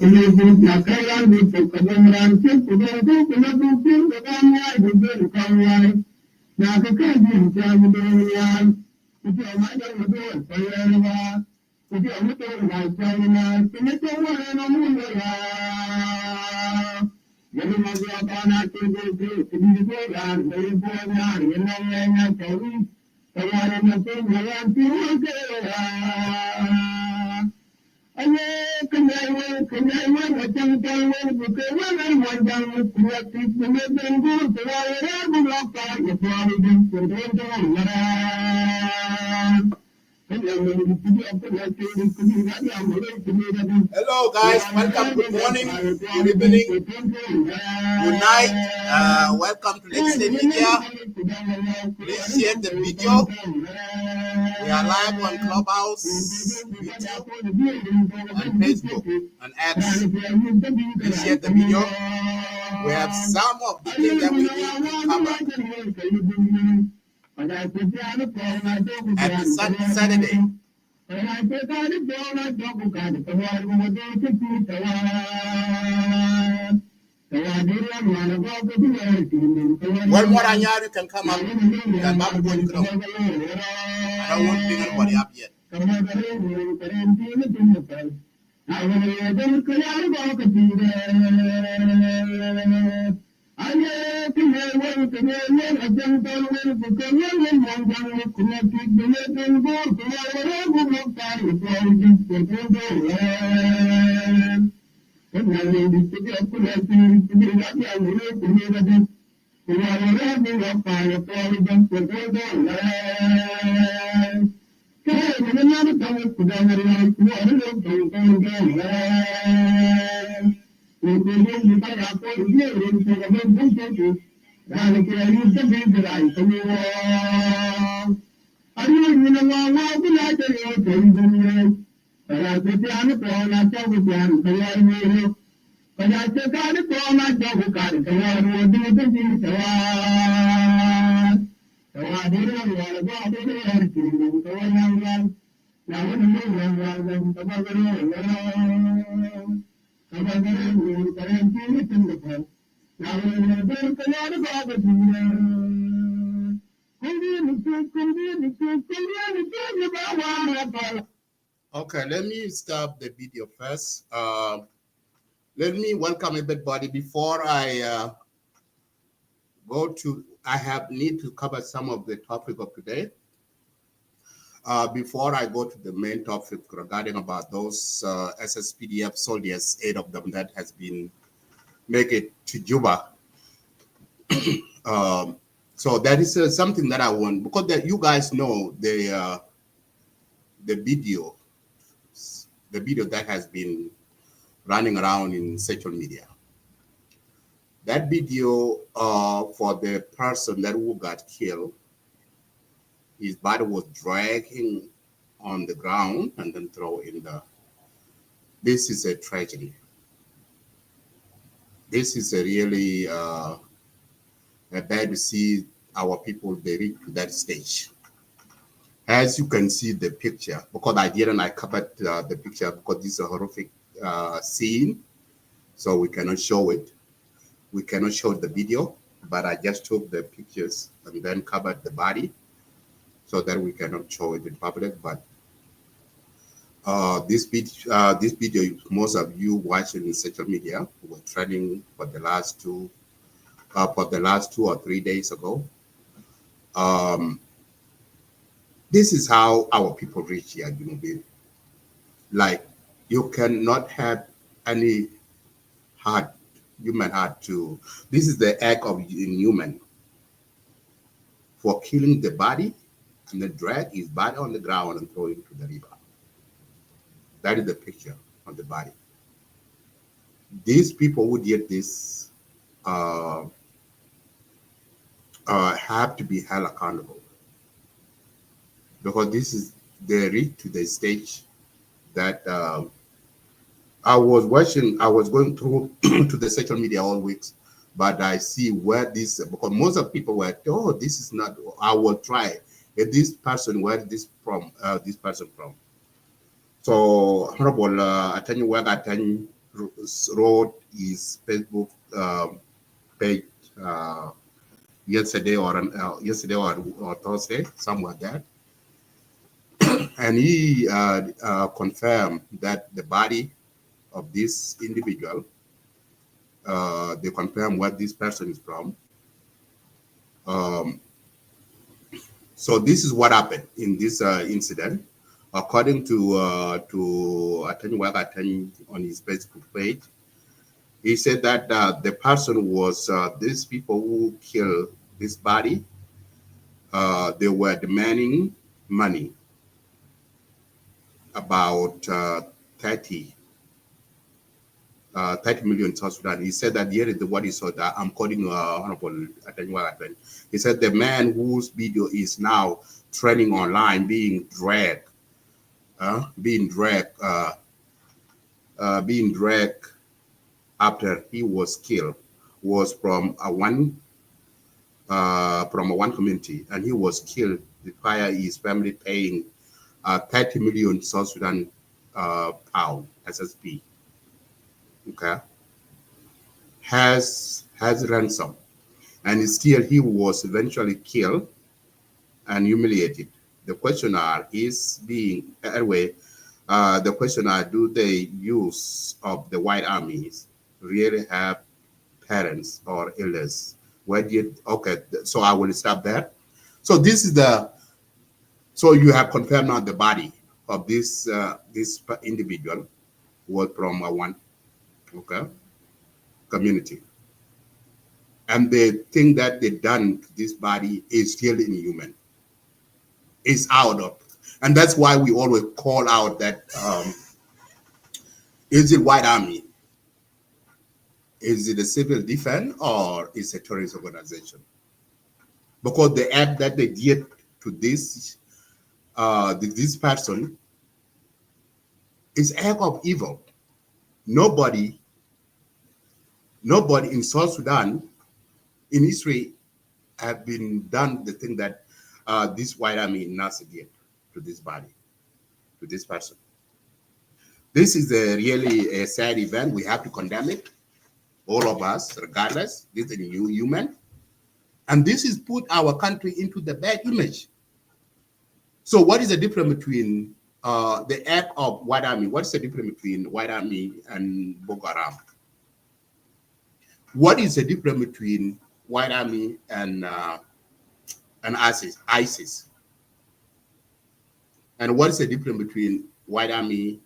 Hello guys, welcome, good morning, good evening, good night, welcome to Let's Say Media. Please share the video. We are live on Clubhouse, YouTube, and Facebook, and X. Please share the video. We have some of the things that we need to cover at the Saturday. One more anyar, you can come up. You can back go and grow. I don't want to bring anybody up yet. Okay, let me stop the video first. Let me welcome everybody. Before I need to cover some of the topic of today. Before I go to the main topic regarding about those SSPDF soldiers, 8 of them that has been make it to Juba. So that is something that I want, because that you guys know the video that has been running around in social media. That video for the person that who got killed, his body was dragging on the ground and then thrown in the. This is a tragedy. This is a really bad to see our people they reach to that stage. As you can see the picture, because I covered the picture because this is a horrific scene, so we cannot show it. We cannot show the video, but I just took the pictures and then covered the body so that we cannot show it in public. But this video, most of you watching in social media were trending for the last 2 or 3 days ago. This is how our people reach here, like you cannot have any human heart to. This is the act of inhuman for killing the body and then drag his body on the ground and throw it into the river. That is the picture on the body. These people who did this have to be held accountable, because this is they reach to the stage that I was going through to the social media all weeks, but I see where this, because most of people were, oh, this is not, I will try. If this person, where this person from? So, Honorable Attorney Wag Attorney wrote his Facebook page yesterday or Thursday, somewhere like that, and he confirmed that the body of this individual, they confirm what this person is from. So this is what happened in this incident, according to Atany on his Facebook page. He said that the person was these people who killed this body. They were demanding money, about 30 million South Sudan. He said that here is what he saw. That I'm quoting Honorable Atany. He said the man whose video is now trending online, being dragged after he was killed, was from a one community, and he was killed via his family paying 30 million South Sudan pound SSP. Okay, has ransom, and still he was eventually killed and humiliated. The questioner is being anyway. The questioner: do the use of the white armies really have parents or elders? Okay? So I will stop there. So this is so you have confirmed now the body of this individual was from one community, and the thing that they done to this body is still inhuman. It's out of, and that's why we always call out that is it white army? Is it a civil defense or is it a terrorist organization? Because the act that they did to this person is act of evil. Nobody in South Sudan in history have been done the thing that this white army in NASIR did to this body, to this person. This is really a sad event. We have to condemn it, all of us, regardless. This is inhuman, and this is put our country into the bad image. So, what is the difference between the act of white army? What's the difference between white army and Boko Haram? What is the difference between white army and ISIS? And what is the difference between white army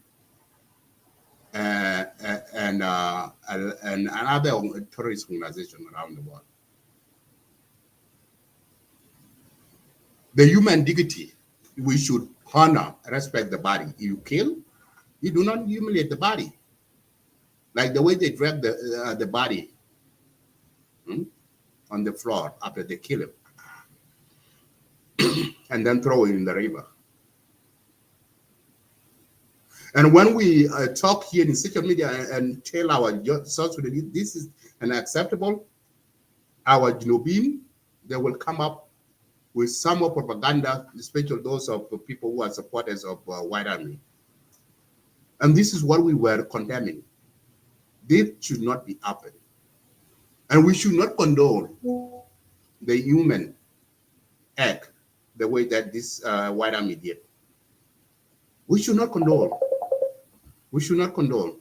and another terrorist organization around the world? The human dignity, we should honor, respect the body. You kill, you do not humiliate the body. Like the way they drag the body on the floor after they kill him and then throw it in the river. And when we talk here in social media and tell our South Sudanese this is unacceptable, our Jinobin, they will come up with some more propaganda, especially those of the people who are supporters of white army. And this is what we were condemning. This should not be happening. And we should not condone the human act the way that this white army did. We should not condone. We should not condone.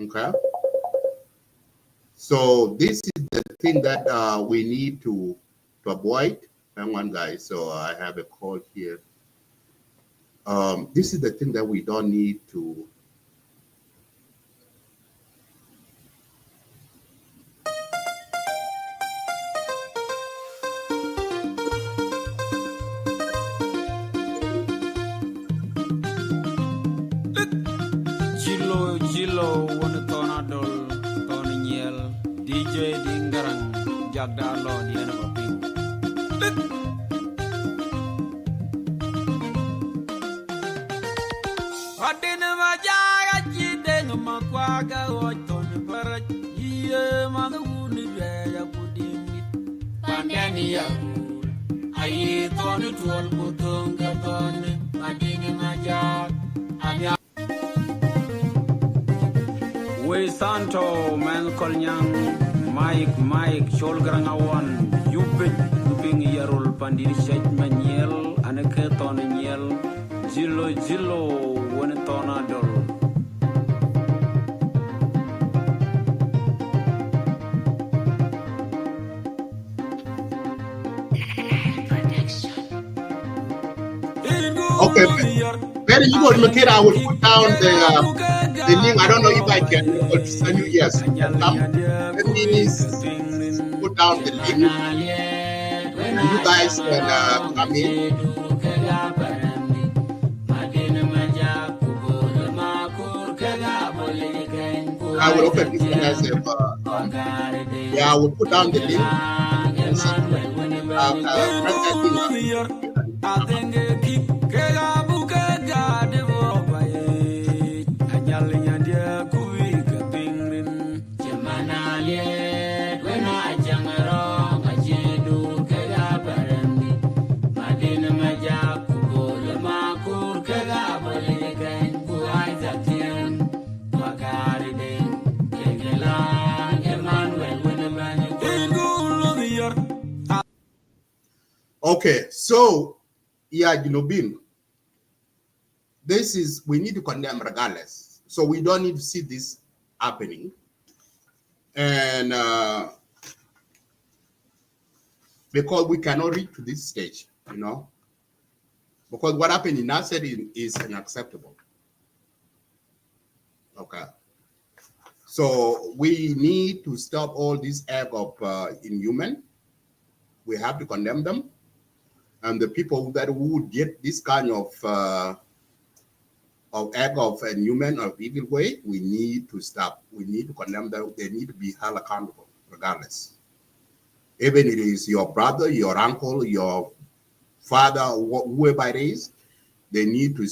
Okay? So this is the thing that we need to avoid. Hang on, guys. So I have a call here. This is the thing that we don't need to. Jilo wona tonadol toniel DJ Dingarang Jagdalo diana baping Adina majaga jideng makwaga oton para iye manuni ya kudimit pandani ya ayi tonu tuol kutunga ton adina majag Santo, man Kolnyang, Mike, Cholgrangawan, Yuping Yarul Pandit Shet Maniel, Anaketon Niel, Jillo, Winetona Dol. Okay, very good, Makira. I will put down the link. I don't know if I can be able to send you. Yes, let me put down the link. And you guys can come in. I will open this one as a yeah, I will put down the link. Okay, so yeah, this is, we need to condemn regardless. So we don't need to see this happening. And because we cannot reach to this stage, because what happened in NASIR is unacceptable. Okay. So we need to stop all this act of inhuman. We have to condemn them. And the people that would get this kind of act of inhuman or evil way, we need to stop. We need to condemn them. They need to be held accountable, regardless. Even if it is your brother, your uncle, your father, whoever it is, they need to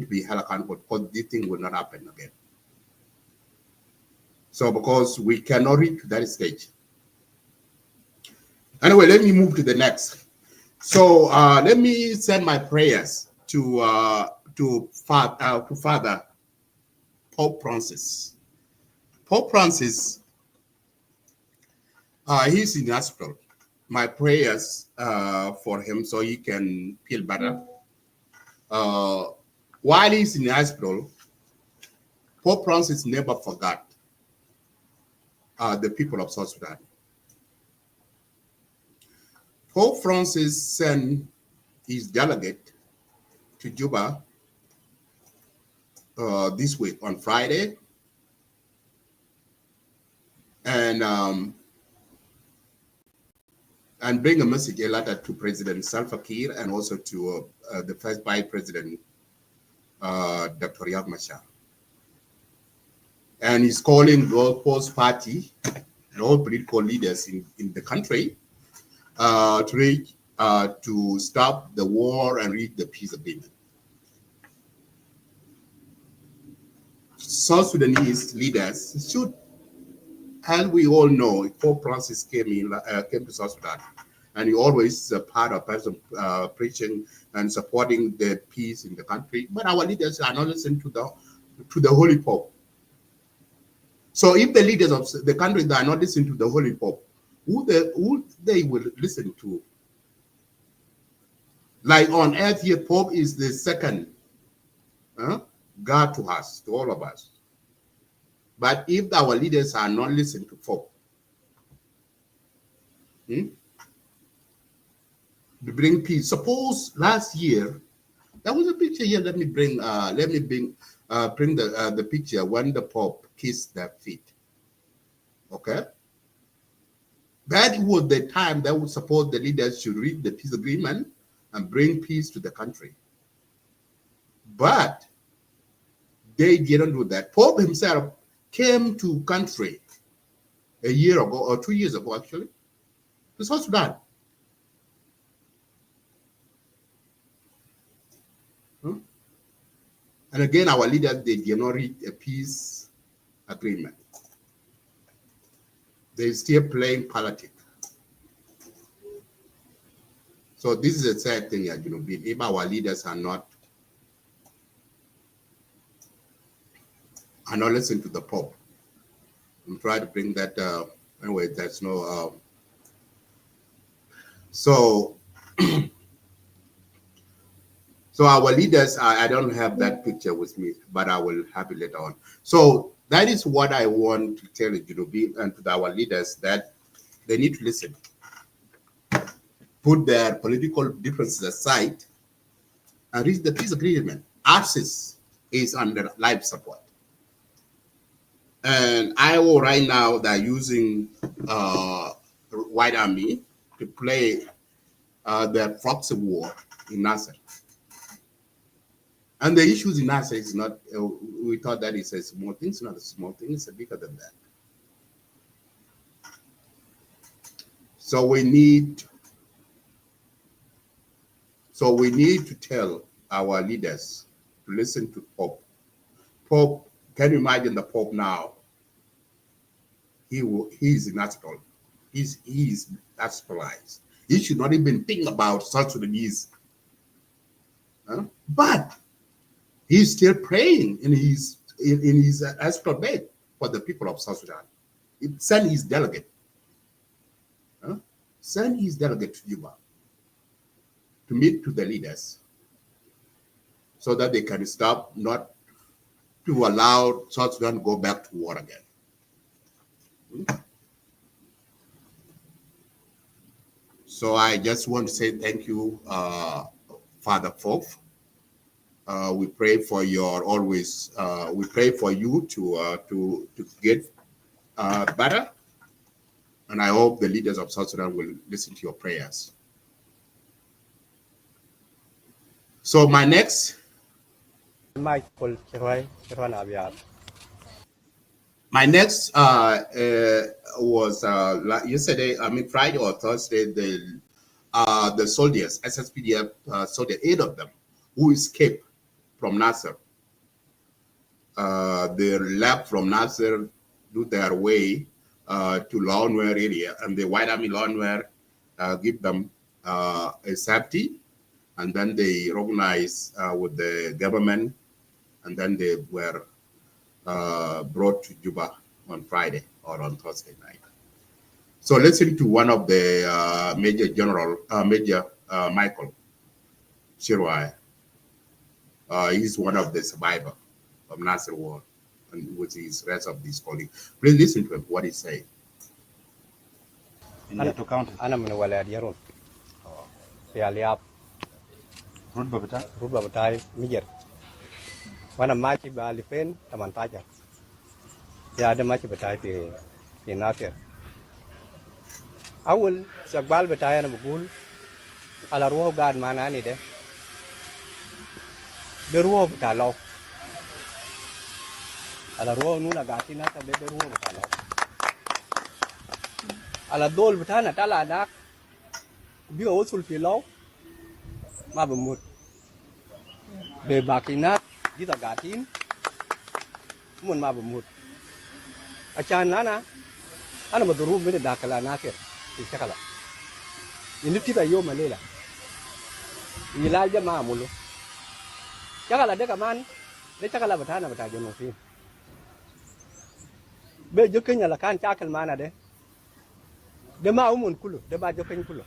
be held accountable, because this thing will not happen again. So because we cannot reach that stage. Anyway, let me move to the next. So let me send my prayers to Father Pope Francis. Pope Francis, he's in hospital. My prayers for him so he can feel better. While he's in the hospital, Pope Francis never forgot the people of South Sudan. Pope Francis sent his delegate to Juba this week on Friday, and bring a message, a letter to President Salva Kiir and also to the first Vice President, Dr. Riek Machar. And he's calling the all post-party and all political leaders in the country to stop the war and reach the peace agreement. South Sudanese leaders should, as we all know, Pope Francis came to South Sudan, and he always a part of person preaching and supporting the peace in the country. But our leaders are not listening to the Holy Pope. So if the leaders of the country are not listening to the Holy Pope, who they will listen to? Like on earth here, Pope is the second God to us, to all of us. But if our leaders are not listening to Pope, to bring peace. Suppose last year, there was a picture here. Let me bring the picture when the Pope kissed their feet. Okay. That was the time that would support the leaders should reach the peace agreement and bring peace to the country. But they didn't do that. Pope himself came to country a year ago, or 2 years ago, actually, to South Sudan. And again, our leaders, they did not reach a peace agreement. They're still playing politics. So this is a sad thing, if our leaders are not listening to the Pope. I'm trying to bring that. Anyway, there's no. So, so our leaders. I don't have that picture with me, but I will have it later on. So that is what I want to tell you, and to our leaders, that they need to listen, put their political differences aside, and reach the peace agreement. ISIS is under life support. And IO right now, they're using White Army to play their proxy war in NASIR. And the issues in NASIR is not, we thought that it's a small thing. It's not a small thing, it's bigger than that. So we need to tell our leaders to listen to Pope. Pope, can you imagine the Pope now? He is natural. He's naturalized. He should not even think about South Sudanese. But he's still praying in his astral bed for the people of South Sudan. Send his delegate. Send his delegate to JUBA to meet to the leaders so that they can stop not to allow South Sudan to go back to war again. So I just want to say thank you, Father Fof. We pray for your always. We pray for you to get better, and I hope the leaders of South Sudan will listen to your prayers. So my next was yesterday. I mean Friday or Thursday. The soldiers, SSPDF soldiers, 8 of them, who escaped from NASIR. They left from NASIR, do their way to Lawnware area, and the White Army Lawnware give them a safety, and then they organized with the government, and then they were brought to JUBA on Friday or on Thursday night. So listen to one of the Major Michael Shirwai. He's one of the survivors of NASIR war, and with his rest of these colleagues. Please listen to him, what he said. أنا من ولاد يرون في الياب رتبة بتاعي ميجر وأنا ماشي ب2018 يا ده ماشي بتاعي في ناصر أول استقبال بتاعي أنا بقول على روح قاعد معنا أني ده روح بتاع لو على روح نونا قاعدين هذا ده روح بتاع لو على دول بتاعنا طلع هناك بيوصل في لو ما بموت بباقينات دي قاعدين من ما بموت عشان أنا مضروب من داخل ناصر في شكله ينتهي يوم الليلة يلاقي ما عمله شكله ده كمان ده شكله بتاعنا بتاع جنوبين بيجوكين على كان شكل معنا ده ما أمون كله ده باجوكين كله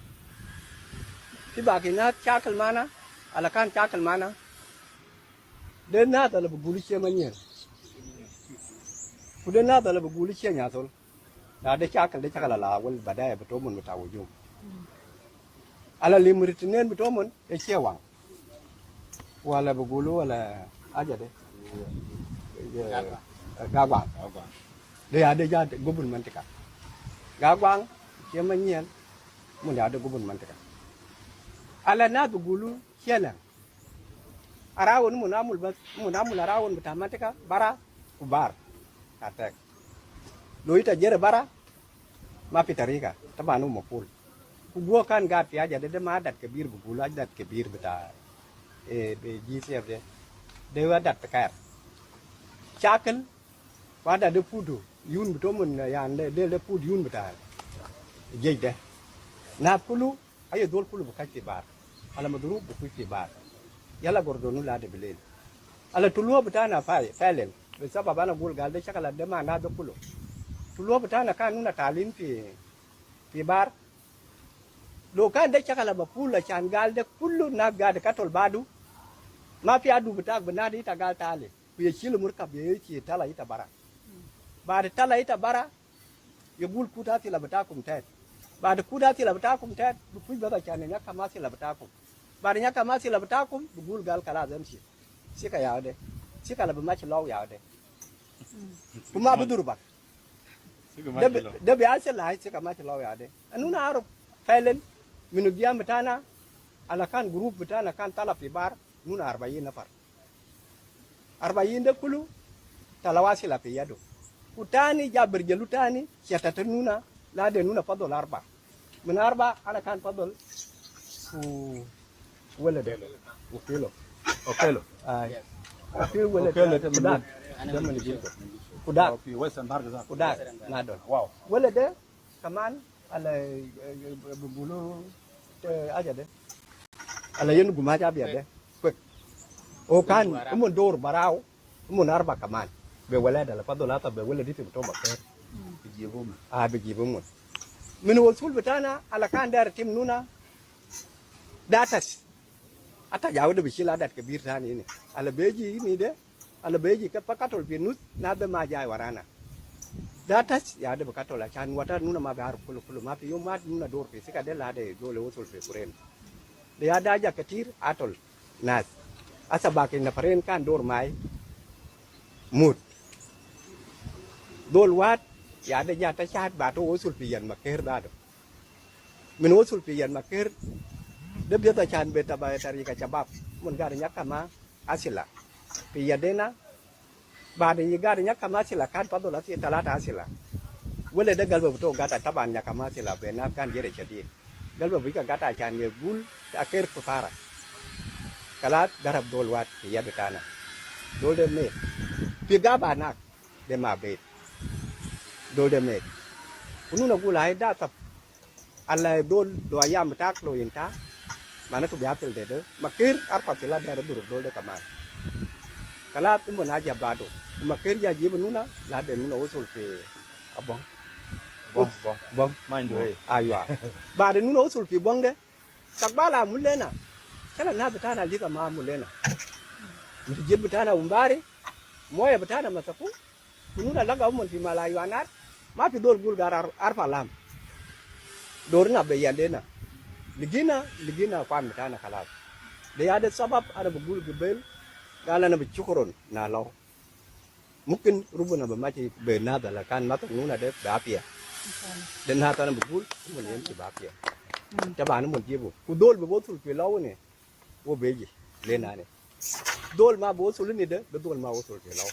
في باقينات شكل معنا على كان شكل معنا ده ناس اللي بقولي شيء منين وده ناس اللي بقولي شيء ناسول ده شكل لا أول بداية بتومن بتاعوجوم على اللي مرتنين بتومن إيش يوان ولا بقولوا ولا أجا ده gawang ده ada jadi gubun mantika gawang dia menyian mun ada gubun mantika ala na bugulu sialan arawon munamul arawon betamantika bara kubar katek loita jere bara ma pitarika tabanu mapul gua kan gat ya jadi de madat kebir bugulu adat kebir beta BGCF deh, dewa dat tekar. Cakal, pada de pudu, yun betul mun yang de pudu yun betul. Jadi deh, na pulu, ayo dol pulu bukan tibar, alam dulu bukan tibar. Yala gordonu lah de belen. Ala tulu betul na file, besar bapa na gul gal de cakal de mana do pulu. Pulau betana kan nuna talim pi bar. Lo kan de cakala ba pula chan gal de kullu na gad katol badu. Ma fi adu betak benar ita gal tale. Ku ye chilu murkab ye chi tala ita bara. Ba de tala ita bara ye bul kuta ti la betakum tet. Ba de kuda ti la betakum tet bu kuj ba chan nya kama ti la betakum. Ba de nya kama ti la betakum bu bul gal kala zam si. Si ka ya de. Si kala ba ma chi law ya de. Kuma bedur ba. De be asel la si ka ma chi law ya de. Anuna arab failen minu diam betana ala kan grup betana kan tala pi bar nuna 40 nafar 40 de kulu talawasi la pi yado utani jabir jelutani siata nuna la de nuna fadol arba min arba ala kan fadol ku wala de ukilo okelo ay ukilo wala de kudak jamani jilko kudak في ويسن بارجزان kudak nadon واو wala de kaman ala bulu aja de ala yen guma ja biya de kwek o kan umun dor barau umun arba kaman be wala da la fadola ta be wala dite to bakar بيجيبهم a be gibumun min wasul bitana ala kan dar tim nuna datas ata jawo da bishila dat kabir tani ne ala beji ni de ala beji ka pakatol pinus na be ma jai warana datas ya da pakatol a chan wata nuna ma be har kulu ma fi yo ma nuna dor pe sika de la de dole wasul pe kuren de ya daja katir atol nas asa bakin na paren kan dor mai mut dol wat ya da ya ta chat ba to wasul piyan maker da do min wasul piyan maker de biata chan beta ba tari ka chabab mun gar nyakama asila piyadena ba de gar nyakama asila kan padola ti talata asila wala da galba to gata taban nyakama asila be na kan jere chadi galba bika gata chan ne bul aker kufara kalat darab dol wat ya betana dol de me pi gaba nak de ma be dol de me kununa gulai da tap alla dol do ayam tak lo yenta mana tu biapel de makir arpa tela de duru dol de kaman kala tumbo na ja bado makir ya jibu nuna la de nuna usul pe abong بون بون bong ما عنده ايه aywa ba de nuna usul pe bong de tak bala mulena kala na betana lika ma mulena mti jibu betana umbari moya betana masaku kununa laga umon fi malayuanat ma fi dol gul garar arfa lam dorna be yandena ligina kwan betana kala de ya de sabab ada bugul gebel gala na bichukoron na law mungkin rubuna ba maci be na dala kan mata nuna de bapia den hata na bugul mun yem ci bapia ta ba na mun jibu ku dol be botul pe law ne wo beji le na ne dol ma botul ni de be dol ma botul pe law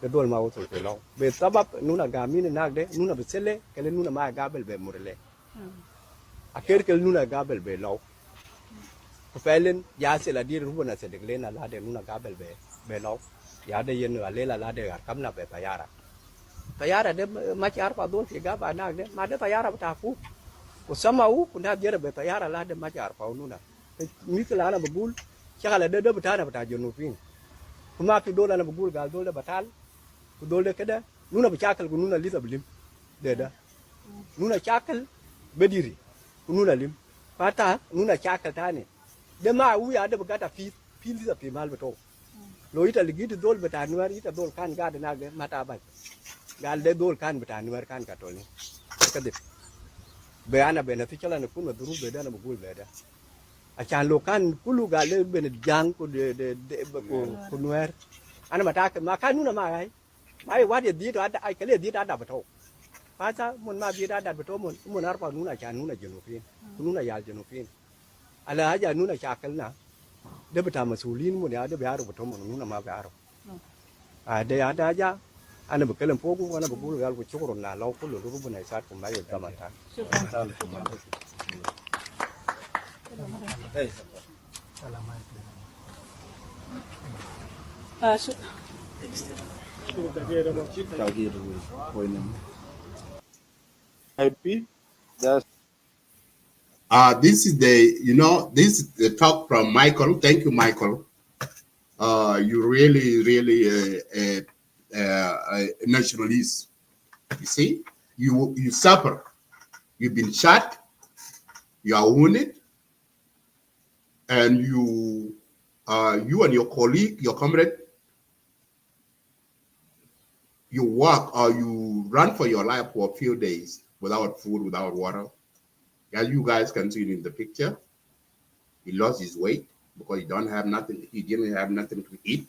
be dol ma botul pe law be sabab nuna ga min na de nuna be sele kele nuna ma gabel be murle akhir kel nuna gabel be law ko felen ya se la dir rubuna se de le na la de nuna gabel be law ya de yen wa le la de gar kam na be tayara de ma ci arpa dol fi gaba na de ma de tayara ta ku ko sama u ku na jere be tayara la de ma ci arpa nuna mi kala na bugul cakala de betana bata jonu fin kuma fi dole na bugul gal dole batal ku dole kada nuna bi cakal ku nuna lisa bilim de da nuna cakal bediri ku nuna lim fata nuna cakal tane de ma u ya de bugata fi lisa fi mal beto lo ita ligiti dol beta nuar ita dol kan ga de nage mata ba gal de dol kan beta nuar kan ka tolni kade be ana be na fi chala na kun duru be da na bugul be da acan lo kan kulu gal de be na jang ko de ko nuar ana mata ka ma kan nuna ma ai mai wadi di to ada ai kale di da da beto fata mun ma bi da da beto mun arpa nuna can nuna jenofin nuna yal jenofin ala haja nuna cakal na de beta masulin mun ya de biaro beto mun nuna ma biaro de ada aja ana bakalan fogu wana bugul gal ko chukuro na law kullu rubu na isat ko mayo kamata This is this is the talk from Michael. Thank you, Michael. You really, really a nationalist. You see, you suffer. You've been shot. You are wounded, and you and your colleague, your comrade, you walk or you run for your life for a few days without food, without water. As you guys can see in the picture, he lost his weight because he don't have nothing. He didn't have nothing to eat.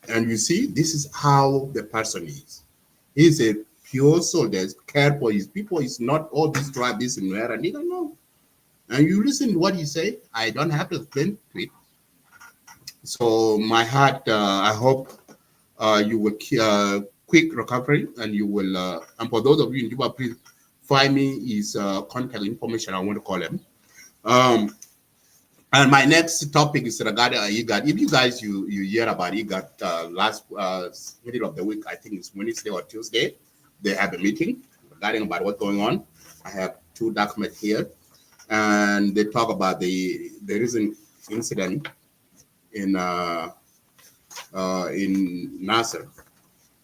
And you see, this is how the person is. He's a pure soldier, care for his people. It's not all these tribes in where and he don't know. And you listen to what he say. I don't have to explain to it. So my heart, I hope you will quick recovery, and you will. And for those of you in Juba, please find me his contact information. I want to call him. And my next topic is regarding IGAD. If you guys you hear about IGAD last middle of the week, I think it's Wednesday or Tuesday, they have a meeting regarding about what's going on. I have 2 documents here, and they talk about the recent incident in NASIR.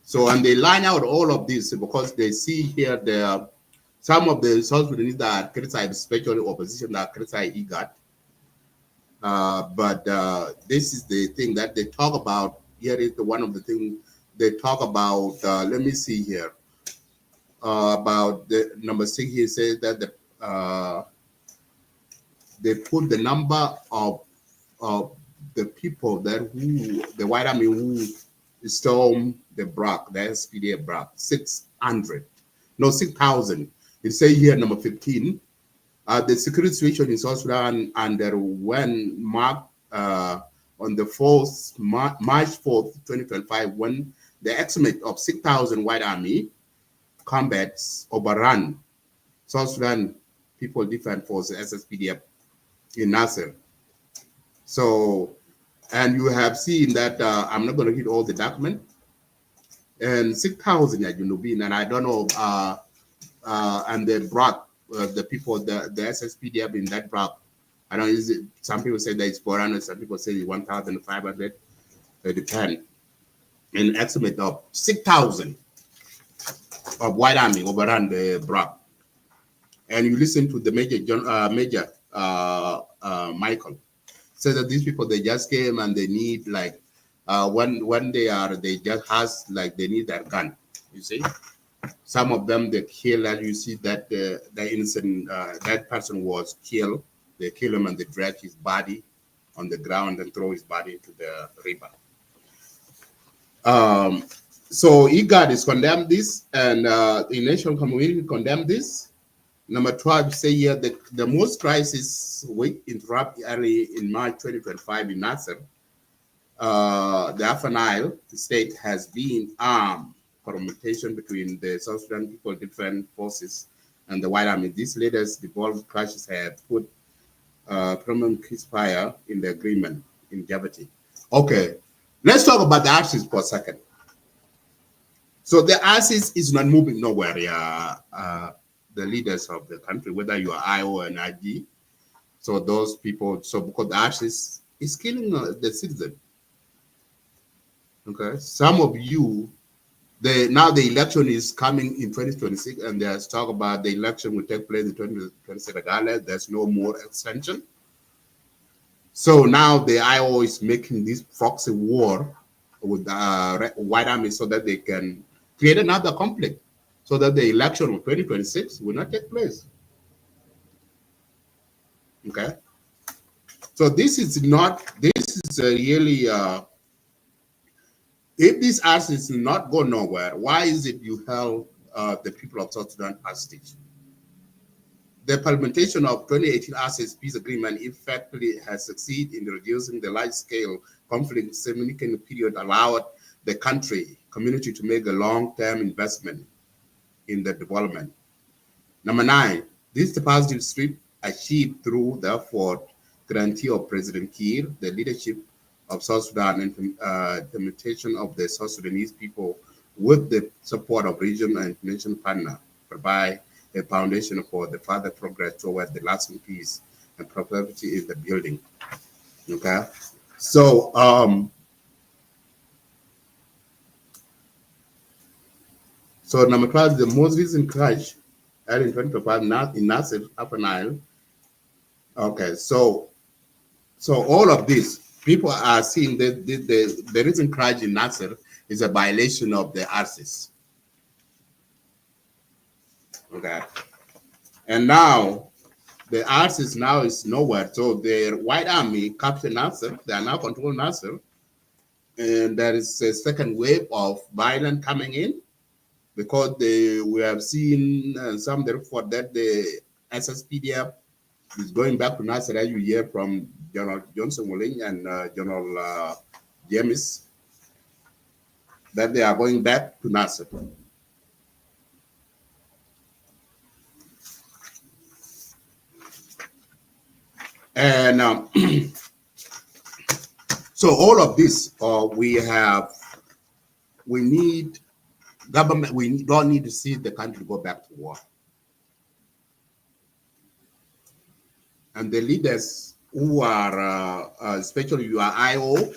So, and they line out all of this because they see here there some of the South Sudanese that criticize, especially opposition, that criticize IGAD. But this is the thing that they talk about. Here is one of the things they talk about. Let me see here. About the number 6 here says that they put the number of the people that the White Army who stormed the BRAC, the SPDF BRAC, 600, no 6,000. It says here number 15. The security situation in South Sudan under when marked on the March 4th, 2025, when the estimate of 6,000 White Army combats overrun South Sudan People Defense Forces, SSPDF, in NASIR. So, and you have seen that, I'm not going to read all the document, and 6,000 are Junubin, and I don't know, and they brought the people, the SSPDF in that block. I don't use it. Some people say that it's 400, some people say 1,500. It depends. An estimate of 6,000 of White Army overrun the block. And you listen to the Major Michael says that these people, they just came and they need like when they just has like they need their gun. You see. Some of them they kill, and you see that the innocent that person was killed. They kill him and they drag his body on the ground and throw his body into the river. So IGAD is condemned this, and the international community condemned this. Number 12 say here that the most crisis week interrupt early in March 2025 in NASIR. The Upper Nile state has been armed confrontation between the South Sudan People Defense Forces and the White Army. These latest devolved clashes have put permanent ceasefire in the agreement in jeopardy. Okay, let's talk about the axis for a second. So the axis is not moving nowhere. The leaders of the country, whether you are IO and IG, so those people, so because the axis is killing the citizen. Okay, some of you. Now the election is coming in 2026, and there's talk about the election will take place in 2026 regardless. There's no more extension. So now the IO is making this proxy war with the White Army so that they can create another conflict, so that the election of 2026 will not take place. Okay. So this is really. If this axis is not go nowhere, why is it you held the people of South Sudan hostage? The implementation of 2018 Axis Peace Agreement effectively has succeeded in reducing the large-scale conflict. Significant period allowed the country community to make a long-term investment in the development. Number 9, this positive streak achieved through the effort guarantee of President Kiir, the leadership of South Sudan, and implementation of the South Sudanese people with the support of regional and international partners provide a foundation for the further progress toward the lasting peace and prosperity in the building. Okay, so So number 12, the most recent crash early in 2025 in NASIR, Upper Nile. Okay, so all of this, people are seeing that the recent crash in NASIR is a violation of the RCs. Okay, and now the RCs now is nowhere. So the White Army captured NASIR. They are now controlling NASIR, and there is a second wave of violence coming in, because we have seen some report that the SSPDF is going back to Nasser, as you hear from General Johnson Muling and General James, that they are going back to Nasser. And so all of this, we need government, we don't need to see the country go back to war. And the leaders who are, especially your IO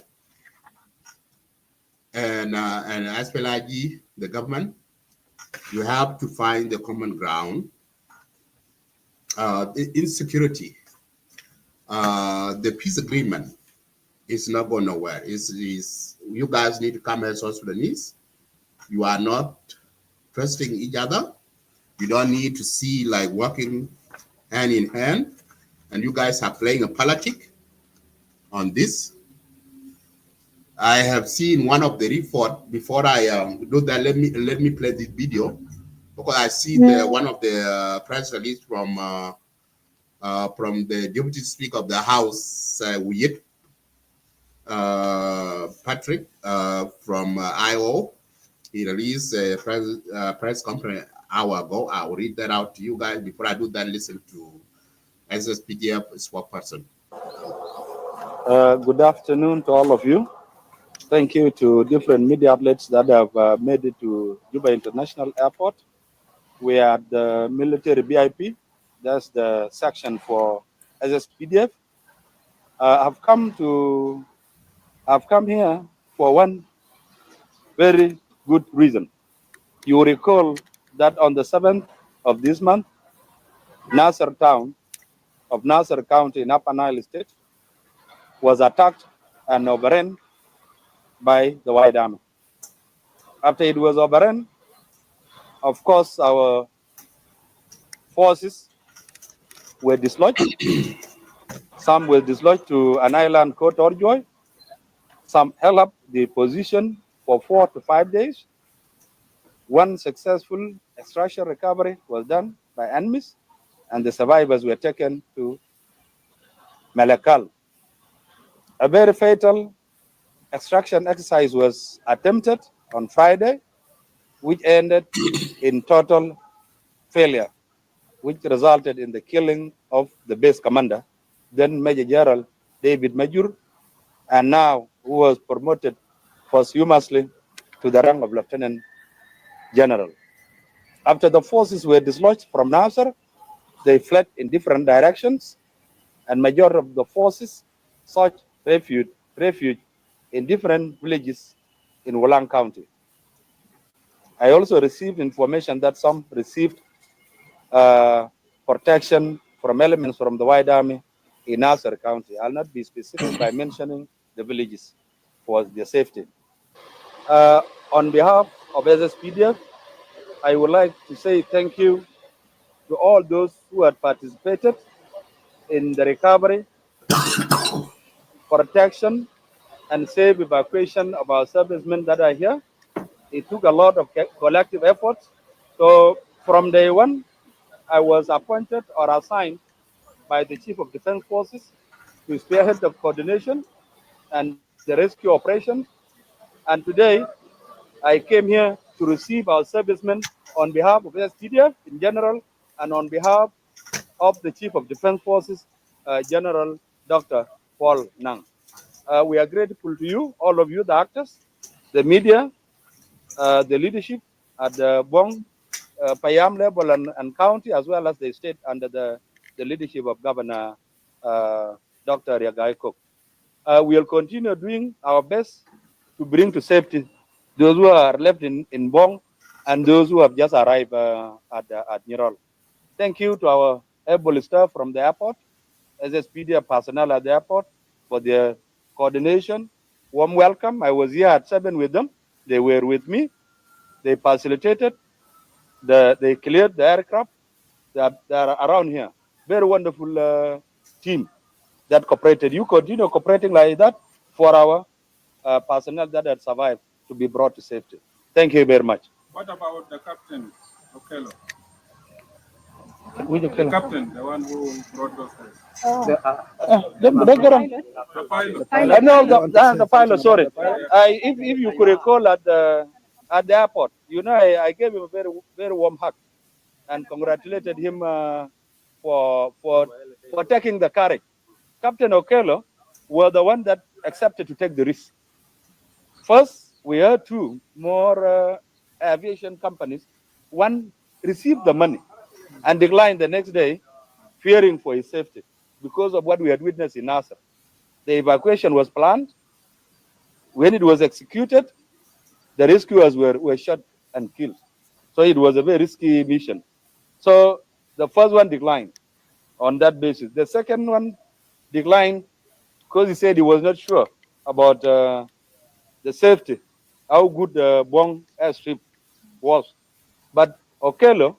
and SPLIG, the government, you have to find the common ground. The insecurity, the peace agreement is not going nowhere. You guys need to come as South Sudanese. You are not trusting each other. You don't need to see like working hand in hand. And you guys are playing a politic on this. I have seen one of the report before I do that. Let me play this video, because I see one of the press release from the Deputy Speaker of the House, Patrick from IO. He released a press conference an hour ago. I will read that out to you guys. Before I do that, listen to SSPDF spokesperson. Good afternoon to all of you. Thank you to different media outlets that have made it to Juba International Airport. We are at the military VIP. That's the section for SSPDF. I've come here for one very good reason. You recall that on the 7th of this month, Nasir town of Nasir County in Upper Nile State was attacked and overrun by the White Army. After it was overrun, of course, our forces were dislodged. Some were dislodged to an island called Orjoy. Some held up the position for 4 to 5 days. One successful extraction recovery was done by enemies, and the survivors were taken to Malakal. A very fatal extraction exercise was attempted on Friday, which ended in total failure, which resulted in the killing of the base commander, then Major General David Majur, and now who was promoted posthumously to the rank of Lieutenant General. After the forces were dislodged from Nasser, they fled in different directions, and majority of the forces sought refuge in different villages in Wulang County. I also received information that some received protection from elements from the White Army in Nasser County. I'll not be specific by mentioning the villages for their safety. On behalf of SSPDF, I would like to say thank you to all those who had participated in the recovery, protection, and safe evacuation of our servicemen that are here. It took a lot of collective efforts. So from day one, I was appointed or assigned by the Chief of Defense Forces to spearhead the coordination and the rescue operations. And today, I came here to receive our servicemen on behalf of SPDF in general and on behalf of the Chief of Defense Forces, General Dr. Paul Nang. We are grateful to you, all of you, the actors, the media, the leadership at the Bong, Payam level and county, as well as the state under the leadership of Governor Dr. Yagai Kok. We will continue doing our best to bring to safety those who are left in Bong and those who have just arrived at Nirol. Thank you to our able staff from the airport, SSPDF personnel at the airport for their coordination. Warm welcome. I was here at 7 with them. They were with me. They facilitated. They cleared the aircraft. They are around here. Very wonderful team that cooperated. You continue cooperating like that for our personnel that had survived to be brought to safety. Thank you very much. What about the captain, Okello? Which The Okello? captain, the one who brought those guys. The The pilot. No, the pilot. Sorry. If you could recall at the airport, you know, I gave him a very warm hug and congratulated him for taking the courage. Captain Okello was the one that accepted to take the risk. First, we heard two more aviation companies. One received the money and declined the next day, fearing for his safety because of what we had witnessed in NASIR. The evacuation was planned. When it was executed, the rescuers were shot and killed. So it was a very risky mission. So the first one declined on that basis. The second one declined because he said he was not sure about the safety, how good the Bong airstrip was. But Okello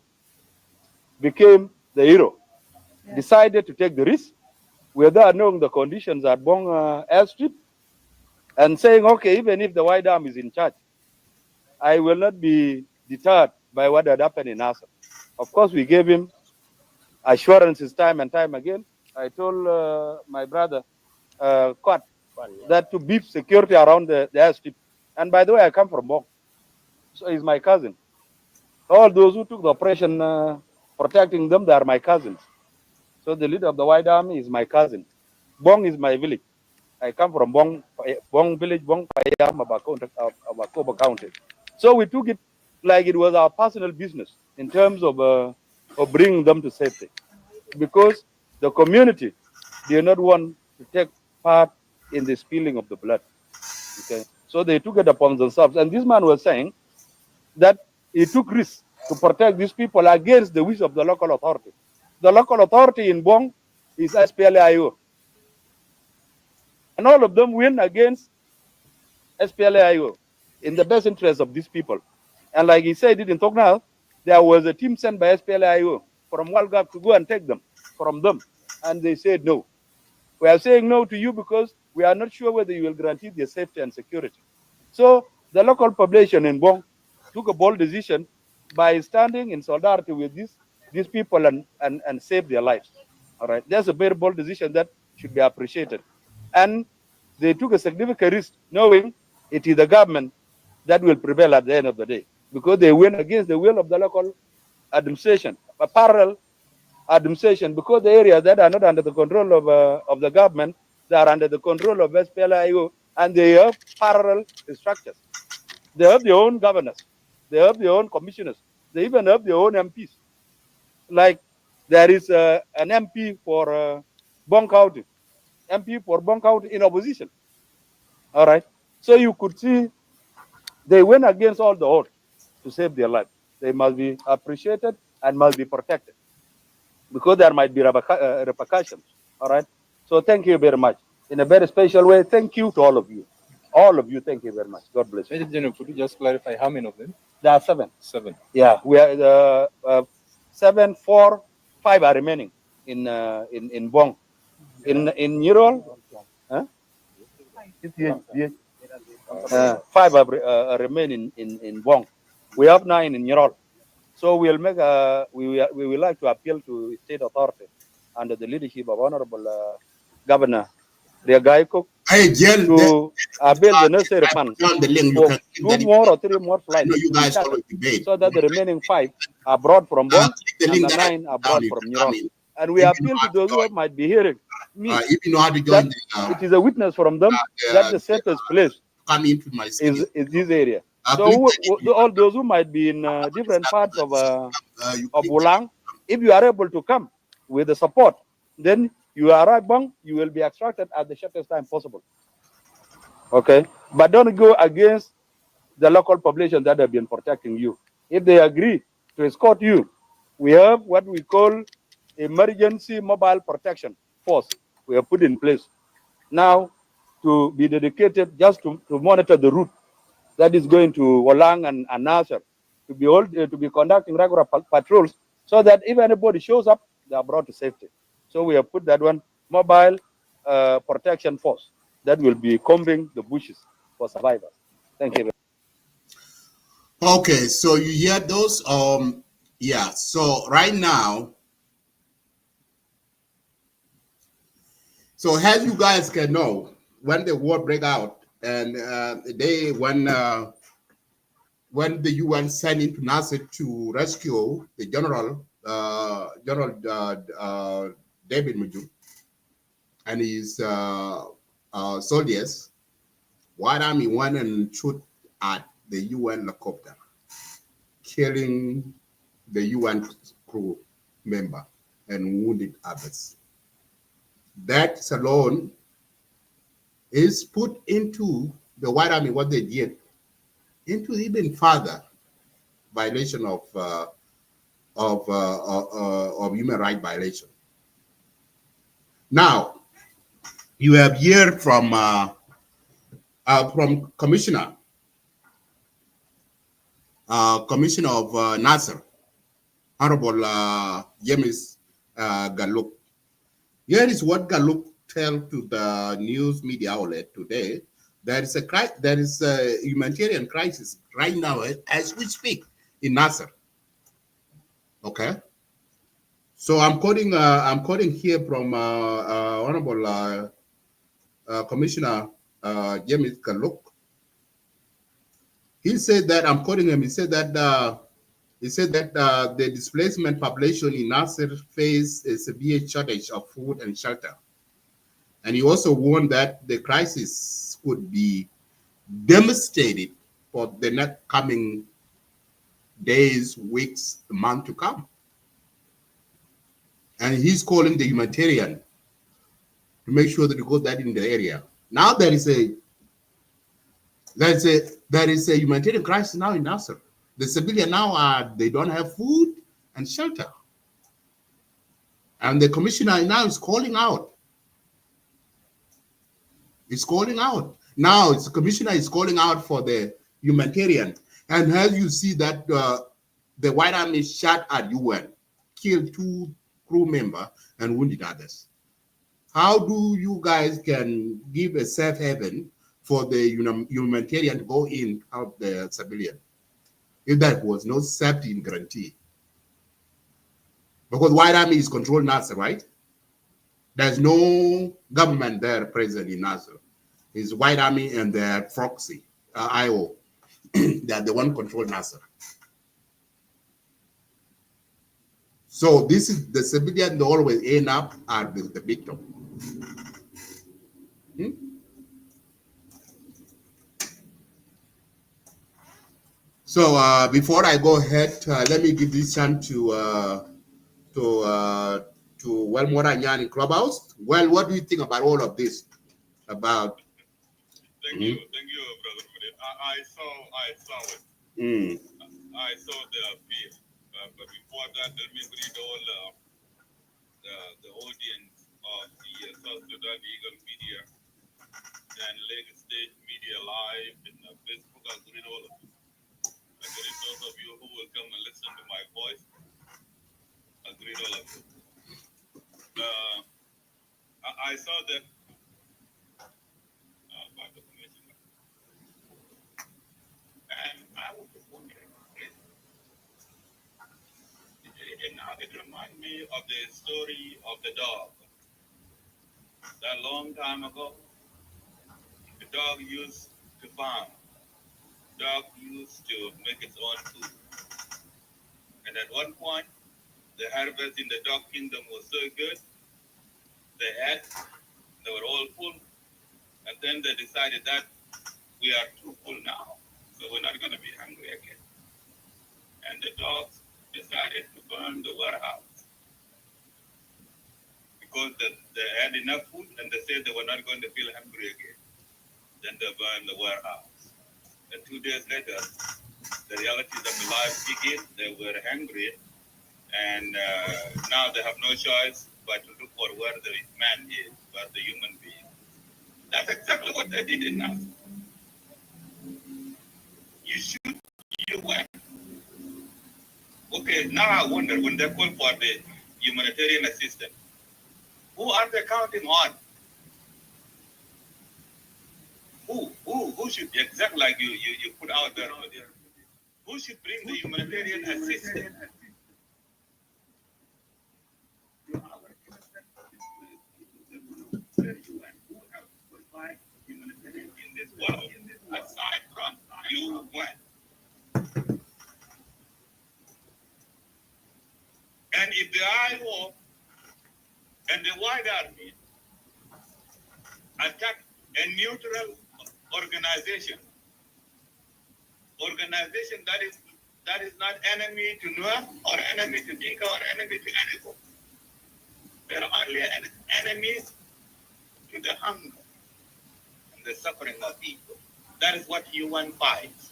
became the hero, decided to take the risk without knowing the conditions at Bong airstrip and saying, okay, even if the White Army is in charge, I will not be deterred by what had happened in Nasser. Of course, we gave him assurances time and time again. I told my brother, Kwat, that to beef security around the airstrip. And by the way, I come from Bong, so he's my cousin. All those who took the operation protecting them, they are my cousins. So the leader of the White Army is my cousin. Bong is my village. I come from Bong village, Bong Payam, Abakoba County. So we took it like it was our personal business in terms of bringing them to safety, because the community did not want to take part in the spilling of the blood. Okay, so they took it upon themselves. And this man was saying that he took risks to protect these people against the wish of the local authority. The local authority in Bong is SPLAIO. And all of them win against SPLAIO in the best interest of these people. And like he said it in Toknal, there was a team sent by SPLAIO from Walgab to go and take them from them. And they said no. We are saying no to you because we are not sure whether you will guarantee their safety and security. So the local population in Bong took a bold decision by standing in solidarity with these people and save their lives. All right, that's a very bold decision that should be appreciated. And they took a significant risk, knowing it is the government that will prevail at the end of the day, because they went against the will of the local administration, a parallel administration, because the areas that are not under the control of the government, they are under the control of SPLIO, and they have parallel structures. They have their own governors, they have their own commissioners, they even have their own MPs. Like there is an MP for Bong County, MP for Bong County in opposition. All right, so you could see they went against all the odds to save their life. They must be appreciated and must be protected, because there might be repercussions. All right. So thank you very much. In a very special way, thank you to all of you. All of you, thank you very much. God bless you. Major General, could you just clarify how many of them? There are 7. 7. Yeah, we are 7, 4, 5 are remaining in Bong. In Nirol, huh? 5 are remaining in Bong. We have 9 in Nirol. So we'll make we would like to appeal to state authority under the leadership of Honorable Governor Riagaiko to avail the necessary funds for 2 more or 3 more flights, so that the remaining 5 are brought from Bong and the 9 are brought from Nirol. And we appeal to those who might be hearing me that it is a witness from them that the safest place is this area. So all those who might be in different parts of Wulang, if you are able to come with the support, then you arrive Bong, you will be extracted at the shortest time possible. Okay, but don't go against the local population that have been protecting you. If they agree to escort you, we have what we call emergency mobile protection force we have put in place now to be dedicated just to monitor the route that is going to Wolang and NASIR, to be conducting regular patrols so that if anybody shows up, they are brought to safety. So we have put that one, mobile protection force that will be combing the bushes for survivors. Thank you. Okay, so you hear those? Yeah. So right now, so as you guys can know, when the war break out, and when the UN sent into Nasser to rescue the General David Maju and his soldiers, White Army went and shoot at the UN helicopter, killing the UN crew member and wounded others. That alone is put into the White Army what they did into even further violation of human right violation. Now you have heard from Commissioner of Nasser, Honorable James Galuk. Here is what Galuk tell to the news media outlet today. There is a humanitarian crisis right now as we speak in Nasser. Okay, so I'm quoting here from Honorable Commissioner James Galuk. He said that I'm quoting him. He said that the displacement population in Nasser face a severe shortage of food and shelter. And he also warned that the crisis could be devastated for the next coming days, weeks, month to come. And he's calling the humanitarian to make sure that it goes that in the area. Now there is a humanitarian crisis now in Nasser. The civilian now they don't have food and shelter. And the commissioner now is calling out. He's calling out. Now the commissioner is calling out for the humanitarian. And as you see that the White Army shot at UN, killed 2 crew members and wounded others. How do you guys can give a safe haven for the humanitarian to go in out the civilian if there was no safety guarantee? Because White Army is controlled Nasser, right? There's no government there present in Nasser. It's White Army and their proxy, IO. They're the one control Nasser. So this is the civilian. They always end up are the victim. Hmm? So before I go ahead, let me give this chance to Welmora in Clubhouse. Well, what do you think about all of this? About thank you, brother Madit. I saw it. I saw the appeal. But before that, let me read all the audience of the South Sudan Eagle Media and Lagos State Media Live in Facebook. I'll read all of it. I'll read those of you who will come and listen to my voice. I'll read all of it. I saw that by the commissioner. And I was just wondering, it reminded me of the story of the dog. That long time ago, the dog used to farm. Dog used to make its own food. And at one point, the harvest in the dog kingdom was so good, they were all full. And then they decided that we are too full now, so we're not going to be hungry again. And the dogs decided to burn the warehouse because they had enough food and they said they were not going to feel hungry again. Then they burned the warehouse. And 2 days later, the realities of the life begin. They were hungry, and now they have no choice but to look for where the man is, where the human being. That's exactly what they did in Nasser. You shoot, you win. Okay, now I wonder when they call for the humanitarian assistance, who are they counting on? Who should, exactly like you put out there, who should bring the humanitarian assistance? In this world, aside from you went. And if the IO and the White Army attack a neutral organization that is not enemy to North or enemy to Dinka or enemy to anyone. They're only enemies to the hunger and the suffering of people. That is what UN fights.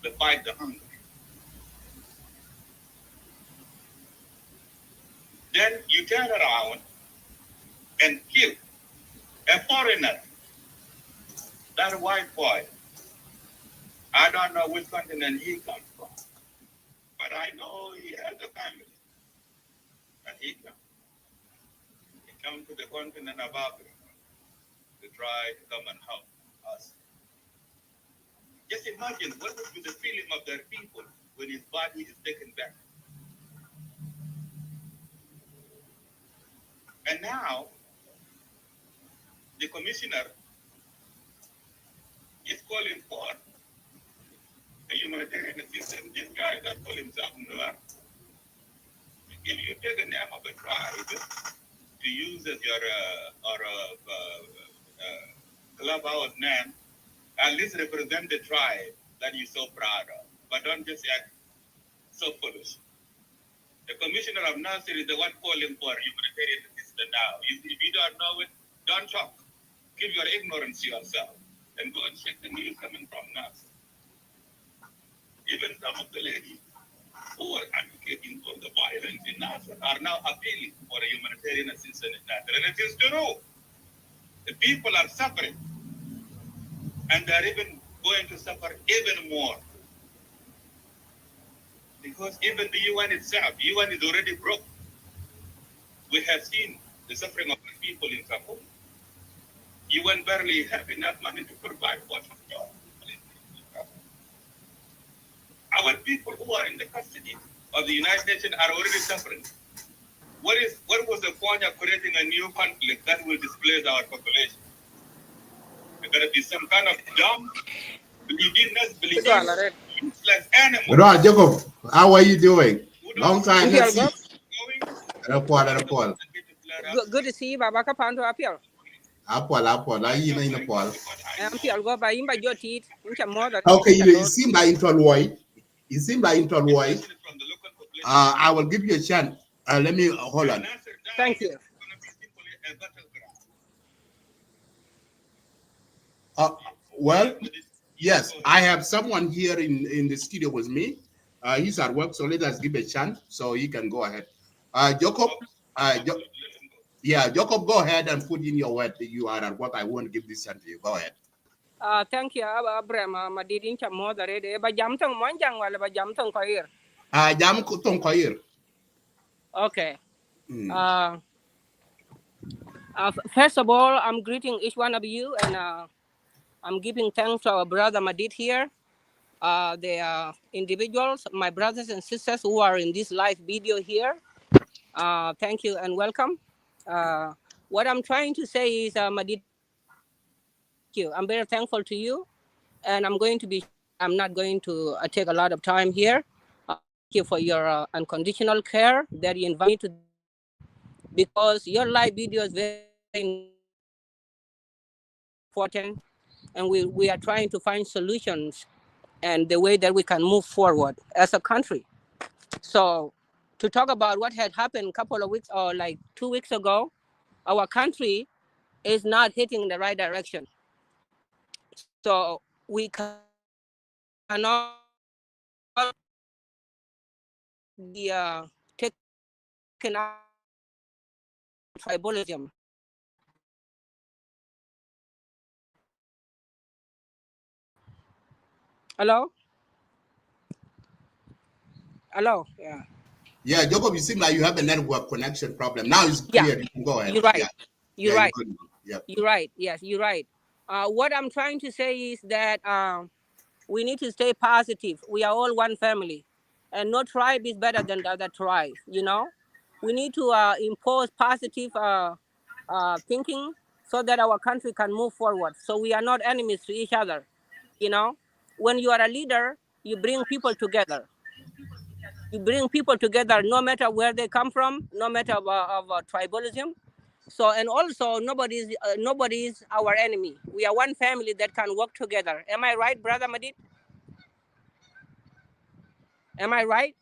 They fight the hunger. Then you turn around and kill a foreigner, that white boy. I don't know which continent he comes from, but I know he has a family. And he comes to the continent of Africa to try to come and help us. Just imagine what would be the feeling of their people when his body is taken back. And now, the commissioner is calling for a humanitarian assistance. This guy that call himself Noor, if you take the name of a tribe to use as your clubhouse name, at least represent the tribe that you're so proud of, but don't just act so foolish. The commissioner of NASIR is the one calling for humanitarian assistance now. If you don't know it, don't talk. Keep your ignorance to yourself and go and check the news coming from NASIR. Even some of the ladies who are advocating for the violence in NASIR are now appealing for a humanitarian assistance in NASIR. And it is true. The people are suffering. And they're even going to suffer even more. Because even the UN itself, UN is already broke. We have seen the suffering of the people in Kabul. UN barely have enough money to provide what jobs. Our people who are in the custody of the United Nations are already suffering. What was the point of creating a new conflict that will displace our population? There's going to be some kind of dumb, useless animal. Right, Jacob, how are you doing? Long time no see. Apol. Good to see you, Baba Kapando Appeal. Apol, I you know Paul. Appeal go by him by your teeth. Okay, you seem like into Lloyd. You seem like into Lloyd. I will give you a chance. Let me hold on. Thank you. Well, yes, I have someone here in the studio with me. He's at work, so let us give a chance so he can go ahead. Jacob, Jacob, go ahead and put in your word. You are at work. I won't give this chance to you. Go ahead. Thank you, Abraham. Madit in Chamo, the red, but Jamton Monjang, while by Jamton Koir. Jam Kuton Koir. Okay. First of all, I'm greeting each one of you, and I'm giving thanks to our brother Madit here. The individuals, my brothers and sisters who are in this live video here. Thank you and welcome. What I'm trying to say is, Madit, I'm very thankful to you, and I'm going to be short. I'm not going to take a lot of time here. Thank you for your unconditional care that you invite me to, because your live video is very important, and we are trying to find solutions and the way that we can move forward as a country. So to talk about what had happened a couple of weeks or like 2 weeks ago, our country is not hitting the right direction. So we can cannot be taken out tribalism. Hello? Hello? Yeah. Yeah, Jacob, you seem like you have a network connection problem. Now it's Yeah. clear. You can go ahead. You're right. Yeah. You're Yeah, you right. could. Yeah. You're right. Yes, you're right. What I'm trying to say is that we need to stay positive. We are all one family, and no tribe is better than the other tribe. You know, we need to impose positive thinking so that our country can move forward. So we are not enemies to each other. You know, when you are a leader, you bring people together. You bring people together, no matter where they come from, no matter of tribalism. So, and also nobody is our enemy. We are one family that can work together. Am I right, brother Madit? Am I right?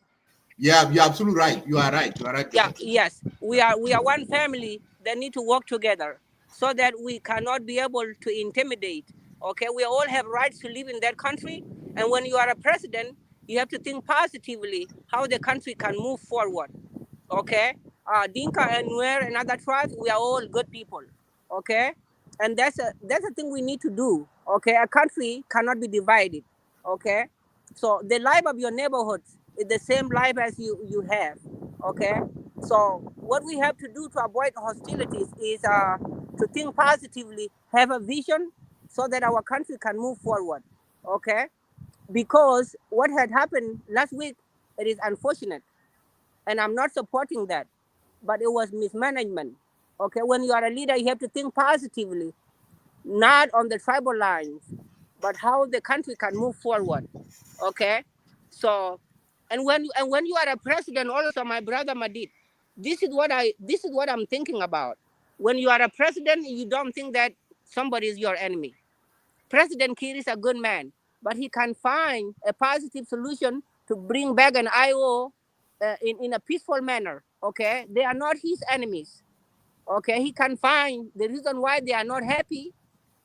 Yeah, you're absolutely right. You are right. You are right, Yeah, Jacob. yes. We are one family that need to work together so that we cannot be able to intimidate. Okay, we all have rights to live in that country, and when you are a president, you have to think positively how the country can move forward. Okay, Dinka and Nuer and other tribes, we are all good people. Okay, and that's a thing we need to do. Okay, a country cannot be divided. Okay, so the life of your neighborhood is the same life as you have. Okay, so what we have to do to avoid hostilities is to think positively, have a vision, so that our country can move forward. Okay, because what had happened last week, it is unfortunate, and I'm not supporting that, but it was mismanagement. Okay, when you are a leader, you have to think positively, not on the tribal lines, but how the country can move forward. Okay, so and when you are a president, also, my brother Madit, this is what I'm thinking about. When you are a president, you don't think that somebody is your enemy. President Kiir is a good man, but he can find a positive solution to bring back an IO in a peaceful manner. Okay, they are not his enemies. Okay, he can find the reason why they are not happy,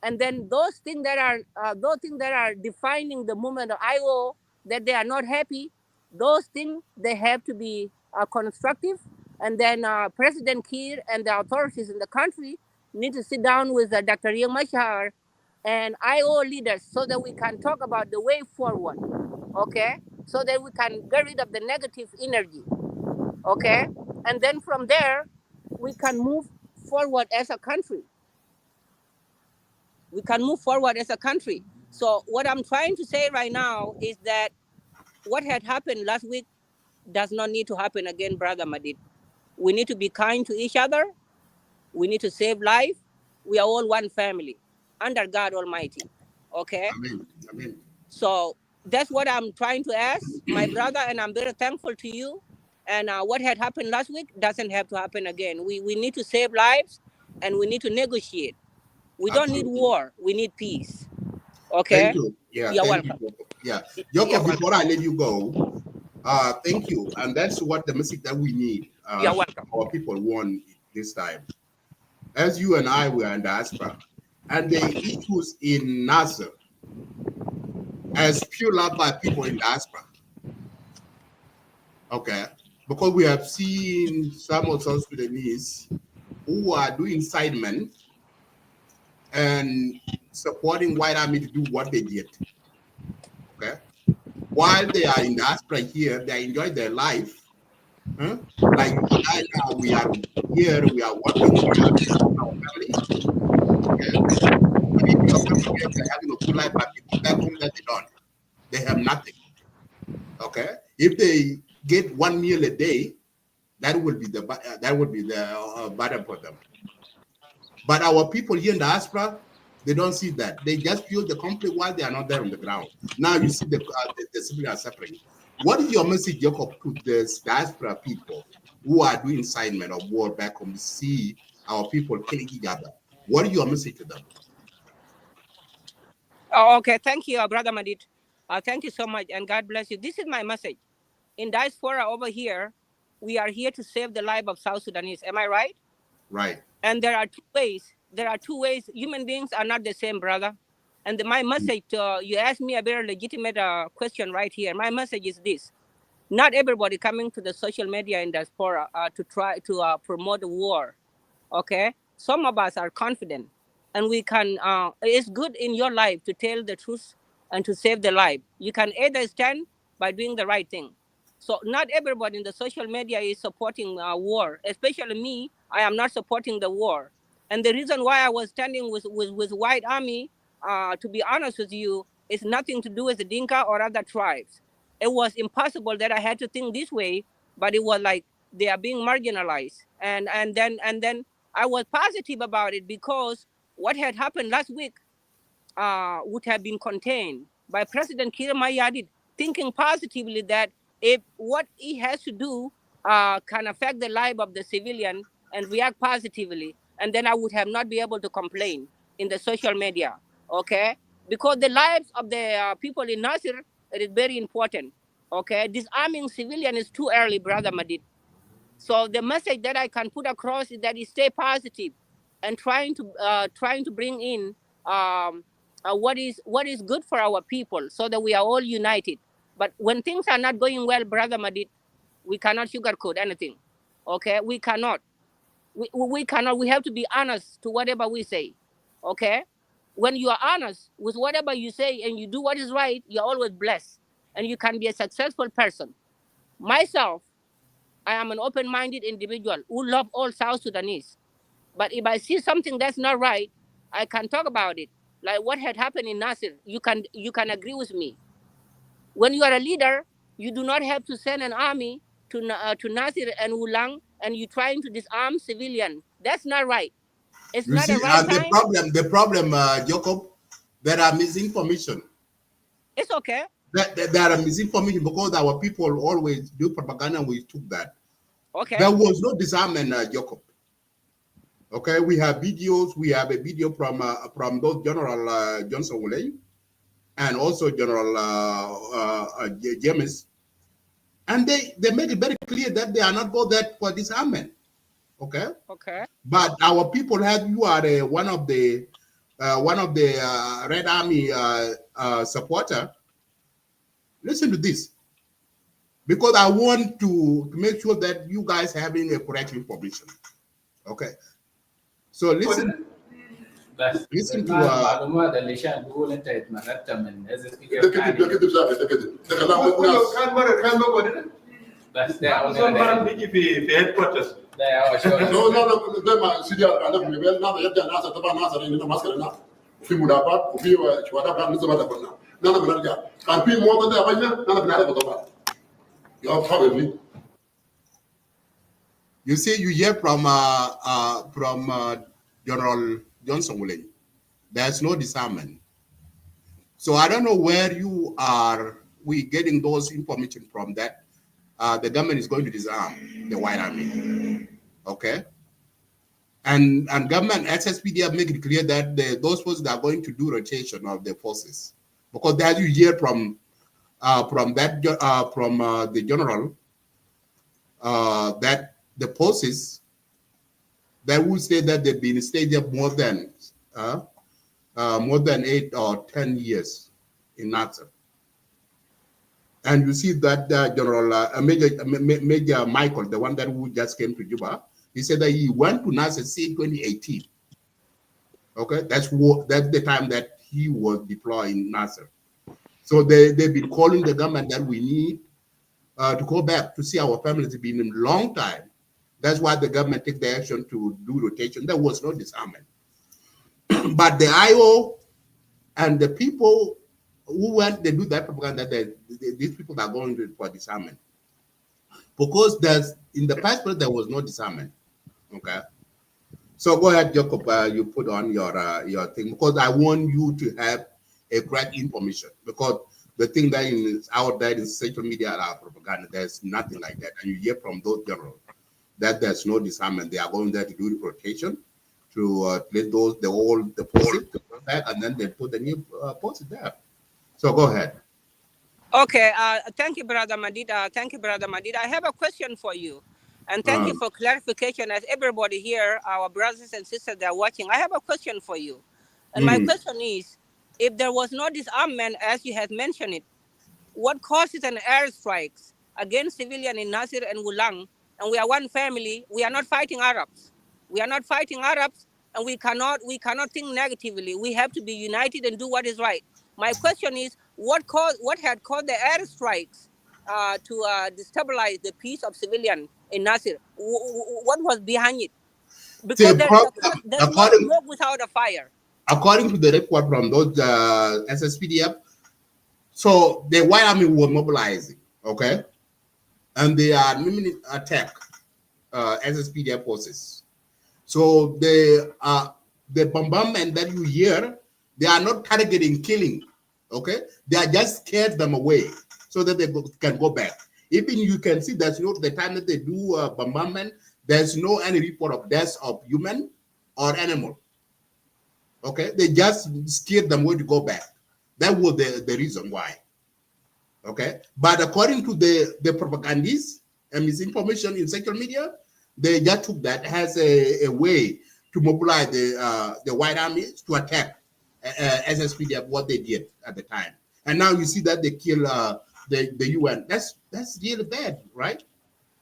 and then those things that are defining the movement of IO, that they are not happy. Those things, they have to be constructive, and then President Kiir and the authorities in the country need to sit down with Dr. Young Machar and IO leaders so that we can talk about the way forward. Okay, so that we can get rid of the negative energy. Okay, and then from there we can move forward as a country. We can move forward as a country. So what I'm trying to say right now is that what had happened last week does not need to happen again, brother Madid. We need to be kind to each other. We need to save life. We are all one family under God Almighty. Okay, Amen. Amen. so that's what I'm trying to ask my brother, and I'm very thankful to you. And what had happened last week doesn't have to happen again. We need to save lives, and we need to negotiate. We don't need Absolutely. war. We need peace. Thank Okay? you. Yeah, You're thank you, welcome. Jacob. Yeah. You're Jacob, welcome. before I let you go, thank you. And that's what the message that we need. You're welcome. Our people want this time. As you and I were in diaspora, and the issues in NASIR as fueled up by people in diaspora. Okay. Because we have seen some of South Sudanese who are doing incitement and supporting white army to do what they did. Okay. While they are in diaspora here, they enjoy their life. Huh? Like you and I now, we are here, we are working, we are our family. Okay. But if your family here, they're having a good life, but people back home that they don't, they have nothing. Okay. If they get 1 meal a day, that would be the burden for them. But our people here in diaspora, they don't see that. They just feel the conflict while they are not there on the ground. Now you see the civilians are suffering. What is your message, Jacob, to the diaspora people who are doing incitement of war back home to see our people killing each other? What is your message to them? Oh, okay. Thank you, brother Madid. Thank you so much, and God bless you. This is my message. In diaspora over here, we are here to save the life of South Sudanese. Am I right? Right. And there are two ways. There are two ways. Human beings are not the same, brother. And my message, you asked me a very legitimate question right here. My message is this. Not everybody coming to the social media in diaspora to try to promote the war. Okay? Some of us are confident. And we can, it's good in your life to tell the truth and to save the life. You can either stand by doing the right thing. So not everybody in the social media is supporting war, especially me. I am not supporting the war. And the reason why I was standing with White Army, to be honest with you, is nothing to do with the Dinka or other tribes. It was impossible that I had to think this way, but it was like they are being marginalized. And then I was positive about it because what had happened last week would have been contained by President Kir Mayadit, thinking positively that if what he has to do can affect the life of the civilian and react positively, and then I would have not be able to complain in the social media, okay? Because the lives of the people in Nasir, it is very important, okay? Disarming civilian is too early, Brother Madit. So the message that I can put across is that you stay positive and trying to bring in what is good for our people so that we are all united. But when things are not going well, Brother Madit, we cannot sugarcoat anything. Okay, we cannot. We cannot. We have to be honest to whatever we say. Okay, when you are honest with whatever you say and you do what is right, you're always blessed and you can be a successful person. Myself, I am an open-minded individual who love all South Sudanese. But if I see something that's not right, I can talk about it. Like what had happened in Nasir, you can agree with me. When you are a leader, you do not have to send an army to Nasir and Ulang and you trying to disarm civilian. That's not right. It's You not the see, right time. the problem, Jacob, there are misinformation. It's okay. There are misinformation because our people always do propaganda and we took that. Okay. There was no disarmament, Jacob. Okay, we have videos. We have a video from both General Johnson Woolley and also General James, and they make it very clear that they are not go there for disarmament. Okay. Okay. But our people have you are one of the Red Army supporter. Listen to this, because I want to make sure that you guys having a correct information. Okay. So listen. بس Listen to المعلومات اللي شان بيقول انت اتمردت من SSPDF ده كده ده كلام الناس كان بقول بس ده بيجي في هيد كوارترز ده هو شو لا ده ما سيدي انا من قبل ناس يبدا ناس طبعا ناس هنا ماسكه هنا وفي مدافعات وفي شهداء كان لسه ما دخلنا نحن بنرجع كان في مواطن ده بينا نحن بنعرف طبعا يا حبيبي. You see, you hear from General Johnson Woolley, there's no disarmament. So I don't know where you are. We getting those information from that. The government is going to disarm the White Army. Okay. And government SSPDF make it clear that those forces are going to do rotation of the forces, because as you hear from the general that the forces that would say that they've been stayed there more than 8 or 10 years in Nasir. And you see that General Major Michael, the one that who just came to Juba, he said that he went to Nasir in 2018. Okay, that's the time that he was deployed in Nasir. So they've been calling the government that we need to go back to see our families. It's been a long time. That's why the government took the action to do rotation. There was no disarmament. But the IO and the people who went, they do that propaganda that these people are going for disarmament. Because in the past, there was no disarmament. Okay. So go ahead, Jacob. You put on your thing, because I want you to have a correct information, because the thing that is out there in social media are propaganda. There's nothing like that. And you hear from those generals that there's no disarmament. They are going there to do the rotation, to let the forces to come back, and then they put the new forces there. So go ahead. Okay. Thank you, Brother Madit. Thank you, Brother Madit. I have a question for you. And thank you for clarification. As everybody here, our brothers and sisters that are watching, I have a question for you. And my question is, If there was no disarmament, as you had mentioned it, what causes an airstrikes against civilian in Nasir and Wulang, and we are one family, we are not fighting Arabs. We are not fighting Arabs, and we cannot think negatively. We have to be united and do what is right. My question is, what had caused the airstrikes to destabilize the peace of civilian in Nasir? What was behind it? Because The problem, there's no smoke without a fire. according to the report from those SSPDF, so the White Army were mobilizing, okay, and they are attack SSPDF forces. So the bombardment that you hear, they are not targeting killing, okay? They are just scared them away so that they can go back. Even you can see that the time that they do bombardment, there's no any report of deaths of human or animal. Okay, they just scared them away to go back. That was the reason why. Okay, but according to the propagandists and misinformation in social media, they just took that as a way to mobilize the white army to attack SSPDF, what they did at the time. And now you see that they kill the UN. That's really bad, right?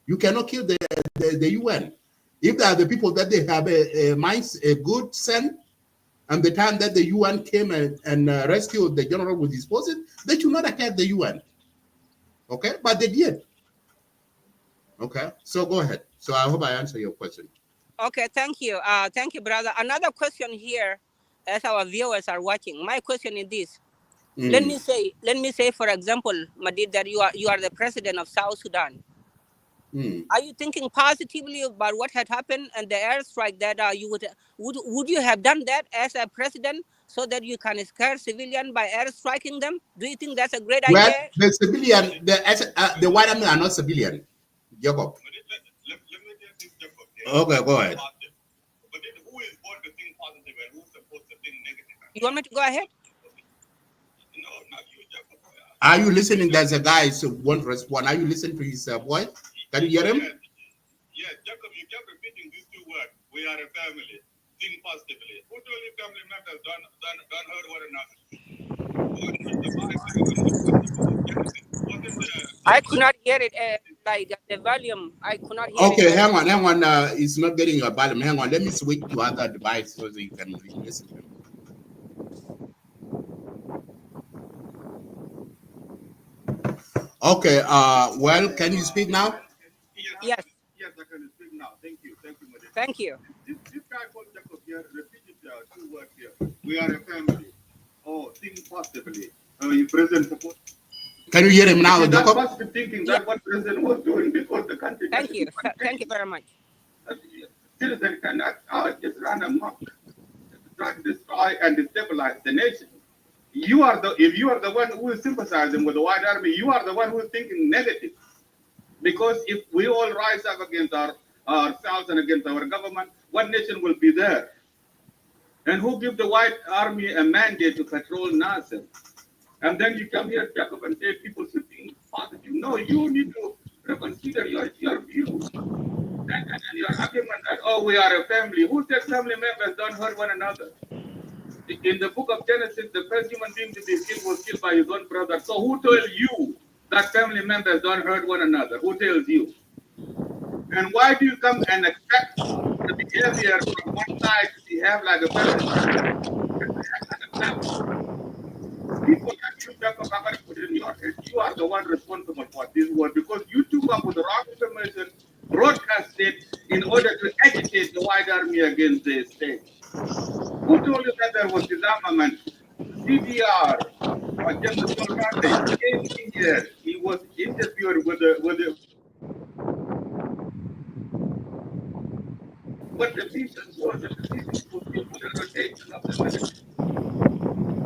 You cannot kill the UN. If they are the people that they have a good sense, and the time that the UN came and rescued the general with his forces, they should not attack the UN. Okay, but they did. Okay, so go ahead. So I hope I answer your question. Okay, thank you. Thank you, brother. Another question here, as our viewers are watching. My question is this. Let me say, for example, Madid, that you are the president of South Sudan. Are you thinking positively about what had happened and the airstrike that you would you have done that as a president so that you can scare civilian by airstriking them? Do you think that's a great Well, idea? the civilian, the white army are not civilian. Jacob. Let me get this, Jacob. Okay, go ahead. But then who is born to think positive and who's supposed to think negative? You want me to go ahead? No, not you, Jacob. Are you listening? There's a guy who won't respond. Are you listening to his voice? Can you hear him? Yes, Jacob, you kept repeating these two words. We are a family. Think positively. Who told you family members don't hurt one another? I could not hear it. Like the volume, I could not hear it. Okay, hang on. It's not getting a volume. Hang on. Let me switch to other device so that you can listen to him. Okay. Well, can you speak now? Yes. Yes, I can speak now. Thank you, Madit. Thank you. This guy called Jacob here repeated two words here. We are a family. Oh, think positively. You present support. Can you hear him now, Jacob? Positive thinking. That's what president was doing before the country. Thank you. Thank you very much. Citizens cannot just run amok, try to destroy and destabilize the nation. If you are the one who is sympathizing with the white army, you are the one who is thinking negative. Because if we all rise up against ourselves and against our government, what nation will be there? And who give the white army a mandate to patrol Nasir? And then you come here, Jacob, and say people should think positive. No, you need to reconsider your view. And your argument that, oh, we are a family. Who said family members don't hurt one another? In the book of Genesis, the first human being to be killed was killed by his own brother. So who told you that family members don't hurt one another? Who tells you? And why do you come and expect the behavior from one side to behave like a family? People like you, Jacob, I'm going to put it in your head. You are the one responsible for this word because you took up with the wrong information, broadcast it in order to agitate the white army against the state. Who told you that there was disarmament? CDR, or General Solomon, came in here. He was interviewed with the what the vision was, and the vision was the rotation of the military.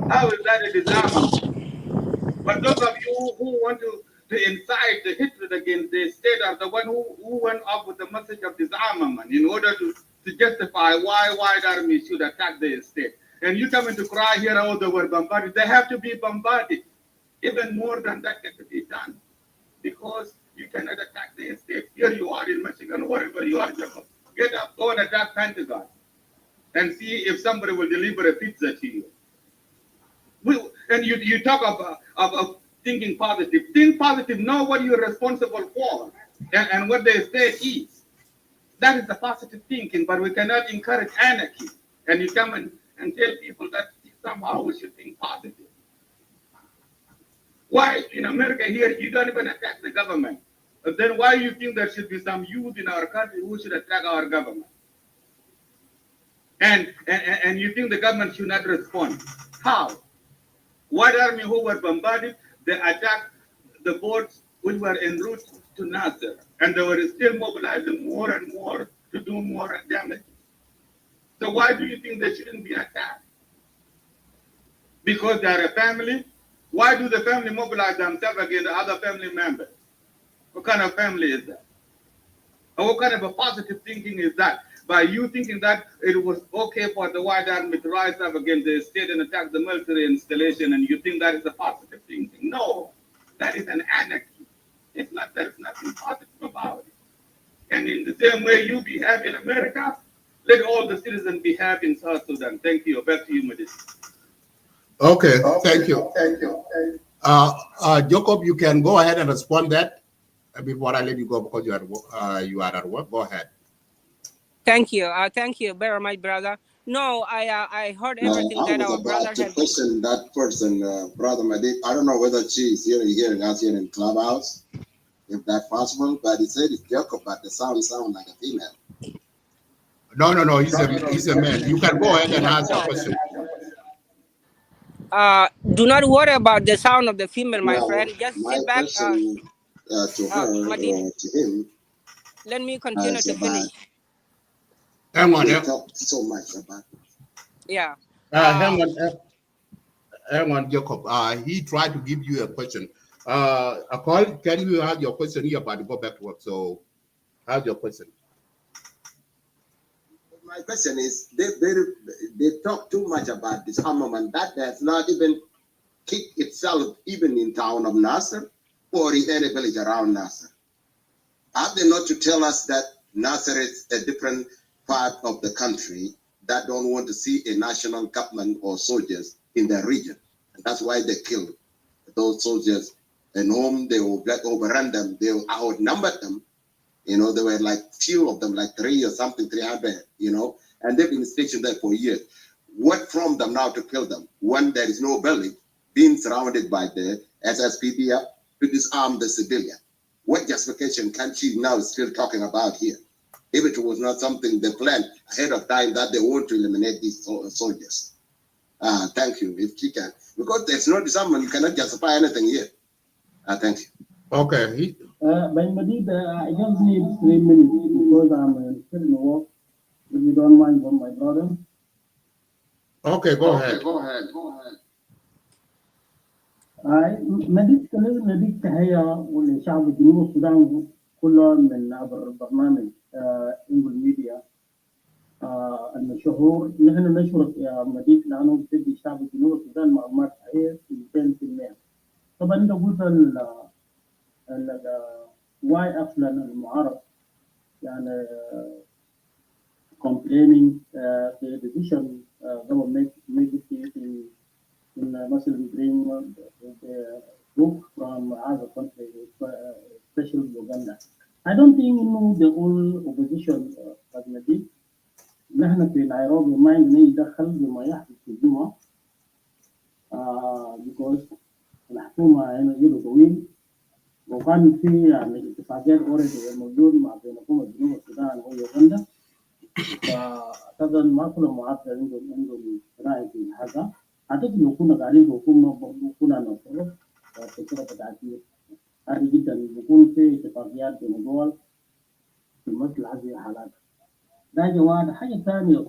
How is that a disarmament? But those of you who want to incite the hatred against the state are the one who went up with the message of disarmament in order to justify why white army should attack the state. And you come in to cry here, oh, they were bombarded. They have to be bombarded. Even more than that can be done. Because you cannot attack the state. Here you are in Michigan, wherever you are, Jacob. Get up, go and attack Pentagon. And see if somebody will deliver a pizza to you. And you talk of thinking positive. Think positive. Know what you're responsible for and what the state is. That is the positive thinking. But we cannot encourage anarchy. And you come and tell people that somehow we should think positive. Why in America here you don't even attack the government? But then why you think there should be some youth in our country who should attack our government? And you think the government should not respond? How? White army who were bombarded, they attacked the boats which were en route to NASIR, and they were still mobilizing more and more to do more damage. So why do you think they shouldn't be attacked? Because they are a family? Why do the family mobilize themselves against other family members? What kind of family is that? And what kind of a positive thinking is that? By you thinking that it was okay for the white army to rise up against the state and attack the military installation, and you think that is a positive thinking? No, that is an anarchy. It's not. There's nothing positive about it. And in the same way you behave in America, let all the citizens behave in South Sudan. Thank you. Back to you, Madit. Okay, thank you. Jacob, you can go ahead and respond that before I let you go because you are at work. Go ahead. Thank you. Thank you very much, brother. No, I heard everything that our brother had. Question that person, Brother Madit. I don't know whether she is hearing us here in Clubhouse, if that's possible, but he said it's Jacob, but the sound like a female. No, he's a man. You can go ahead and ask your question. Do not worry about the sound of the female, my friend. Just sit back. To her Madit, or to him. Let me continue to finish. Hang on. Talk so much about. Yeah. Hang on, Jacob. He tried to give you a question. Can you have your question here, but go back to work? So, have your question. My question is, they talk too much about this armament that has not even kicked itself even in town of Nasser or in any village around Nasser. Have they not to tell us that Nasser is a different part of the country that don't want to see a national government or soldiers in their region? And that's why they killed those soldiers and whom they overrun them, they outnumbered them. There were like few of them, like 300, and they've been stationed there for years. What from them now to kill them when there is no village being surrounded by the SSPDF to disarm the civilian? What justification can she now still talking about here? If it was not something they planned ahead of time that they want to eliminate these soldiers. Thank you, if she can. Because there's no disarmament, you cannot justify anything here. Thank you. Okay. But Madit, I just need 3 minutes because I'm still in work. If you don't mind, for my brother. Okay, go ahead. Madit Madit تحية ولشعب جنوب السودان كله من عبر البرنامج انجل ميديا المشهور. نحن نشكرك يا مديت لانه بتدي شعب جنوب السودان معلومات صحيحه 200%. طبعا انت قلت واي اصلا المعارض يعني complaining the decision government make it in مثلا bring the group from other countries, especially Uganda. I don't think the whole opposition as Madit نحن في نيروبي ما عندنا يدخل بما يحدث في الجمعة because الحكومة هنا يده طويل وكان في يعني اتفاقيات اوريدي موجود مع بين حكومة جنوب السودان ويوغندا، فأعتقد ما كل معارضة عندهم رأي في هذا. أعتقد لو كنا قاعدين في حكومة برضو كنا نصرف فكرة بتعديل عادي جدا بيكون في اتفاقيات بين الدول في مثل هذه الحالات. ده جواد. حاجة ثانية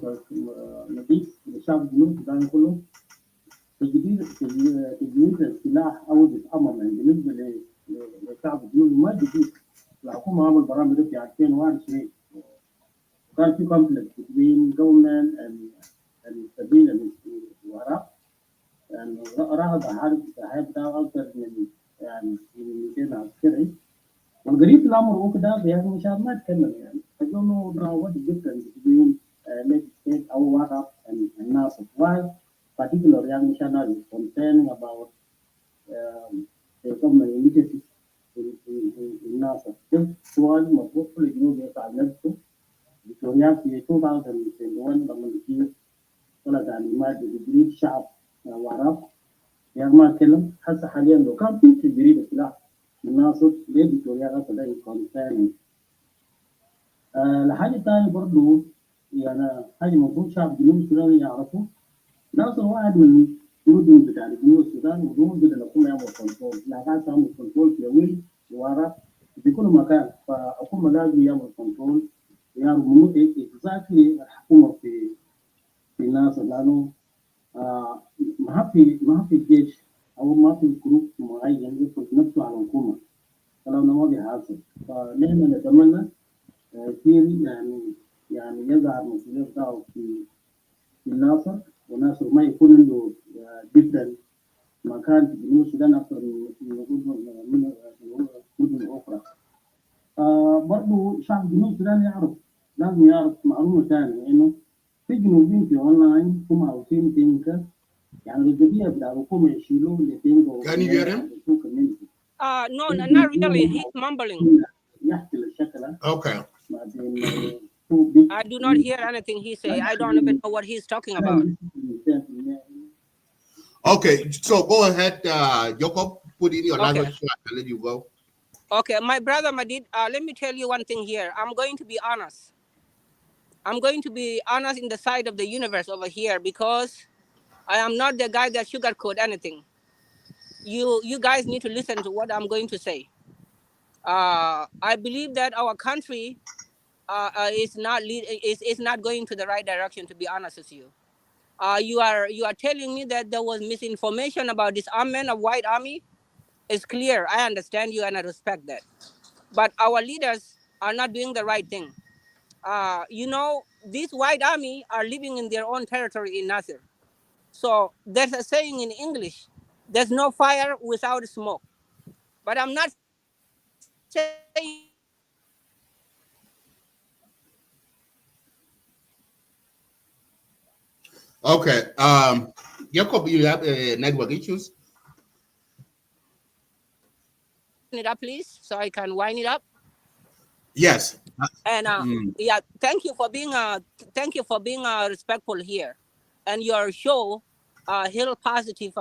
نضيف للشعب الجنوب السوداني كله تجديد السلاح أو الأمم بالنسبة للشعب الجنوبي ما جديد. الحكومة عمل برامج في 2021 كان في conflict between government and civilian الوراء يعني راهب حرب ده أكثر من يعني 200 عسكري والقريب الأمر هو كده بهذا المشاهد ما تكلم يعني. I don't know now what the difference between legislate أو ورق and NASIR. Why particular young missionaries concerning about the government initiative in NASA. Just one more hopefully you get a letter. Victoria في 2021 لما نجي طلعت تعليمات بتدريب شعب وعرب يا ما اتكلم هسه حاليا لو كان في تدريب سلاح مناسب لفيكتوريا غسل كونسيرن الحاجه الثانيه برضه يعني حاجه المفروض شعب جنوب السودان يعرفوا ناصر واحد من المدن بتاع جنوب السودان ودول بدنا نكون نعمل كنترول لا قاعد تعمل كنترول في ويل وعرب في كل مكان فالحكومه لازم يعمل كنترول يعرفوا اكزاكتلي الحكومه في ناصر لانه ما في جيش او ما في جروب معين يفرض نفسه على الحكومه كلامنا ما بيحصل فنحن نتمنى كثير يعني يظهر مسؤوليه بتاعه في ناصر وناصر ما يكون عنده ديفرنت مكان في جنوب السودان اكثر من مدن اخرى. برضه شعب جنوب السودان لازم يعرف معلومه ثانيه انه في جنوبيين في اونلاين هم عاوزين تنكر يعني القضيه بتاع الحكومه يشيلوا لتنكر. Can you hear him? No, not really. He's mumbling. Okay. I do not hear anything he say. I don't even know what he's talking about. Okay, so go ahead, Jacob, put in your language so I can let you go. Okay, my brother Madit, let me tell you one thing here. I'm going to be honest. I'm going to be honest in the side of the universe over here because I am not the guy that sugarcoat anything. You guys need to listen to what I'm going to say. I believe that our country is not going to the right direction. To be honest with you, you are telling me that there was misinformation about disarmament of White Army. It's clear. I understand you and I respect that. But our leaders are not doing the right thing. These White Army are living in their own territory in Nasir. So there's a saying in English, there's no fire without smoke. But I'm not saying Okay. Jacob, you have network issues? it up, please, so I can wind it up. Yes. And yeah, thank you for being respectful here, and your show held positive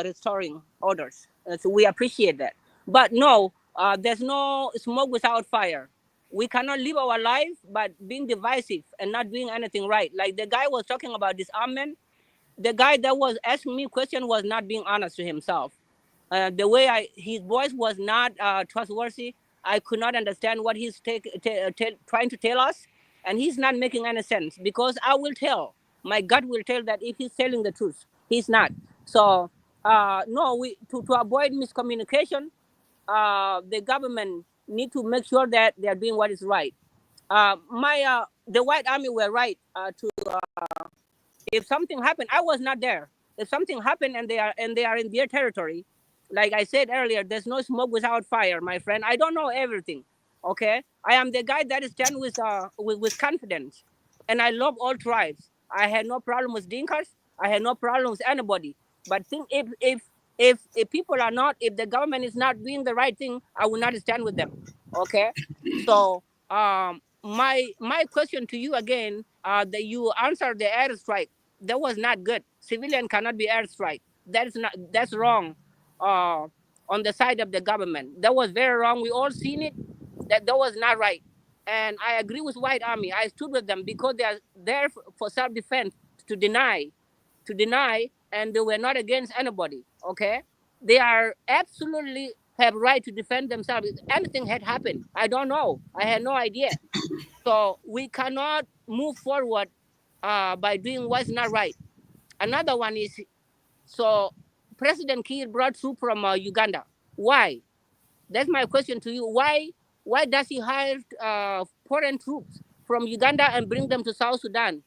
restoring orders. So we appreciate that. But no, there's no smoke without fire. We cannot live our life but being divisive and not doing anything right. Like the guy was talking about disarmament. The guy that was asking me question was not being honest to himself. The way his voice was not trustworthy. I could not understand what he's trying to tell us, and he's not making any sense because I will tell. My gut will tell that if he's telling the truth, he's not. So no, to avoid miscommunication, the government need to make sure that they are doing what is right. The White Army were right if something happened. I was not there. If something happened and they are in their territory, like I said earlier, there's no smoke without fire, my friend. I don't know everything. Okay, I am the guy that stand with confidence, and I love all tribes. I had no problem with Dinkas. I had no problem with anybody. But think if people are not, if the government is not doing the right thing, I will not stand with them. Okay, so my question to you again, that you answered the airstrike. That was not good. Civilian cannot be airstrike. That's wrong. On the side of the government, that was very wrong. We all seen it. That was not right. And I agree with White Army. I stood with them because they are there for self-defense, to deny, and they were not against anybody. Okay, they are absolutely have right to defend themselves. If anything had happened, I don't know. I had no idea. So we cannot move forward by doing what's not right. Another one is, so President Kiir brought troops from Uganda. Why? That's my question to you. Why does he hire foreign troops from Uganda and bring them to South Sudan?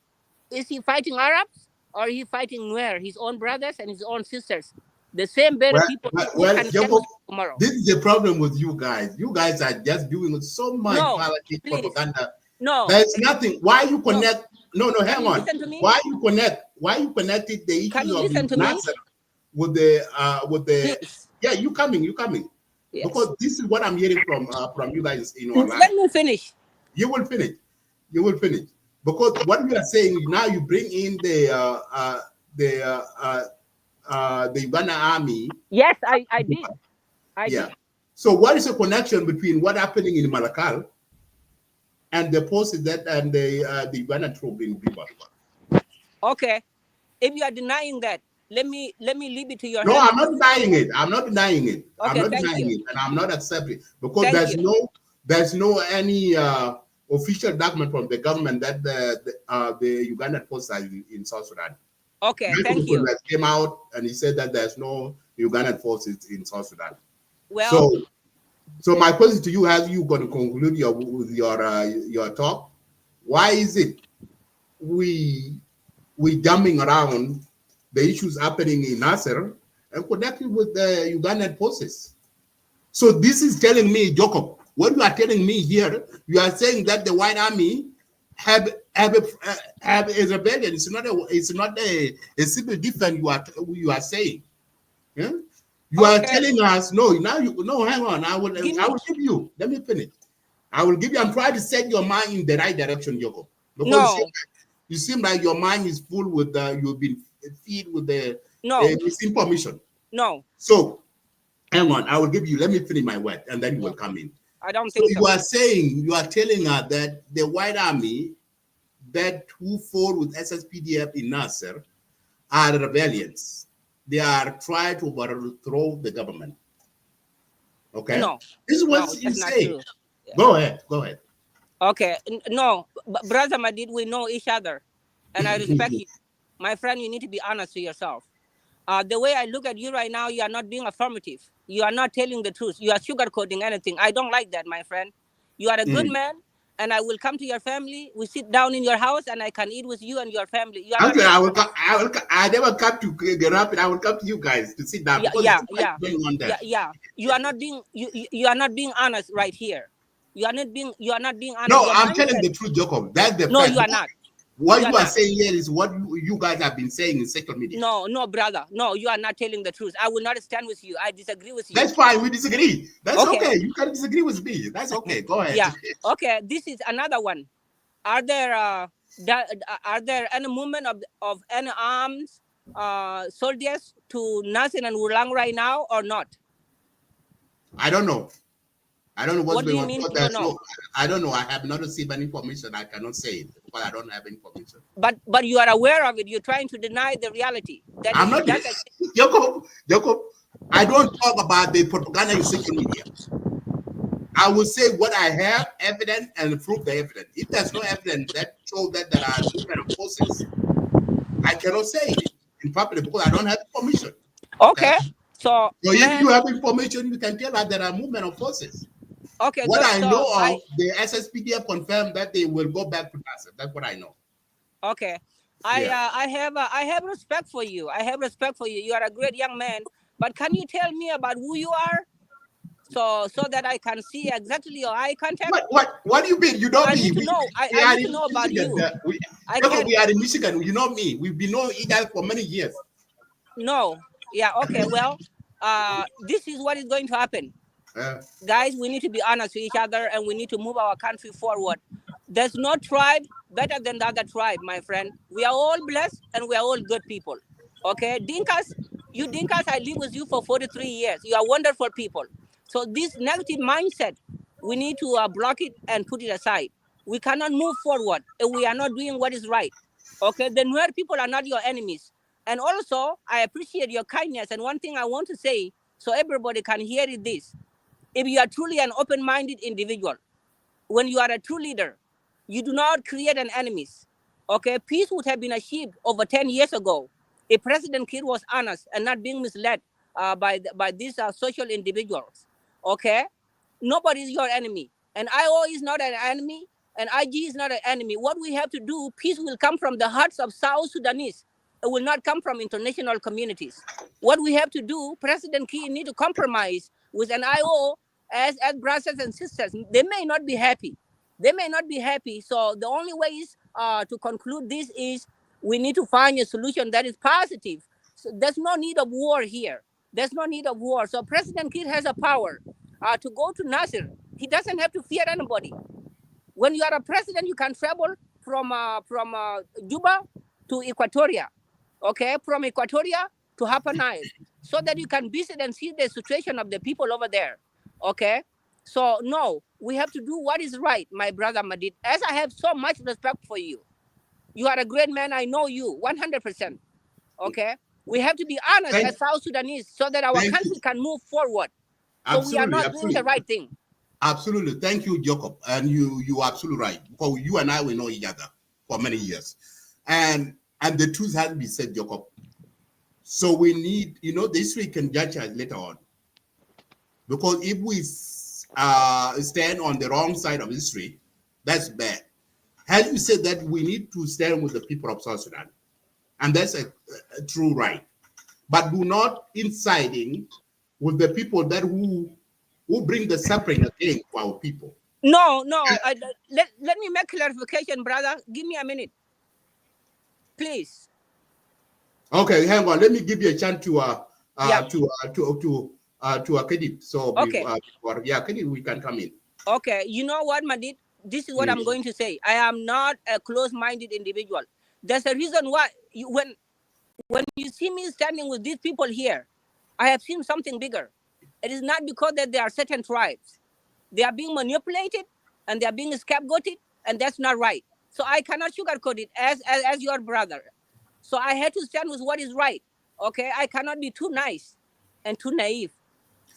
Is he fighting Arabs or is he fighting Nuer, his own brothers and his own sisters? The same very people. Jacob, this is the problem with you guys. You guys are just doing so much politics propaganda. No, there's nothing. Why you connect No, Can hang you on. listen to me? Why you connected the Can issues you of listen to me? Nasser with the Please. yeah, you coming. Yes. Because this is what I'm hearing from you guys in online. Let me finish. You will finish. Because what you are saying now, you bring in the Uganda army. Yes, I did. I Yeah. did. So what is the connection between what happening in Malakal and the forces that and the Uganda troop in Juba? Okay. If you are denying that, let me leave it to your No, hand. I'm not denying it. I'm not denying it. Okay, thank you. And I'm not accepting because Thank you. there's no any official document from the government that the Ugandan forces are in South Sudan. Okay, Michael thank you. Mukula came out and he said that there's no Ugandan forces in South Sudan. Well, so my question to you, as you going to conclude your talk, why is it we jumping around the issues happening in Nasser and connecting with the Ugandan forces? So this is telling me, Jacob, what you are telling me here, you are saying that the White Army have a rebellion. It's not a civil defense. You are saying, yeah? You are telling us no. Now hang on. I will give you. Let me finish. I will give you. I'm trying to set your mind in the right direction, Jacob. Because you seem like your mind is full with you've been feed with the misinformation. No. So hang on. I will give you. Let me finish my word, and then you will come in. I don't think so. You are telling us that the White Army who fought with SSPDF in Nasser are rebellions. They are trying to overthrow the government. Okay? No. This is what you say. Yeah. Go ahead. Okay. No, Brother Madit, we know each other, and I respect you. My friend, you need to be honest to yourself. The way I look at you right now, you are not being affirmative. You are not telling the truth. You are sugarcoating anything. I don't like that, my friend. You are a good man, and I will come to your family. We sit down in your house, and I can eat with you and your family. You are actually, I never come to get up, and I will come to you guys to sit down. Yeah. You are not being you are not being honest right here. You are not being honest. No, I'm telling the truth, Jacob. That's the no, fact. You are not. What you are saying here is what you guys have been saying in social media. No, brother. No, you are not telling the truth. I will not stand with you. I disagree with you. That's fine. We disagree. That's okay. You can disagree with me. That's okay. Go ahead. Yeah. Okay. This is another one. Are there any movement of any arms soldiers to Nasir and Wulang right now or not? I don't know. I don't know what's going on. What do you mean? I don't know. I have not received any information. I cannot say it because I don't have information. But you are aware of it. You're trying to deny the reality. I'm not. Jacob, I don't talk about the propaganda in social media. I will say what I have, evidence, and prove the evidence. If there's no evidence that shows that there are movement of forces, I cannot say it in public because I don't have information. Okay. So if you have information, you can tell us there are movement of forces. Okay. What I know of, the SSPDF confirmed that they will go back to Nasser. That's what I know. Okay. I have respect for you. I have respect for you. You are a great young man. But can you tell me about who you are? So that I can see exactly your eye contact. What do you mean? You know me. I need to know about you. We are in Michigan. You know me. We've been knowing each other for many years. No. Yeah. Okay. Well, this is what is going to happen. Guys, we need to be honest with each other, and we need to move our country forward. There's no tribe better than the other tribe, my friend. We are all blessed, and we are all good people. Okay, Dinkas, I live with you for 43 years. You are wonderful people. So this negative mindset, we need to block it and put it aside. We cannot move forward if we are not doing what is right. Okay, the Nuer people are not your enemies. And also, I appreciate your kindness. And one thing I want to say, so everybody can hear it, this. If you are truly an open-minded individual, when you are a true leader, you do not create an enemies. Okay, peace would have been achieved over 10 years ago if President Kiir was honest and not being misled by these social individuals. Okay, nobody is your enemy, and IO is not an enemy, and IG is not an enemy. What we have to do, peace will come from the hearts of South Sudanese. It will not come from international communities. What we have to do, President Kiir need to compromise with an IO as brothers and sisters. They may not be happy, They may not be happy. So the only way is to conclude this is we need to find a solution that is positive. So there's no need of war here. There's no need of war. So President Kiir has a power to go to Nasir. He doesn't have to fear anybody. When you are a president, you can travel from Juba to Equatoria, okay, from Equatoria to Upper Nile, so that you can visit and see the situation of the people over there, okay? So no, we have to do what is right, my brother Madit. As I have so much respect for you, you are a great man. I know you 100%. Okay, we have to be honest as South Sudanese so that our country can move forward. So we are not doing the right thing. Absolutely. Thank you, Jacob. And you are absolutely right. Because you and I, we know each other for many years. And the truth has to be said, Jacob. So we need, the history can judge us later on. Because if we stand on the wrong side of history, that's bad. As you said that we need to stand with the people of South Sudan. And that's a true right. But do not inciting with the people that who bring the suffering again to our people. No. Let me make clarification, brother. Give me a minute, please. Okay, hang on. Let me give you a chance to Kedip. So okay. Kedip, we can come in. Okay, you know what, Madit? This is what I'm going to say. I am not a close-minded individual. There's a reason why when you see me standing with these people here, I have seen something bigger. It is not because that there are certain tribes. They are being manipulated and they are being scapegoated, and that's not right. So I cannot sugarcoat it as your brother. So I had to stand with what is right. Okay, I cannot be too nice and too naive.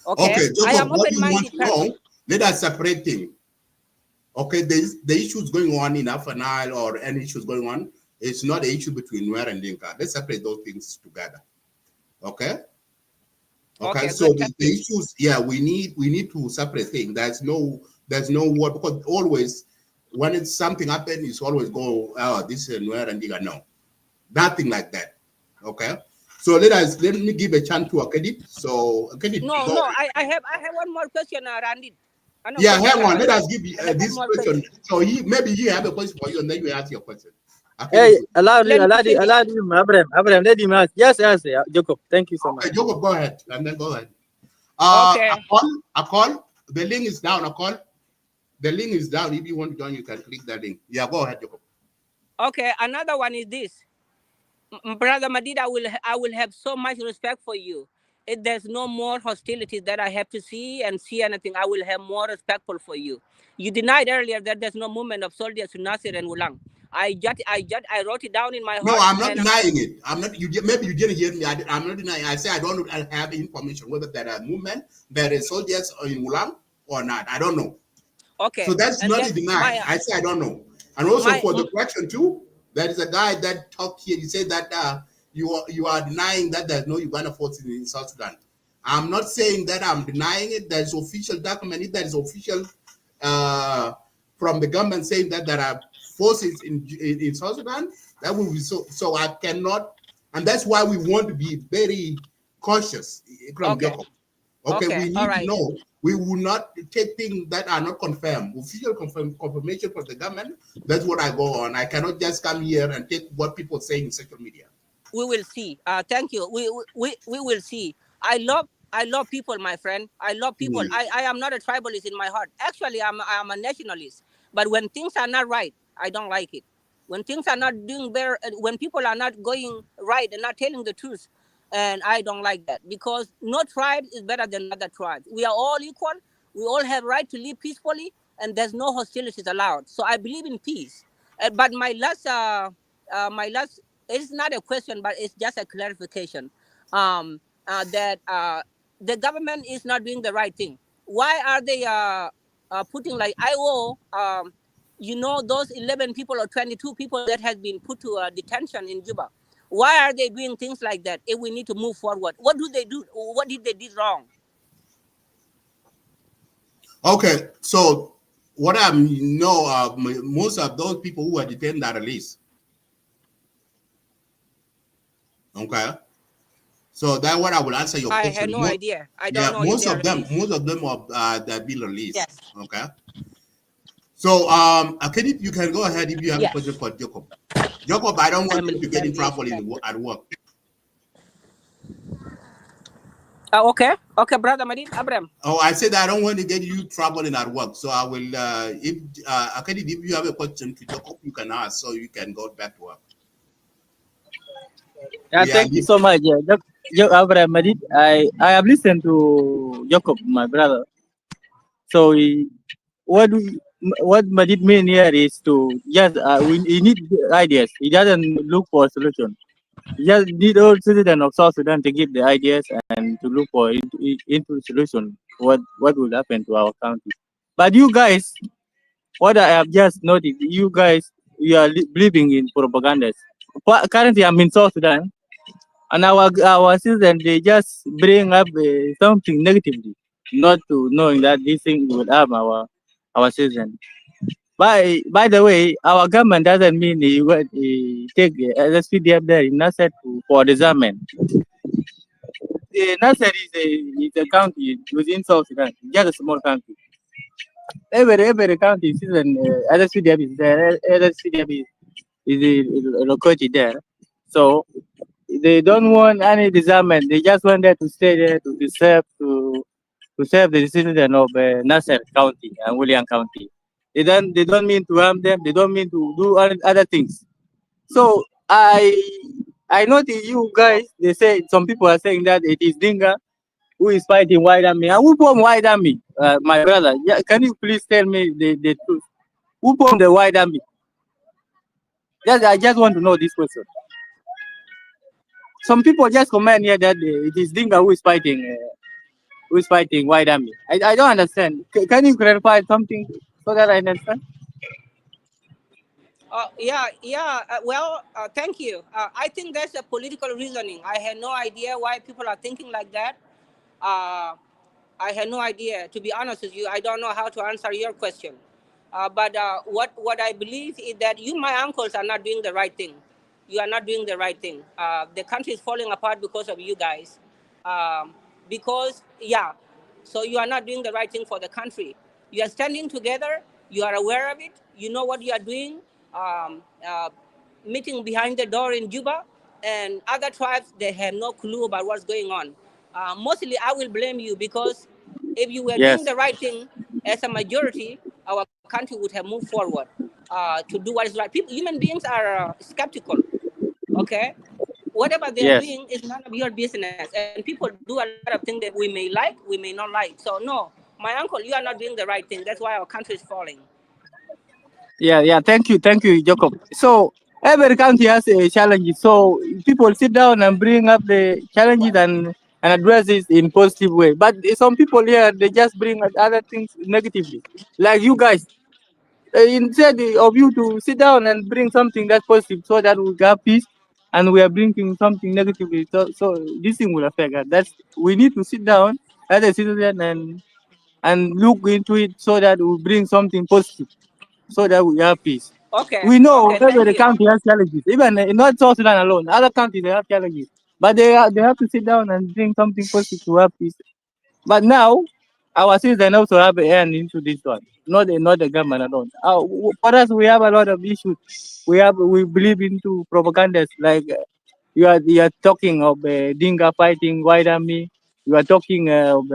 Okay, Jacob, I am open-minded person. Let us separate things. Okay, the issues going on in Upper Nile or any issues going on, it's not an issue between Nuer and Dinka. Let's separate those things together. Okay. So the issues, we need to separate things. There's no word, because always when it's something happens, it's always go, this is Nuer and Dinka. No, nothing like that. Okay. So let me give a chance to Akedit. So Akedit. No, I have one more question, Randy. Hang on. Let us give you this question. So maybe he have a question for you, and then you ask your question. Hey, allow him, Abraham, let him ask. Yes, Jacob. Thank you so much. Jacob, go ahead, and then go ahead. Okay. Akol, the link is down. Akol, the link is down. If you want to join, you can click that link. Yeah, go ahead, Jacob. Okay, another one is this. Brother Madid, I will have so much respect for you. If there's no more hostilities that I have to see anything, I will have more respectful for you. You denied earlier that there's no movement of soldiers to Nasir and Wulang. I wrote it down in my heart. No, I'm not denying it. I'm not. Maybe you didn't hear me. I'm not denying. I say I don't have information whether there are movement, there is soldiers in Wulang or not. I don't know. Okay. So that's not a deny. I say I don't know. And also for the question too, there is a guy that talked here. You said that you are denying that there's no Uganda forces in South Sudan. I'm not saying that I'm denying it. There's official document. If there is official from the government saying that there are forces in South Sudan, that will be so. So I cannot, and that's why we want to be very cautious. Okay. We need to know. We will not take things that are not confirmed. Official confirmation from the government. That's what I go on. I cannot just come here and take what people say in social media. We will see. Thank you. We will see. I love people, my friend. I love people. I am not a tribalist in my heart. Actually, I'm a nationalist. But when things are not right, I don't like it. When things are not doing better, when people are not going right and not telling the truth, and I don't like that, because no tribe is better than other tribes. We are all equal. We all have right to live peacefully, and there's no hostilities allowed. So I believe in peace. But my last, it's not a question, but it's just a clarification. That the government is not doing the right thing. Why are they putting like IO? Those 11 people or 22 people that has been put to detention in Juba. Why are they doing things like that if we need to move forward? What do they do? What did they do wrong? Okay, so what I know, most of those people who are detained are released. Okay, so that's what I will answer your question. I had no idea. I don't know. Most of them have been released. Yes. Okay. So, Kenneth, you can go ahead if you have a question for Jacob. Jacob, I don't want you to get in trouble at work. Okay, brother Madit, Abraham. Oh, I said I don't want to get you troubling at work. So I will, if you have a question to Jacob, you can ask, so you can go back to work. Yeah, thank you so much. Abraham Madit, I have listened to Jacob, my brother. So what Madit mean here is to just he need ideas. He doesn't look for a solution. He just need all citizens of South Sudan to give the ideas and to look for into solution. What will happen to our country? But you guys, what I have just noticed, you guys, you are believing in propaganda. Currently, I'm in South Sudan, and our citizens they just bring up something negatively, not to knowing that this thing will harm our citizens. By the way, our government doesn't mean he take SSPDF there in NASIR for disarmament. NASIR is a county within South Sudan, just a small country. Every county citizen SSPDF is there. SSPDF is located there, so they don't want any disarmament. They just want there to stay there to serve the citizen of NASIR County and William County. They don't mean to harm them. They don't mean to do other things. So I know that you guys. They say some people are saying that it is Dinga who is fighting White Army. And who formed White Army, my brother? Yeah, can you please tell me the truth? Who formed the White Army? I just want to know this question. Some people just comment here that it is Dinga who is fighting White Army. I don't understand. Can you clarify something so that I understand? Thank you. I think that's a political reasoning. I had no idea why people are thinking like that. I had no idea. To be honest with you, I don't know how to answer your question. But what I believe is that you, my uncles, are not doing the right thing. You are not doing the right thing. The country is falling apart because of you guys. So you are not doing the right thing for the country. You are standing together. You are aware of it. You know what you are doing. Meeting behind the door in Juba, and other tribes, they have no clue about what's going on. Mostly, I will blame you, because if you were doing the right thing as a majority, our country would have moved forward to do what is right. Human beings are skeptical, okay? Whatever they're doing is none of your business, and people do a lot of things that we may like, we may not like. So no, my uncle, you are not doing the right thing. That's why our country is falling. Yeah. Thank you, Jacob. So every country has a challenge. So people sit down and bring up the challenges and address it in positive way. But some people here, they just bring other things negatively. Like you guys, instead of you to sit down and bring something that's positive, so that we have peace, and we are bringing something negatively. So this thing will affect us. We need to sit down as a citizen and look into it, so that we bring something positive, so that we have peace. We know every country has challenges, even not South Sudan alone. Other countries, they have challenges, but they have to sit down and bring something positive to have peace. But now, our citizens also have a hand into this one, not the government alone. For us, we have a lot of issues. We believe into propaganda, like you are talking of Dinga fighting White Army. You are talking of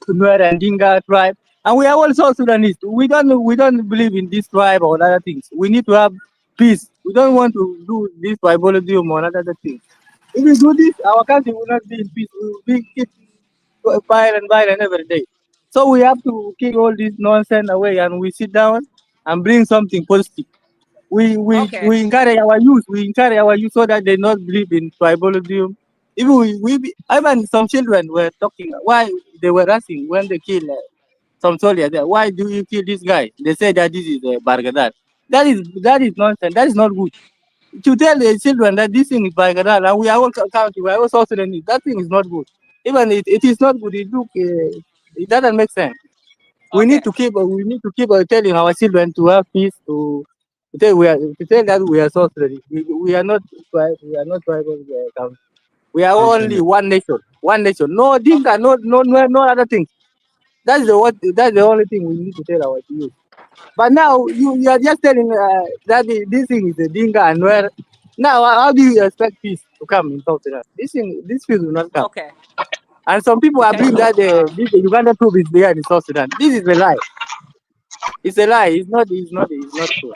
Nuer and Dinga tribe, and we are also Sudanese. We don't believe in this tribe or other things. We need to have peace. We don't want to do this tribalism or other things. If we do this, our country will not be in peace. We will be keep violent every day. So we have to kick all this nonsense away, and we sit down and bring something positive. We encourage our youth. We encourage our youth so that they not believe in tribalism. Even some children were talking why they were asking when they kill some soldiers there. Why do you kill this guy? They say that this is Bargadar. That is nonsense. That is not good. To tell the children that this thing is Bargadar and we are all county, we are all South Sudanese, that thing is not good. Even it is not good. It doesn't make sense. We need to keep telling our children to have peace, to tell that we are South Sudanese. We are not tribal country. We are only one nation. One nation. No Dinka, no other things. That's the only thing we need to tell our youth. But now you are just telling that this thing is a Dinka and where. Now, how do you expect peace to come in South Sudan? This peace will not come. Okay. And some people are Thank doing you. that the Uganda troop is there in South Sudan. This is a lie. It's a lie. It's not. It's not. It's not true.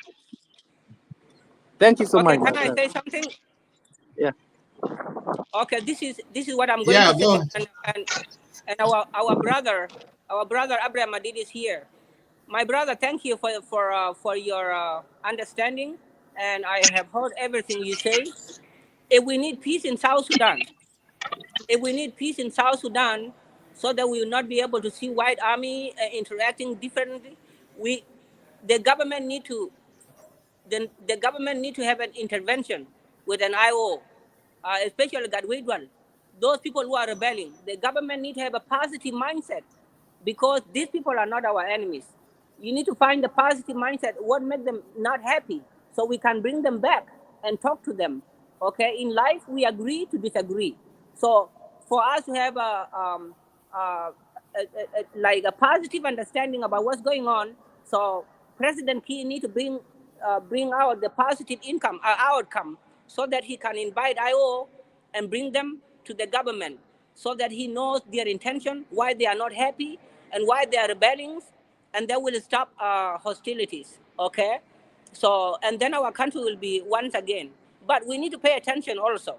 Thank you so Okay, much, my can I brother. say something? Yeah. Okay, this is what I'm going Yeah, to say, go. and our brother Abraham Madid is here. My brother, thank you for your understanding, and I have heard everything you say. If we need peace in South Sudan, if we need peace in South Sudan, so that we will not be able to see white army interacting differently, we, the government need to the government need to have an intervention with an IO, especially Gadwidwal. Those people who are rebelling, the government need to have a positive mindset, because these people are not our enemies. You need to find the positive mindset, what makes them not happy, so we can bring them back and talk to them. Okay, in life we agree to disagree. So for us to have uh, like a positive understanding about what's going on, so President Key need to bring out the positive outcome, so that he can invite IO and bring them to the government, so that he knows their intention, why they are not happy, and why they are rebelling, and that will stop hostilities. Okay, so and then our country will be once again. But we need to pay attention also.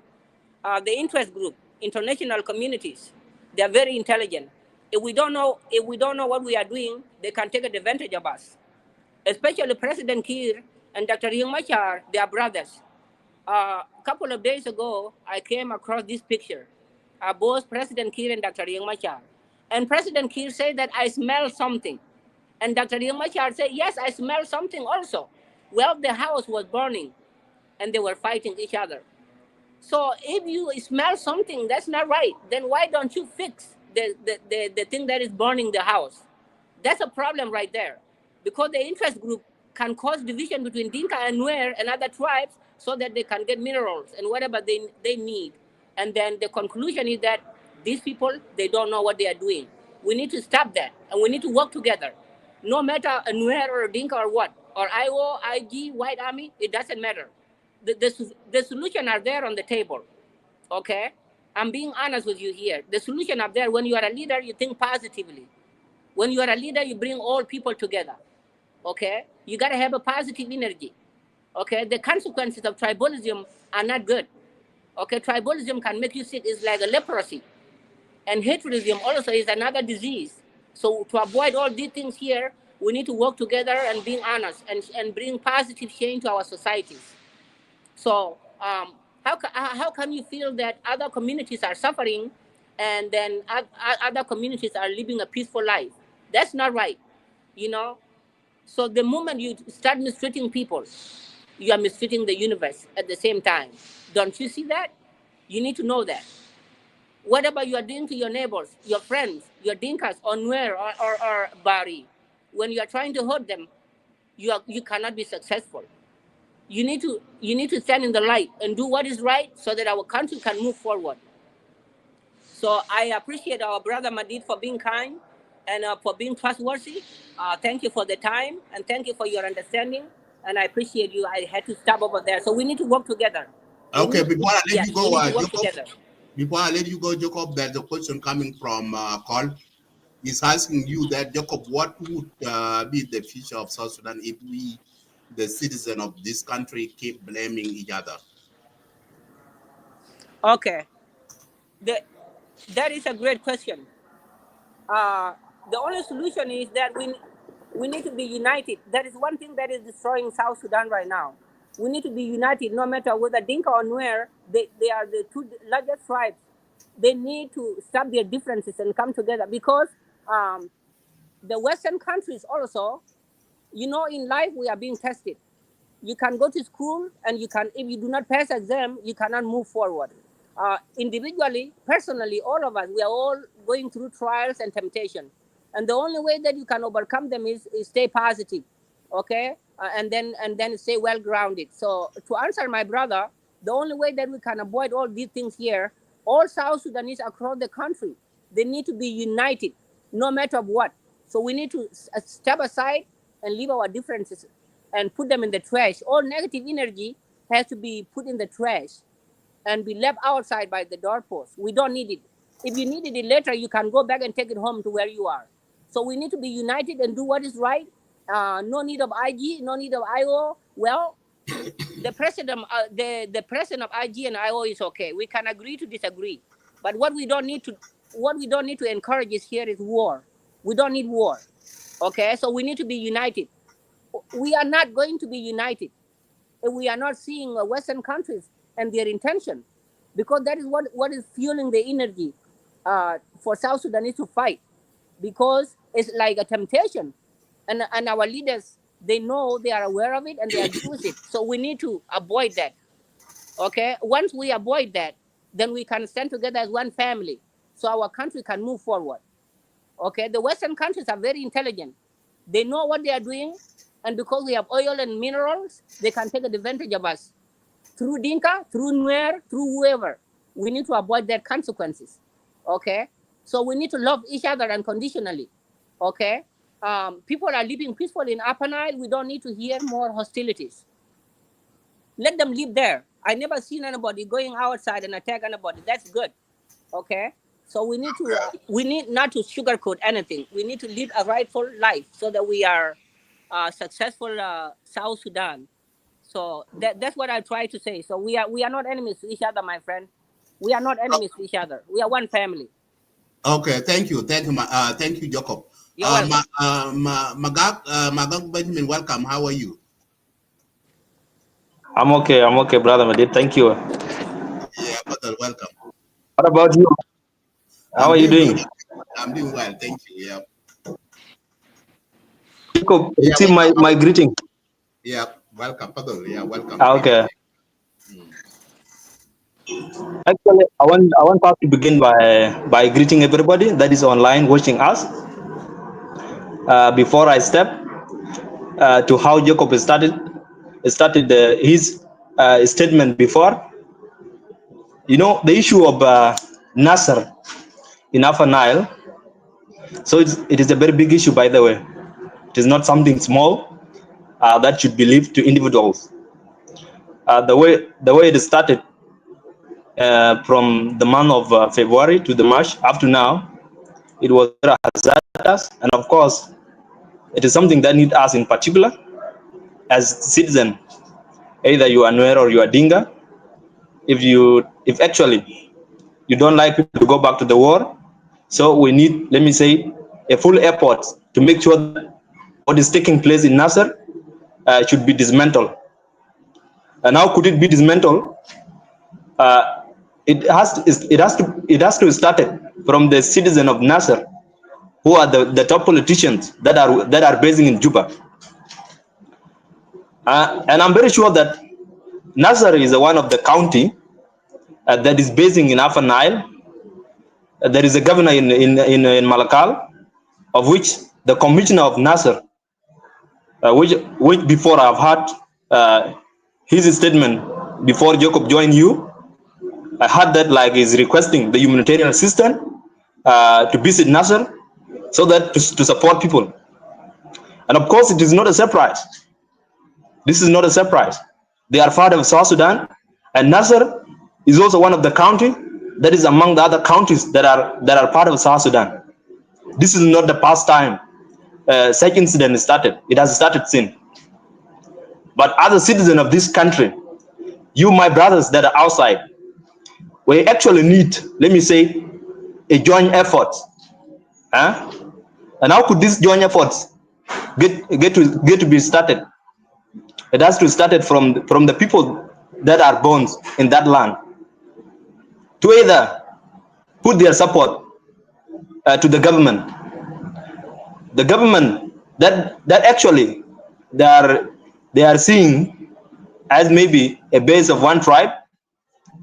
The interest group, international communities, they are very intelligent. If we don't know what we are doing, they can take advantage of us. Especially President Kiir and Dr. Young Machar, they are brothers. A couple of days ago, I came across this picture, both President Kiir and Dr. Young Machar. And President Kiir said that I smell something. And Dr. Young Machar said, yes, I smell something also. Well, the house was burning and they were fighting each other. So if you smell something that's not right, then why don't you fix the thing that is burning the house? That's a problem right there. Because the interest group can cause division between Dinka and Nuer and other tribes, so that they can get minerals and whatever they need. And then the conclusion is that these people, they don't know what they are doing. We need to stop that, and we need to work together. No matter a Nuer or a Dinka or what, or IO, IG, White Army, it doesn't matter. The solution are there on the table. Okay, I'm being honest with you here. The solution are there. When you are a leader, you think positively. When you are a leader, you bring all people together. Okay, you got to have a positive energy. Okay, the consequences of tribalism are not good. Okay, tribalism can make you sick. It's like a leprosy. And hatredism also is another disease. So to avoid all these things here, we need to work together and being honest, and bring positive change to our societies. So how can you feel that other communities are suffering, and then other communities are living a peaceful life? That's not right, you know. So the moment you start mistreating people, you are mistreating the universe at the same time. Don't you see that? You need to know that. Whatever you are doing to your neighbors, your friends, your dinkas or Nuer or Bari, when you are trying to hurt them, you cannot be successful. You need to stand in the light and do what is right, so that our country can move forward. So I appreciate our brother Madid for being kind, and for being trustworthy. Thank you for the time, and thank you for your understanding. And I appreciate you. I had to stop over there. So we need to work together. Okay, before I let Yes, you we go, need to work Jacob, together. before I let you go, Jacob, there's a question coming from Call. He's asking you that, Jacob, what would be the future of South Sudan if we, the citizens of this country, keep blaming each other? Okay. That is a great question. uh, the only solution is that we need to be united. That is one thing that is destroying South Sudan right now. We need to be united, no matter whether Dinka or Nuer. They are the two largest tribes. They need to stop their differences and come together, because um, the Western countries also, in life we are being tested. You can go to school, and if you do not pass exam, you cannot move forward. Individually, personally, all of us, we are all going through trials and temptation, and the only way that you can overcome them is stay positive. Okay, and then stay well grounded. So to answer my brother, the only way that we can avoid all these things here, all South Sudanese across the country, they need to be united, no matter what. So we need to step aside and leave our differences and put them in the trash. All negative energy has to be put in the trash and be left outside by the doorpost. We don't need it. If you needed it later, you can go back and take it home to where you are. So we need to be united and do what is right. No need of IG, no need of IO. Well, the president, the president of IG and IO is okay. We can agree to disagree, but what we don't need to encourage is here is war. We don't need war. Okay, so we need to be united. We are not going to be united if we are not seeing Western countries and their intention, because that is what is fueling the energy for South Sudanese to fight, because it's like a temptation, and our leaders, they know, they are aware of it, and they abuse it. So we need to avoid that. Okay, once we avoid that, then we can stand together as one family, so our country can move forward. Okay, the Western countries are very intelligent. They know what they are doing, and because we have oil and minerals, they can take advantage of us through Dinka, through Nuer, through whoever. We need to avoid their consequences. Okay, so we need to love each other unconditionally. Okay, people are living peacefully in Upper Nile. We don't need to hear more hostilities. Let them live there. I never seen anybody going outside and attack anybody. That's good. Okay, so we need not to sugarcoat anything. We need to live a rightful life so that we are successful South Sudan. So that's what I try to say. So we are not enemies to each other, my friend. We are not enemies to each other. We are one family. Okay, thank you, Jacob. Magak Benjamin, welcome. How are you? I'm okay, brother Madit. Thank you. Yeah, brother, welcome. What about you? How are you doing? I'm doing well, thank you. Yeah. Jacob, receive my greeting. Yeah, welcome, brother. Yeah, welcome. Okay. Actually, I want us to begin by greeting everybody that is online watching us. Before I step to how Jacob started his statement before. You know, the issue of NASIR in Upper Nile. So it is a very big issue, by the way. It is not something small that should be left to individuals. The way it started from the month of February to the March up to now, it was very hazardous, and of course, it is something that needs us in particular as citizens. Either you are Nuer or you are Dinga. If actually you don't like people to go back to the war, so we need, let me say, a full effort to make sure that what is taking place in NASIR should be dismantled. And how could it be dismantled? It has to start from the citizen of NASIR, who are the top politicians that are based in JUBA. And I'm very sure that NASIR is one of the county that is based in Upper Nile. There is a governor in Malakal, of which the commissioner of NASIR, which before I've heard his statement before Jacob joined you. I heard that like he's requesting the humanitarian assistance to visit NASIR so that to support people. And of course, it is not a surprise. This is not a surprise. They are part of South Sudan, and NASIR is also one of the county that is among the other counties that are part of South Sudan. This is not the past time such incident started. It has started since. But other citizens of this country, you, my brothers that are outside, we actually need, let me say, a joint effort. And how could this joint efforts get to be started? It has to start from the people that are born in that land to either put their support to the government. The government that actually they are seeing as maybe a base of one tribe,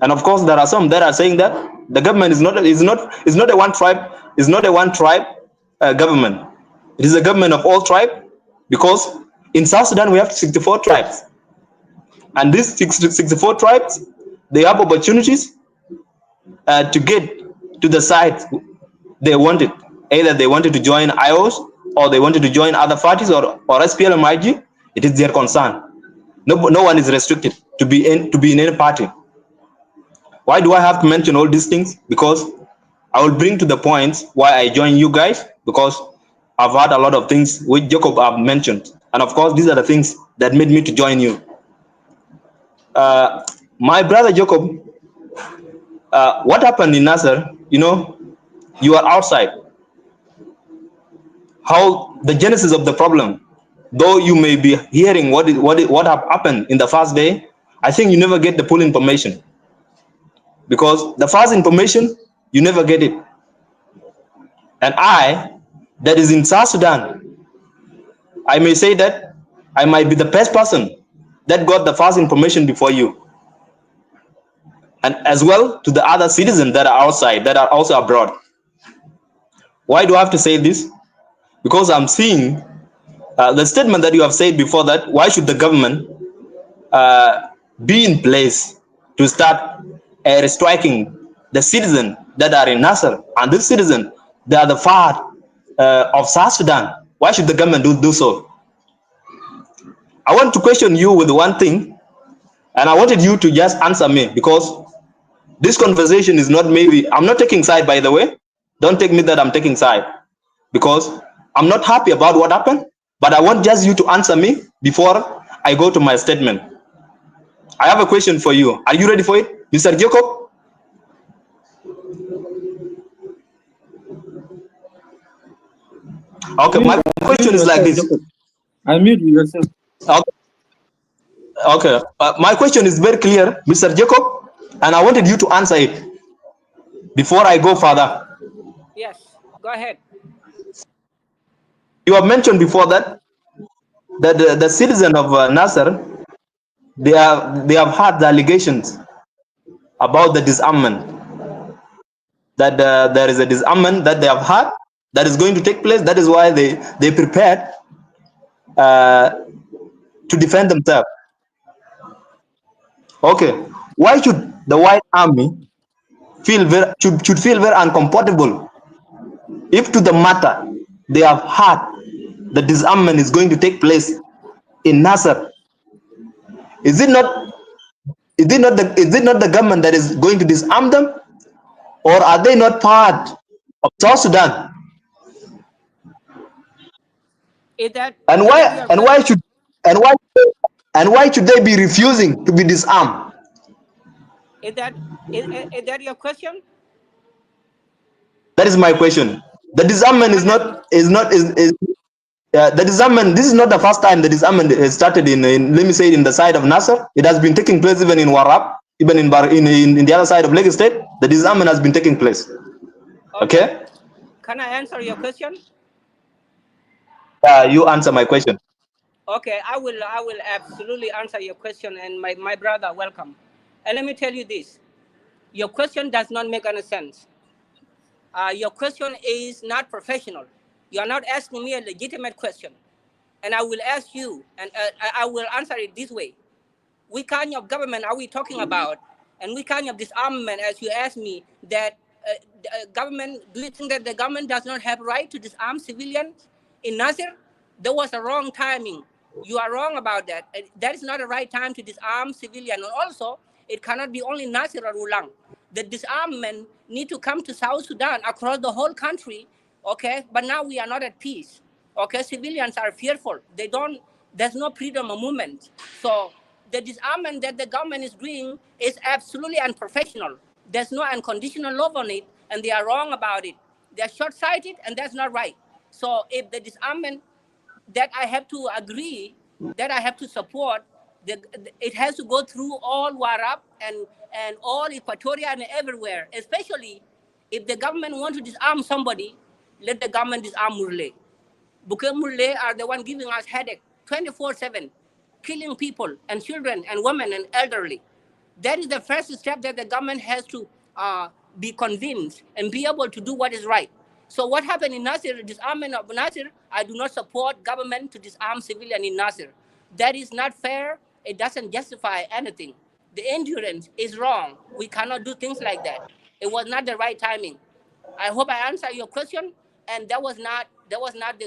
and of course there are some that are saying that the government is not a one tribe, is not a one tribe government. It is a government of all tribes, because in South Sudan we have 64 tribes, and these 64 tribes, they have opportunities to get to the side they wanted. Either they wanted to join IOs or they wanted to join other parties or SPLMIG, it is their concern. No one is restricted to be in any party. Why do I have to mention all these things? Because I will bring to the points why I join you guys, because I've heard a lot of things which Jacob have mentioned. And of course, these are the things that made me to join you. My brother Jacob, what happened in Nasser, you are outside. How the genesis of the problem, though you may be hearing what have happened in the first day, I think you never get the full information. Because the first information, you never get it. And that is in South Sudan, I may say that I might be the best person that got the first information before you. And as well to the other citizens that are outside, that are also abroad. Why do I have to say this? Because I'm seeing the statement that you have said before, that why should the government be in place to start striking the citizens that are in Nasser, and this citizen, they are the part of South Sudan. Why should the government do so? I want to question you with one thing, and I wanted you to just answer me, because this conversation is not, maybe I'm not taking side, by the way. Don't take me that I'm taking side, because I'm not happy about what happened, but I want just you to answer me before I go to my statement. I have a question for you. Are you ready for it, Mr. Jacob? Okay, my question is like this. Unmute yourself. Okay, my question is very clear, Mr. Jacob, and I wanted you to answer it before I go further. Yes, go ahead. You have mentioned before that the citizen of Nasser, they have had the allegations about the disarmament, that there is a disarmament that they have had that is going to take place. That is why they prepared to defend themselves. Okay, why should the White Army should feel very uncomfortable if to the matter they have had the disarmament is going to take place in Nasser? Is it not the government that is going to disarm them, or are they not part of South Sudan? And why should they be refusing to be disarmed? Is that your question? That is my question. The disarmament the disarmament. This is not the first time the disarmament started in let me say in the side of Nasser. It has been taking place even in Warab, even in the other side of Lagos State. The disarmament has been taking place. Okay. Can I answer your question? You answer my question. Okay, I will absolutely answer your question, and my brother, welcome. And let me tell you this. Your question does not make any sense. Your question is not professional. You are not asking me a legitimate question. And I will ask you, and I will answer it this way. Which kind of government are we talking about? And which kind of disarmament, as you asked me, that government, do you think that the government does not have right to disarm civilians in Nasir? There was a wrong timing. You are wrong about that. That is not the right time to disarm civilians. And also, it cannot be only Nasir or Ulang. The disarmament need to come to South Sudan across the whole country, okay? But now we are not at peace, okay? Civilians are fearful. There's no freedom of movement. So the disarmament that the government is doing is absolutely unprofessional. There's no unconditional love on it, and they are wrong about it. They're short-sighted, and that's not right. So if the disarmament that I have to agree, that I have to support, it has to go through all Warab and all Equatoria and everywhere, especially if the government want to disarm somebody, let the government disarm Murle. Because Murle are the one giving us headache 24/7, killing people and children and women and elderly. That is the first step that the government has to be convinced and be able to do what is right. So what happened in Nasir, disarmament of Nasir, I do not support government to disarm civilian in Nasir. That is not fair. It doesn't justify anything. The endurance is wrong. We cannot do things like that. It was not the right timing. I hope I answered your question, and that was not That was not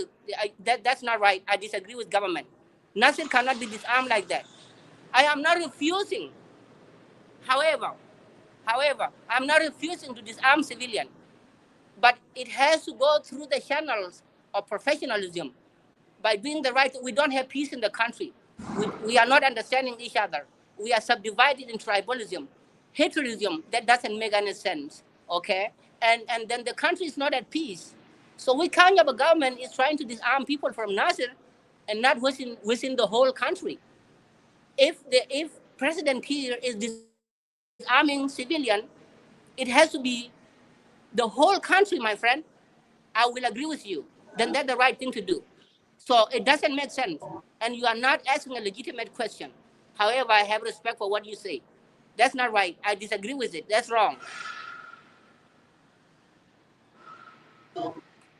that's not right. I disagree with government. Nasir cannot be disarmed like that. I am not refusing. However, I'm not refusing to disarm civilian, but it has to go through the channels of professionalism. By doing the right thing, we don't have peace in the country. We are not understanding each other. We are subdivided in tribalism, haterism that doesn't make any sense. Okay, and then the country is not at peace. So we kind of a government is trying to disarm people from Nasir, and not within the whole country. If President Kiir is disarming civilian, it has to be the whole country, my friend. I will agree with you. Then that's the right thing to do. So it doesn't make sense. And you are not asking a legitimate question. However, I have respect for what you say. That's not right. I disagree with it. That's wrong.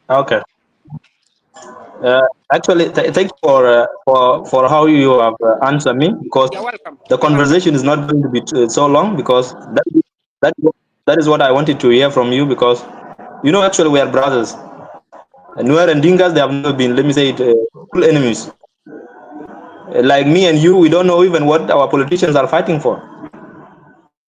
Okay. Actually, thank you for how you have answered me, because You're welcome. the You're welcome. conversation is not going to be so long, because that that is what I wanted to hear from you, because actually we are brothers. Nuer and Dingas, they have never been, let me say it, full enemies. Like me and you, we don't know even what our politicians are fighting for.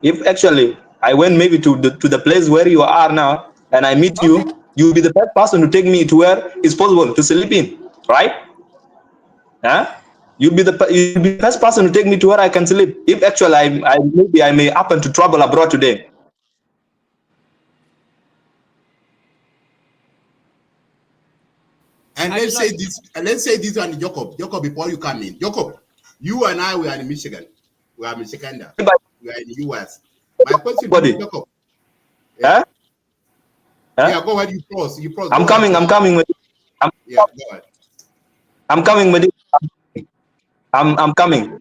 If actually I went maybe to the place where you are now, and I meet Okay. you, you'll be the first person to take me to where it's possible to sleep in, right? Huh? You'll be the first person to take me to where I can sleep. If actually maybe I may happen to travel abroad today. And let's say this. Let's say this one, Jacob. Jacob, before you come in, Jacob, you and I, we are in Michigan. We are Michigan. We are in the US. My question to you, Jacob. Yeah. Huh? Yeah, go ahead. You pause. You pause. I'm coming. I'm coming with. Yeah, go ahead. I'm coming with it. I'm coming.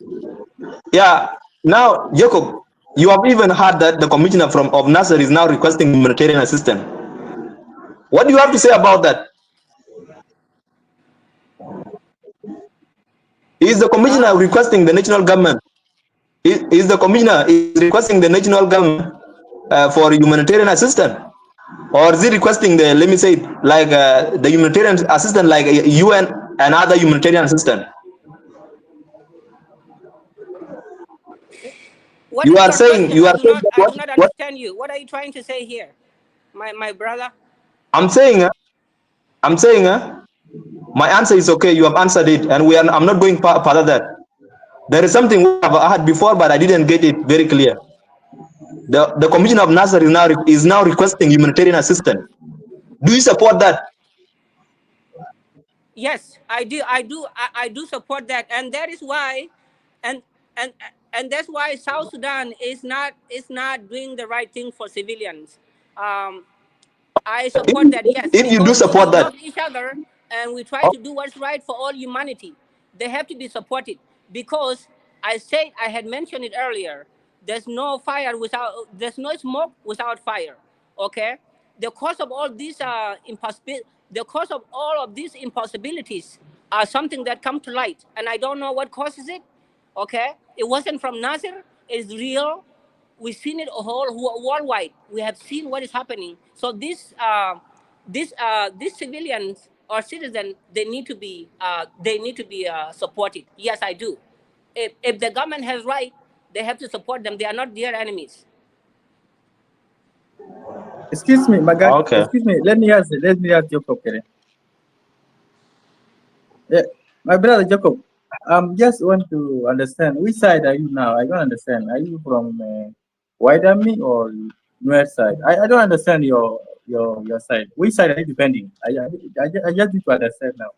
Yeah. Now, Jacob, you have even heard that the commissioner of NASIR is now requesting humanitarian assistance. What do you have to say about that? Is the commissioner requesting the national government? Is the commissioner requesting the national government for humanitarian assistance, or is he requesting the, let me say it, like the humanitarian assistance, like UN and other humanitarian assistance? What You is are your saying question? you are saying that I do not understand you. What are you trying to say here, my brother? I'm saying my answer is okay. You have answered it, and I'm not going further that. There is something we have heard before, but I didn't get it very clear. The commissioner of NASIR is now requesting humanitarian assistance. Do you support that? Yes, I do. I do support that, and that is why, and and and that's why South Sudan is not doing the right thing for civilians. Um, I support that, yes, If you do because we support that, love each other and we try to do what's right for all humanity. They have to be supported because I had mentioned it earlier. There's no smoke without fire. Okay, the cause of all these the cause of all of these impossibilities are something that come to light, and I don't know what causes it. Okay, it wasn't from Nasir. It's real. We've seen it all worldwide. We have seen what is happening. So these civilians or citizens, they need to be supported. Yes, I do. If the government has right, they have to support them. They are not their enemies. Excuse me, Majak. okay. Excuse me. Let me ask Jacob. Yeah, my brother Jacob. Just want to understand which side are you now? I don't understand. Are you from White Army or North side? I don't understand your side. Which side are you defending? I just need to understand now.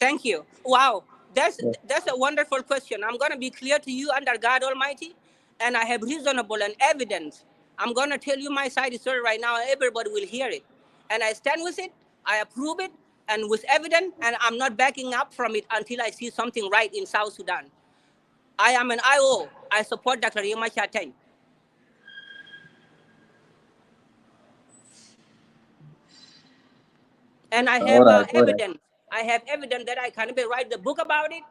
Thank you. Wow, Yeah. that's a wonderful question. I'm going to be clear to you under God Almighty, and I have reasonable and evidence. I'm going to tell you my side story right now, and everybody will hear it. And I stand with it, I approve it, and with evidence, and I'm not backing up from it until I see something right in South Sudan. I am an IO. I support Dr. Yema Chateng. And I All have right, all right. evidence. I have evidence that I can even write the book about it.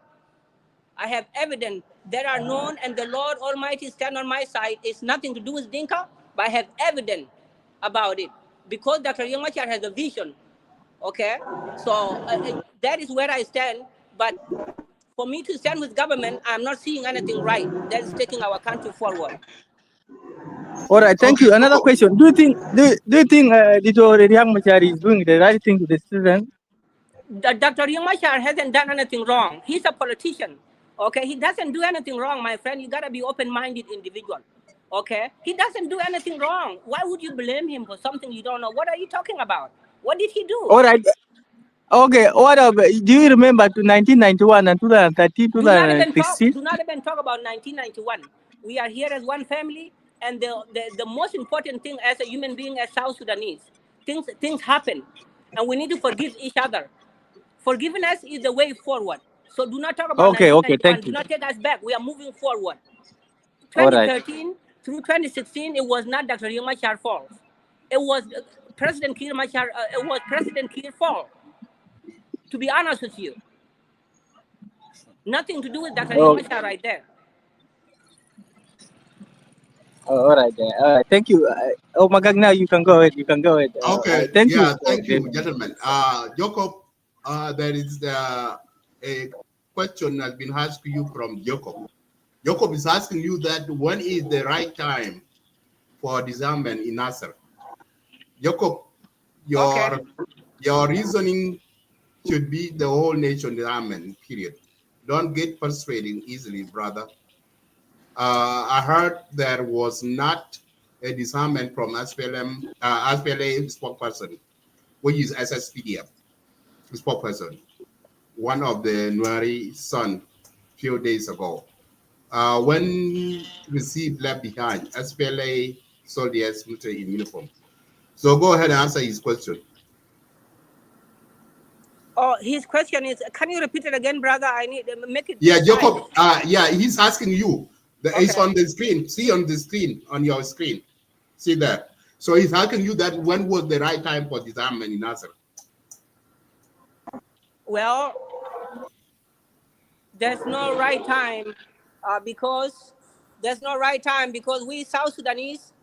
I have evidence that are known, and the Lord Almighty stand on my side. It's nothing to do with Dinka, but I have evidence about it. Because Dr. Yomachar has a vision. Okay, so that is where I stand. But for me to stand with government, I'm not seeing anything right that is taking our country forward. All right, thank Okay, you. Another Jacob. question: do you think Dr. Riek Machar is doing the right thing to the citizen? Dr. Yamashar hasn't done anything wrong. He's a politician. Okay, he doesn't do anything wrong, my friend. You gotta be open-minded individual. Okay, he doesn't do anything wrong. Why would you blame him for something you don't know? What are you talking about? What did he do? All right. Okay. What about, do you remember to 1991 and 2013, Do not even 2016? talk about 1991. We are here as one family, and the most important thing as a human being, as South Sudanese, things happen, and we need to forgive each other. Forgiveness is the way forward. So do not talk about Okay. Okay. 1991. Thank Do you. not take us back. We are moving forward. All right. 2013 through 2016, it was not Dr. Yamachar's fault. It was President Kiir Machar. It was President Kiir's fault. To be honest with you, nothing to do with Dr. Oh, Yamachar right there. all right. All right. Thank you. Oh my God. Now you can go ahead. You can go ahead. Okay, Thank you. yeah, thank you, gentlemen. Jacob, there is a question has been asked to you from Jacob. Jacob is asking you that when is the right time for disarmament in Nasser? Jacob, your reasoning should be the whole nation disarmament, period. Don't get frustrated easily, brother. I heard there was not a disarmament from SPLM, SPLA spokesperson, which is SSPDF spokesperson, one of the Nuari son, few days ago. When received left behind, SPLA soldiers military in uniform. So go ahead and answer his question. Oh, his question is, can you repeat it again, brother? I need to make it. Yeah, Jacob. Yeah, he's asking you. It's Okay. on the screen. See on the screen, on your screen. See that. So he's asking you that when was the right time for disarmament in Nasser? Well, there's no right time because there's no right time because we South Sudanese,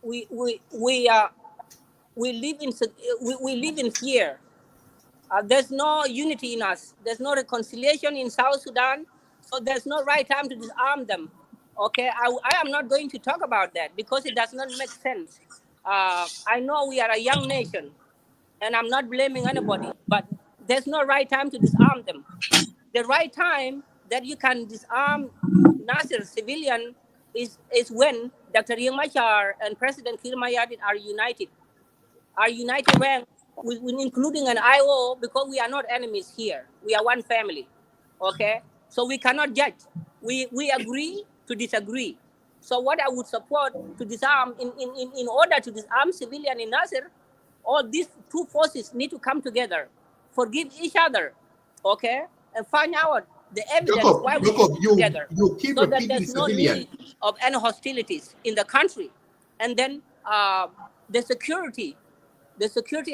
we live in we live in fear. There's no unity in us. There's no reconciliation in South Sudan. So there's no right time to disarm them. Okay, I am not going to talk about that because it does not make sense. I know we are a young nation, and I'm not blaming anybody, but there's no right time to disarm them. The right time that you can disarm Nasir civilian is when Dr. Riek Machar and President Kir Mayadit are united rank, with including an IO, because we are not enemies here. We are one family, okay? So we cannot judge. We agree to disagree. So what I would support to disarm, in order to disarm civilian in Nasir, all these two forces need to come together, forgive each other, okay? And find out the evidence why we should be together, you keep so that repeating there's no civilian. need of any hostilities in the country. And then the security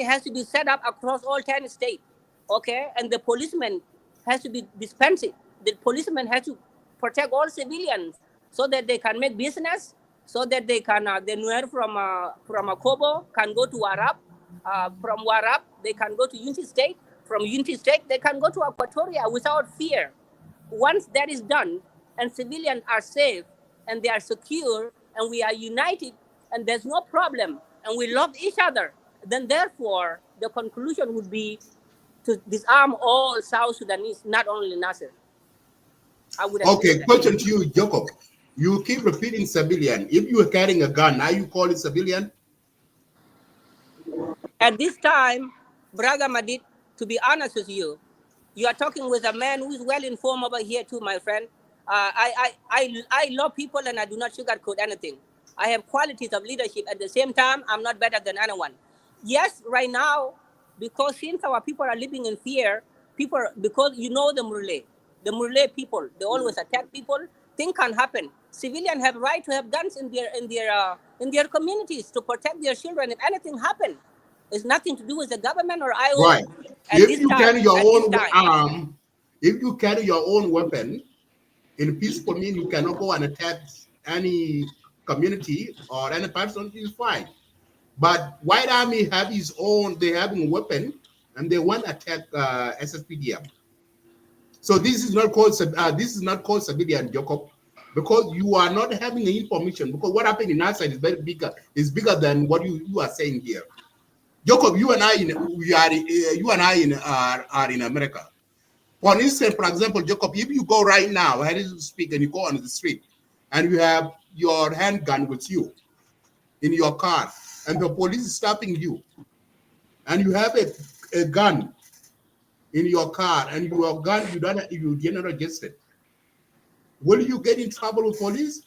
has to be set up across all 10 states, okay? And the policeman has to be dispensed. The policeman has to protect all civilians so that they can make business, so that they can, the Nuer from Akobo can go to Warab, from Warab they can go to Unity State, from Unity State they can go to Equatoria without fear. Once that is done and civilians are safe and they are secure and we are united and there's no problem and we love each other, then therefore the conclusion would be to disarm all South Sudanese, not only Nasir. I would Okay, that. question to you, Jacob. You keep repeating civilian. If you are carrying a gun, now you call it civilian? At this time, Brother Madit, to be honest with you, you are talking with a man who is well informed over here too, my friend. I love people and I do not sugarcoat anything. I have qualities of leadership. At the same time, I'm not better than anyone. Yes, right now, because since our people are living in fear, because you know the Murle people, they always attack people. Things can happen. Civilians have right to have guns in their communities to protect their children if anything happens. It's nothing to do with the government or IO. Right. If you carry your own arm, if you carry your own weapon, in peaceful means you cannot go and attack any community or any person, is fine. But White Army have his own, they have a weapon, and they want to attack SSPDF. So this is not called civilian, Jacob, because you are not having the information. Because what happened in NASIR is very bigger, is bigger than what you are saying here. Jacob, you and I are in America. For instance, for example, Jacob, if you go right now, I didn't speak, and you go on the street, and you have your handgun with you in your car, and the police is stopping you, and you have a gun in your car, and your gun you didn't register it, will you get in trouble with police?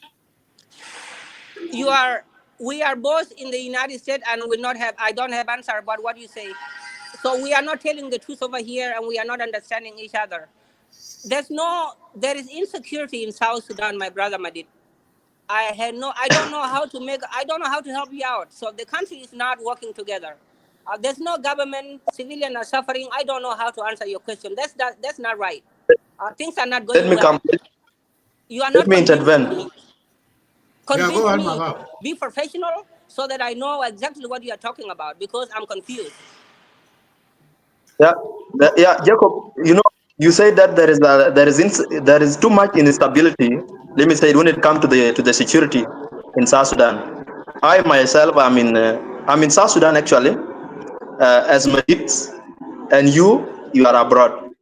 We are both in the United States, and I don't have answer about what you say. So we are not telling the truth over here, and we are not understanding each other. There is insecurity in South Sudan, my brother Madit. I don't know how to help you out. So the country is not working together. There's no government, civilians are suffering. I don't know how to answer your question. That's not right. Things are not going Let me well. come. You are Let not me convincing intervene. me. Convince go on, me, Maga. be professional so that I know exactly what you are talking about, because I'm confused. Yeah, Jacob. You know, you say that there is too much instability. Let me say when it comes to the security in South Sudan. I myself, I'm in South Sudan actually, as Madit, and you are abroad.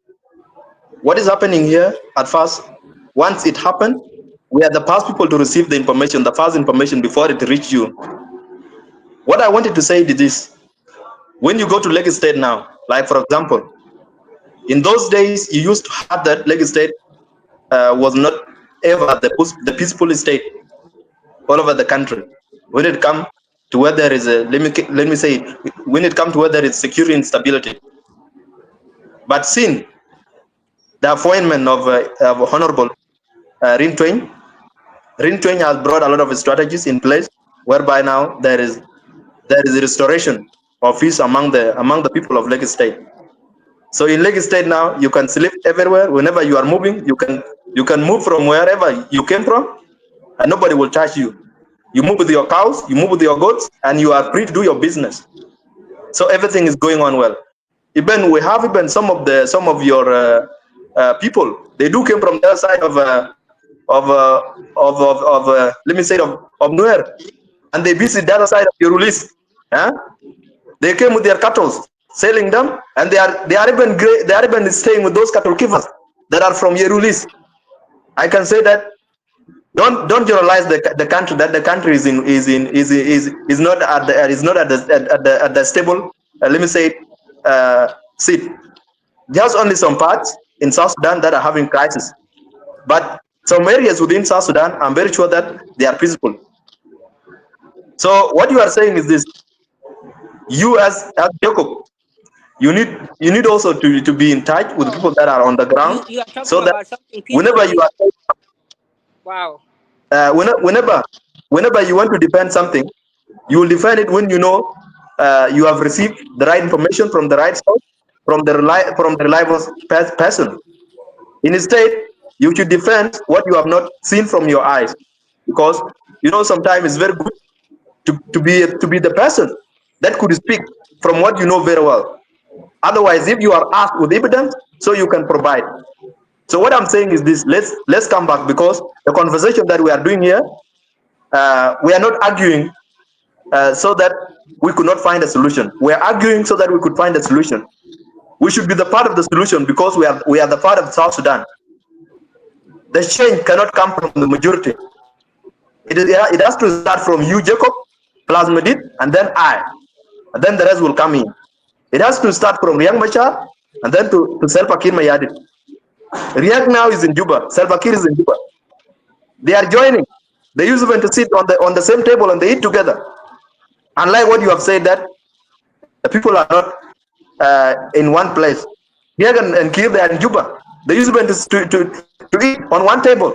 What is happening here at first? Once it happened, we are the first people to receive the information, the first information before it reached you. What I wanted to say is this: when you go to Lagos State now, like for example, in those days you used to have that Lagos State was not ever the peaceful state all over the country. When it comes to where there is a let me say when it comes to where there is security instability, but since the appointment of Honorable Rin Tweng has brought a lot of strategies in place, whereby now there is a restoration of peace among the people of Lagos State. So in Lagos State now, you can sleep everywhere. Whenever you are moving, you can move from wherever you came from, and nobody will touch you. You move with your cows, you move with your goats, and you are free to do your business. So everything is going on well. Even we have some of your people. They do came from the other side of let me say of Nuer, and they visit the other side of your release. Huh? They came with their cattle, selling them, and they are even staying with those cattle keepers that are from Yerulis. I can say that don't generalize the country, that the country is not at the stable. Let me say seat. There's only some parts in South Sudan that are having crisis, but some areas within South Sudan, I'm very sure that they are peaceful. So what you are saying is this: you as Jacob, you need also to be in touch with people that are on the ground, You are so talking that about something whenever you peacefully. are Wow. whenever you want to defend something, you will defend it when you know you have received the right information from the right source, from the reliable person. Instead, you should defend what you have not seen from your eyes, because sometimes it's very good to be the person that could speak from what you know very well. Otherwise, if you are asked with evidence, so you can provide. So what I'm saying is this: let's come back, because the conversation that we are doing here, we are not arguing so that we could not find a solution. We are arguing so that we could find a solution. We should be the part of the solution, because we are the part of South Sudan. The change cannot come from the majority. It has to start from you, Jacob, plus Madit, and then I, and then the rest will come in. It has to start from Riek Machar, and then to Salva Kiir Mayardit. Riek now is in Juba. Salva Kiir is in Juba. They are joining. They use even to sit on the same table and they eat together. Unlike what you have said, that the people are not in one place. Riek and Kiir, they are in Juba. They use even to eat on one table.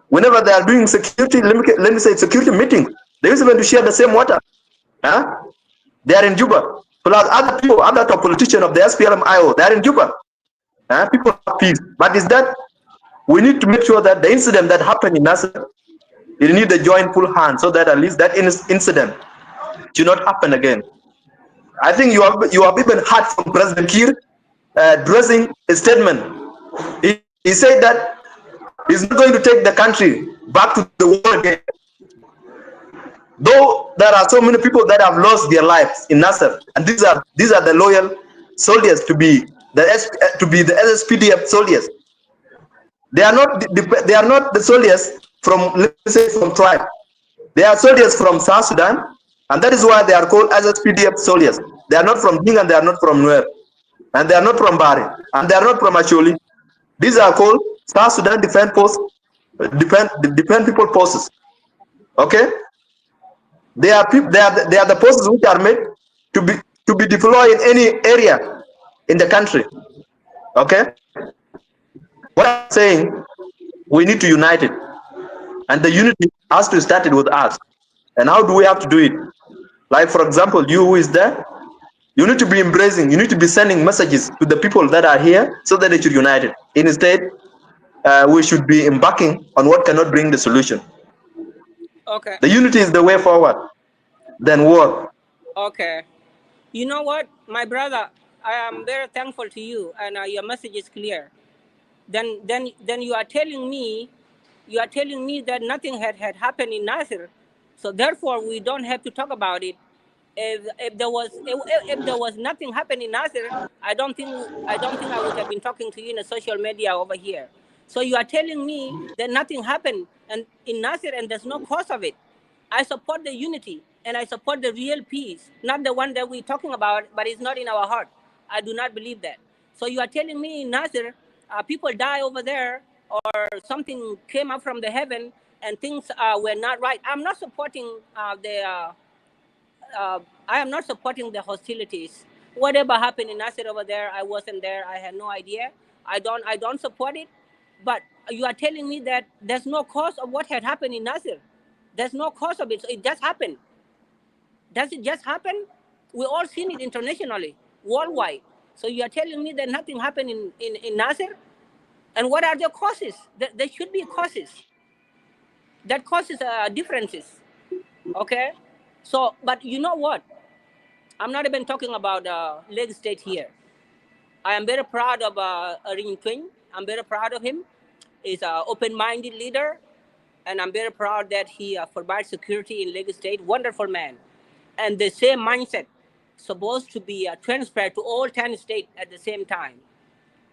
Whenever they are doing security, let me say security meetings, they use even to share the same water. Huh? They are in Juba. Plus other people, other top politicians of the SPLM-IO, they are in Juba. People have peace. But is that we need to make sure that the incident that happened in NASIR, it need a joint full hand, so that at least that incident should not happen again. I think you have even heard from President Kiir addressing a statement. He said that he's not going to take the country back to the war again. Though there are so many people that have lost their lives in Nasser, and these are the loyal soldiers to be the SSPDF soldiers. They are not the soldiers from, let's say, from tribe. They are soldiers from South Sudan, and that is why they are called SSPDF soldiers. They are not from Ding, and they are not from Nuer, and they are not from Bari, and they are not from Acholi. These are called South Sudan Defense Force, Defense People Forces. Okay, they are the forces which are made to be deployed in any area in the country. Okay, what I'm saying, we need to unite it, and the unity has to start it with us. And how do we have to do it? Like, for example, you who is there, you need to be embracing, you need to be sending messages to the people that are here so that they should unite it. Instead, we should be embarking on what cannot bring the solution. Okay. The unity is the way forward, then war. Okay. You know what, my brother, I am very thankful to you, and your message is clear. Then you are telling me that nothing had happened in Nasir, so therefore we don't have to talk about it. If there was nothing happening in Nasir, I don't think I would have been talking to you in a social media over here. So you are telling me that nothing happened and in Nasir and there's no cause of it. I support the unity and I support the real peace, not the one that we're talking about, but it's not in our heart. I do not believe that. So you are telling me in Nasir, people die over there, or something came up from the heaven and things were not right. I'm not supporting I am not supporting the hostilities. Whatever happened in Nasir over there, I wasn't there. I had no idea. I don't support it. But you are telling me that there's no cause of what had happened in Nasir. There's no cause of it. So it just happened. Does it just happen? We all seen it internationally, worldwide. So you are telling me that nothing happened in Nasir? And what are the causes? There should be causes. That causes differences. Okay? So, but you know what? I'm not even talking about Lake State here. I am very proud of Ring Twin. I'm very proud of him. He's an open-minded leader, and I'm very proud that he provides security in Lake State. Wonderful man. And the same mindset supposed to be transferred to all 10 states at the same time.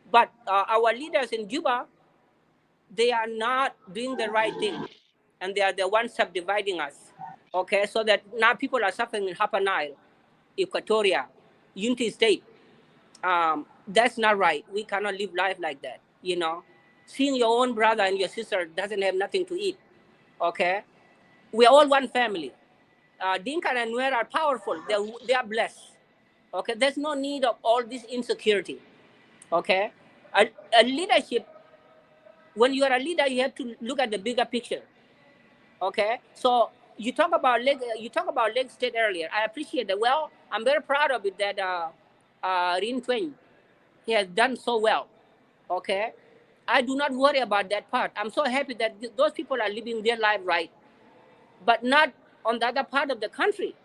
But our leaders in Juba, they are not doing the right thing, and they are the ones subdividing us. Okay, so that now people are suffering in Upper Nile, Equatoria, Unity State. That's not right. We cannot live life like that. You know, seeing your own brother and your sister doesn't have nothing to eat. Okay, we are all one family. Dinka and Nuer are powerful. They are blessed. Okay, there's no need of all this insecurity. Okay, a leadership. When you are a leader, you have to look at the bigger picture. Okay, so you talk about Lake State earlier. I appreciate that. Well, I'm very proud of it that Rin Twain, he has done so well. Okay, I do not worry about that part. I'm so happy that those people are living their life right, but not on the other part of the country.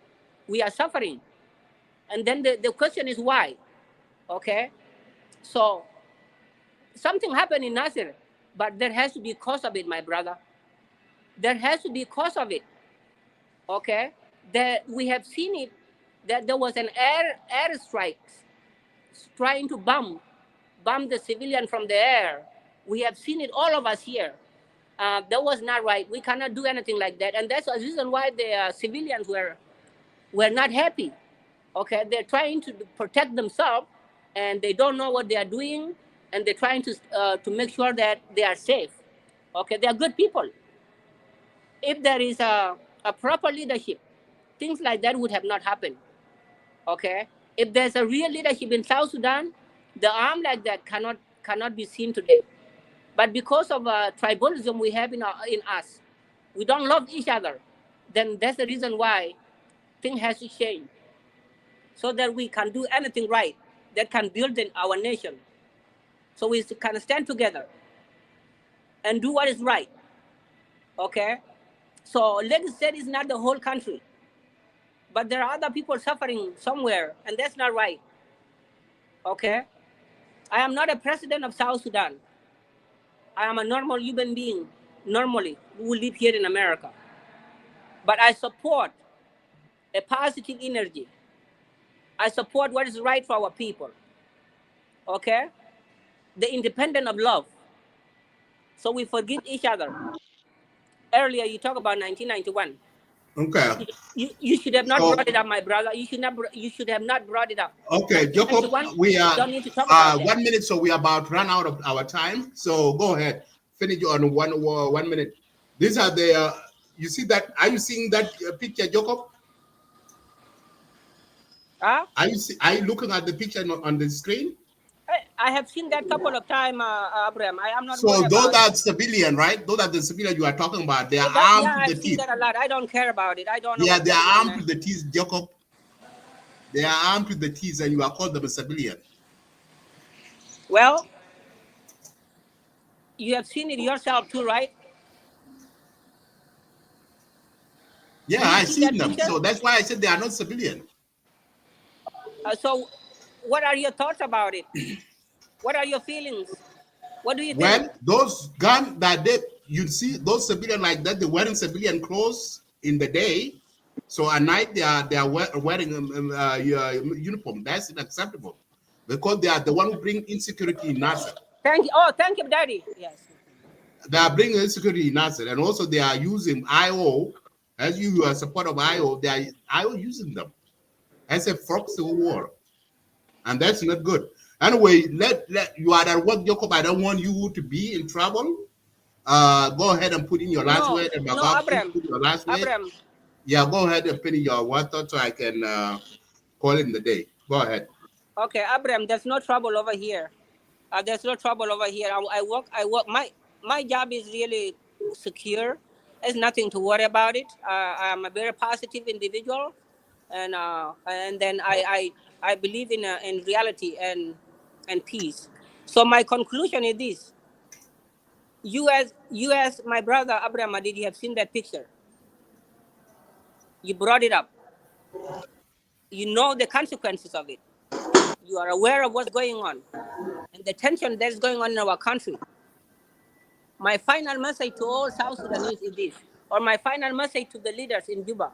We are suffering, and then the question is why. Okay, so something happened in Nasir, but there has to be cause of it, my brother. There has to be cause of it. Okay, that we have seen it, that there was an air strike trying to bomb the civilian from the air. We have seen it, all of us here. That was not right. We cannot do anything like that, and that's the reason why the civilians were not happy. Okay, they're trying to protect themselves, and they don't know what they are doing, and they're trying to make sure that they are safe. Okay, they are good people. If there is a proper leadership, things like that would have not happened. Okay, if there's a real leadership in South Sudan, the arm like that cannot be seen today. But because of tribalism we have in us, we don't love each other. Then that's the reason why things has to change, so that we can do anything right that can build our nation. So we can stand together and do what is right. Okay, so Lagos State is not the whole country. But there are other people suffering somewhere, and that's not right. Okay? I am not a president of South Sudan. I am a normal human being, normally, who live here in America. But I support a positive energy. I support what is right for our people. Okay? The independent of love. So we forgive each other. Earlier, you talk about 1991. Okay. You should have not So, brought it up, my brother. You should have not brought it up. okay, Jacob, 1991, we we are don't need to talk about that. 1 minute, so we are about to run out of our time. So go ahead, finish on 1 minute. These are the, you see that, are you seeing that picture, Jacob? Huh? Are you looking at the picture on the screen? I have seen that couple of times, Abraham. I am not So worried those about are it. civilian, right? Those are the civilian you are talking about. They are Yeah, armed to I've the seen teeth. that a lot. I don't care about it. I don't know Yeah, what's they going are on, armed man. to the teeth, Jacob. They are armed to the teeth, and you are called them a civilian. Well, you have seen it yourself too, right? Yeah, Do you I see seen that them. picture? So that's why I said they are not civilian. So, what are your thoughts about it? What are your feelings? What do you think? Well, those guns that you see, those civilian like that, they're wearing civilian clothes in the day. So at night they are wearing uniform. That's unacceptable because they are the one who bring insecurity in NASIR. Thank you. Oh, thank you, Daddy. Yes. They are bringing insecurity in NASIR, and also they are using IO. As you are support of IO, they are IO using them as a proxy war, and that's not good. Anyway, let you are at work, Jacob. I don't want you to be in trouble. Go ahead and put in your last word, and No, Magog, please Abraham. put your last word. Abraham. Yeah, go ahead and put in your word thought so I can call in the day. Go ahead. Okay, Abraham. There's no trouble over here. There's no trouble over here. I work. My job is really secure. There's nothing to worry about it. I'm a very positive individual, and then I believe in reality and peace. So my conclusion is this: you as my brother Abraham Madid, you have seen that picture. You brought it up. You know the consequences of it. You are aware of what's going on and the tension that's going on in our country. My final message to all South Sudanese is this, or my final message to the leaders in Juba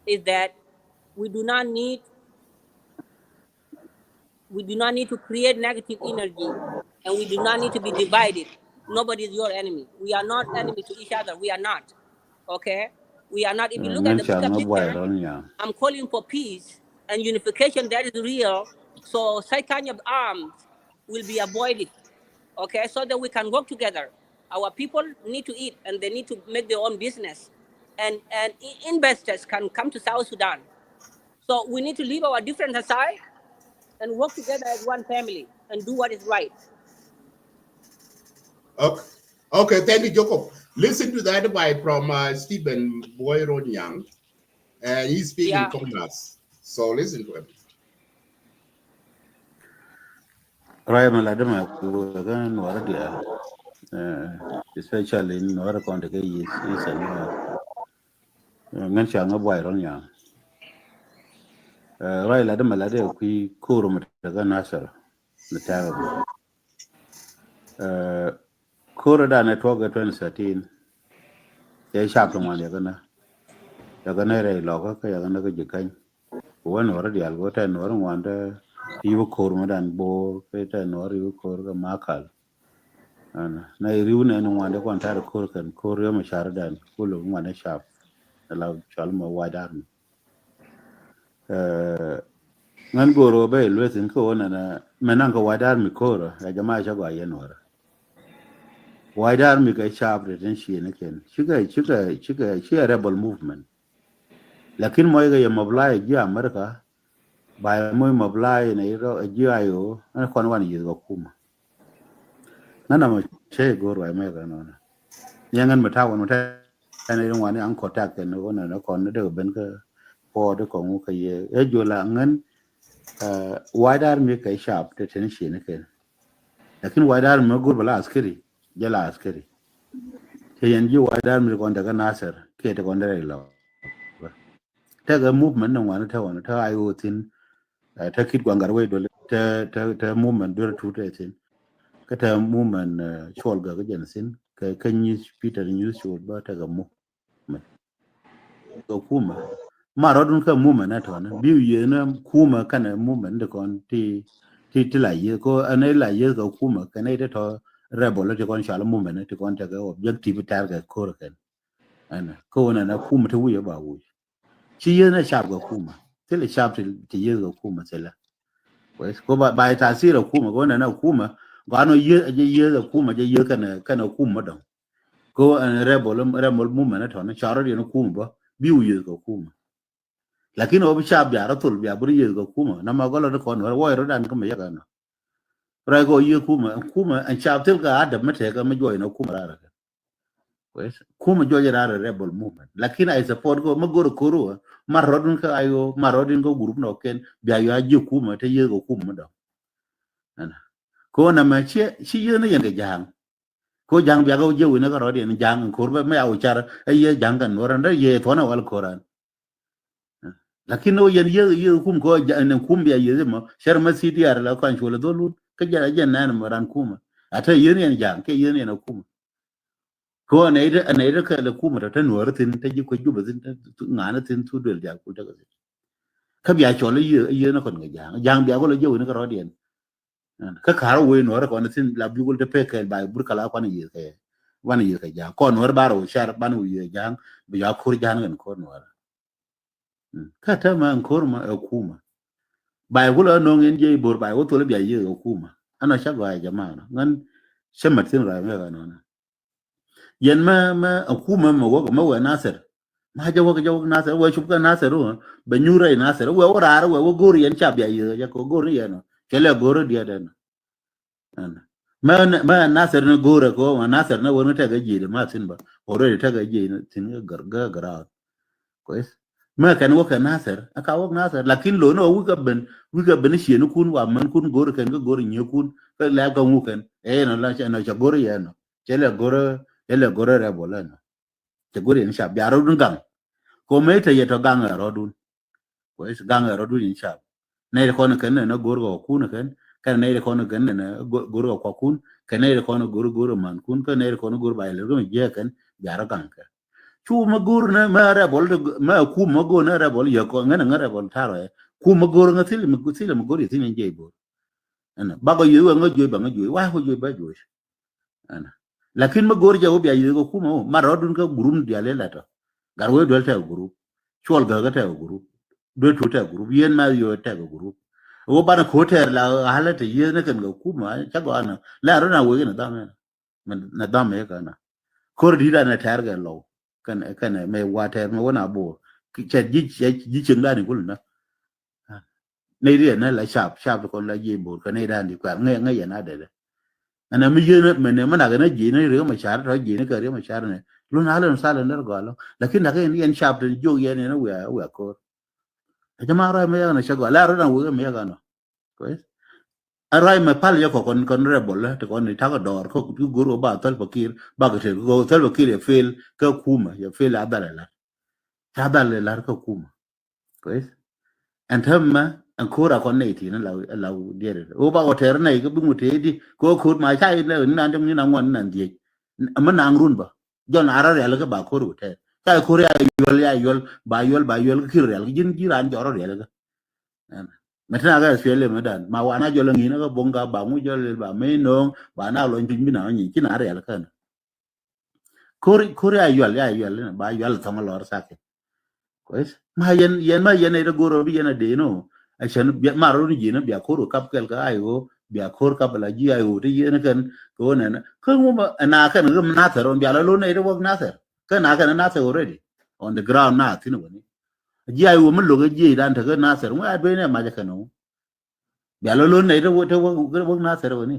is that we do not need to create negative energy, and we do not need to be divided. Nobody is your enemy. We are not enemy to each other. We are not. Okay? We are not. If you look at the bigger picture, I'm calling for peace and unification that is real, so such kind of arms will be avoided. Okay? So that we can work together. Our people need to eat, and they need to make their own business. And investors can come to South Sudan. So we need to leave our differences aside and work together as one family and do what is right. Okay, thank you, Jacob. Listen to that advice from Stephen Boyronyang, and he's speaking from us. So listen to him. Raya maladama kugan wara dia, especially in wara konta ke is ngan changa boy ron ya. Raya ladama lade kui kuru mataga nasar nataga. Kuru da network 2013. Ya sharp man ya kana raya loka ka ya kana ka jikai. Wan wara dia algo ta wara wanda yu kuru madan bo ka ta wara yu kuru ka makal. Na iriuna no wanda kon tar kor kan kor yo masharadan kulo ngwana shap la chalma wadan ngan goro be lwetin ko na menan ko wadan mi koro ya jama cha gwa yenora wadan mi ka shap reten shi ne ken chiga rebel movement lakin mo ga mobilize ji america ba mo mobilize ne ro ji ayo an kon wan yi go kuma nana mo che goro ai me ga nona yangan matawa mata ne rin wani an contact ne wona na kon de ben ka po de ko mu ka ye e jola ngan wadar mi kai sharp te ten shi ne ke lakin wadar mi gur bala askari jala askari te yan ji wadar mi kon daga nasar ke te kon da lo take a movement no one ta ayo tin ta kit gwangar we do ta movement do to te tin ka ta movement chol ga jen sin ka ni Peter ni chol ba ta ga movement ko kuma marodun ka movement na to na bi ye na kuma kana movement de kon ti la ye ko anai la ye ga kuma kana ite to rebel te kon shala movement te kon ta ga objective target ko ken ana ko na kuma te wuye ba wuye shi ye na shab ga kuma tele shab te ye ga kuma sela pues ko ba tasira kuma ko na kuma ga no ye ga kuma je ye kana kuma don ko an rebel movement to na charo ye no kuma ba bi wuye ga kuma lakini obi shab ya ratul ya buri ye ga kuma na ma golo ko no wo ro dan kuma ya ga no ra go ye kuma an shab til ga adam mate ga ma joy no kuma ra pues kuma joy ra rebel movement lakini I support go ma goro koro ma rodun ka ayo ma rodin go group no ken bi ayo aji kuma te ye go kuma do ana ko na ma che shi ye ne ye jang ko jang bi ga je wi na ga rodin jang ko ba ma ayo char ye jang kan no ran ye to na wal koran lakini no yen ye kum ko ne kum bi ye ma shar ma city ar la kan shola dolu ka jara jen nan ma ran kuma ata yen yen jang ke yen yen kuma ko ne da ka la kuma ta nuwar tin ta ji ko juba tin ngana tin tu del ja ku ta ka bi a shola ye na kon ga jang bi a ko la je ne ka rodien ka karo we nuwar ko na tin la bi ko te pe ka ba bur kala ko ne ye ke wan ye ka jang ko nuwar baro shar ban u ye jang bi ya kur jang ngan ko nuwar kata ma nkor ma kuma bai gula no ngin je bor bai wo tole bia ye kuma ana shagwa jamaa ngan shemat tin ra me ga no yen ma kuma ma wo nasir ma ja wo nasir wo chup ka nasir wo ba nyura nasir wo ra wo gor yen cha bia ye ja ko gor ye no kele gor dia den ma nasir no gor ko ma nasir na wo ta ga je ma tin ba ore ta ga je tin gar pues ma kan wo kan nasir aka wo nasir lakin lo no wi ga ben shi no kun wa man kun gor kan ga gor nye kun ka la ga mu kan no la cha gor ye no ele gor re bola no cha gor ni sha bi aro dun gang ko me te ye to gang aro dun pues gang aro dun ni sha ne ko no kan no gor go kun kan ne ko no gan ne gor go kun kan ne ko no gor man kun kan ne ko no gor ba le go je kan bi aro gang ka chu ma gur na ma ra bol ma ku ma go na ra bol ya ko ngana ngara bol taro ku ma gur nga til ma ku til ma gur tin je bo ana ba go yu nga ju ba nga ju wa ko ju ba ju ana lakin ma gur ja obi ayu go ku ma rodun ka gurum dia le lata gar we dol ta guru chol ga ta guru do to ta guru yen ma yo ta guru o ba na ko ter la halata yen na kan ga ku ma cha go ana la ro na we na da me na da me ka na kor di da na tar ga lo kan me water ma wona bo che ji ching da ni kul na nei ri na la sharp ko la ji bo ka nei da ni kwa nge ya na de ana mi je na me ne ma na ga na ji ne ri ma char ro ji ne ka ri ma char ne lu na lo sa lo ner go lo lakin da ga ni en sharp de jo ye ne na wa ko jama ra me ya na shago la ro na wo me ga no ko arai ma pal yo kon rebel la to kon ni ta ko dor ko ku guru ba tal fakir ba ga te go tal fakir ya fel ka kuma ya fel adala ta dal la ka kuma pues en tamma ancora con nei ti la dire o ba o ter nei ko bu te di ko ko ma chai le nan dum ni na ngon nan di ma na ngrun ba jon ara ya la ka ba ko ru te ta ko ya yol ba yol ki real jin jiran joro real ga meta ga fele ma dan ma wana jolo ngi na ga bonga ba mu jolo ba me no ba na lo tin bi na ni kin ara ya la kan ko ya yol ba yol ta ma lor sa pues ma yen ma yen ida goro bi yen de no action bi ma ro ni na bi akoro kap kel ka ayo bi akor kap la ji ayo de yen kan ko na ko mo na kan ga na ta ron bi ala lo na ida wog na ta kan na kan na ta already on the ground na tin woni ji ayo mo lo ga ji dan ta ga na ta mo adwe ne ma ja kan no bi ala lo na ida wog na ta woni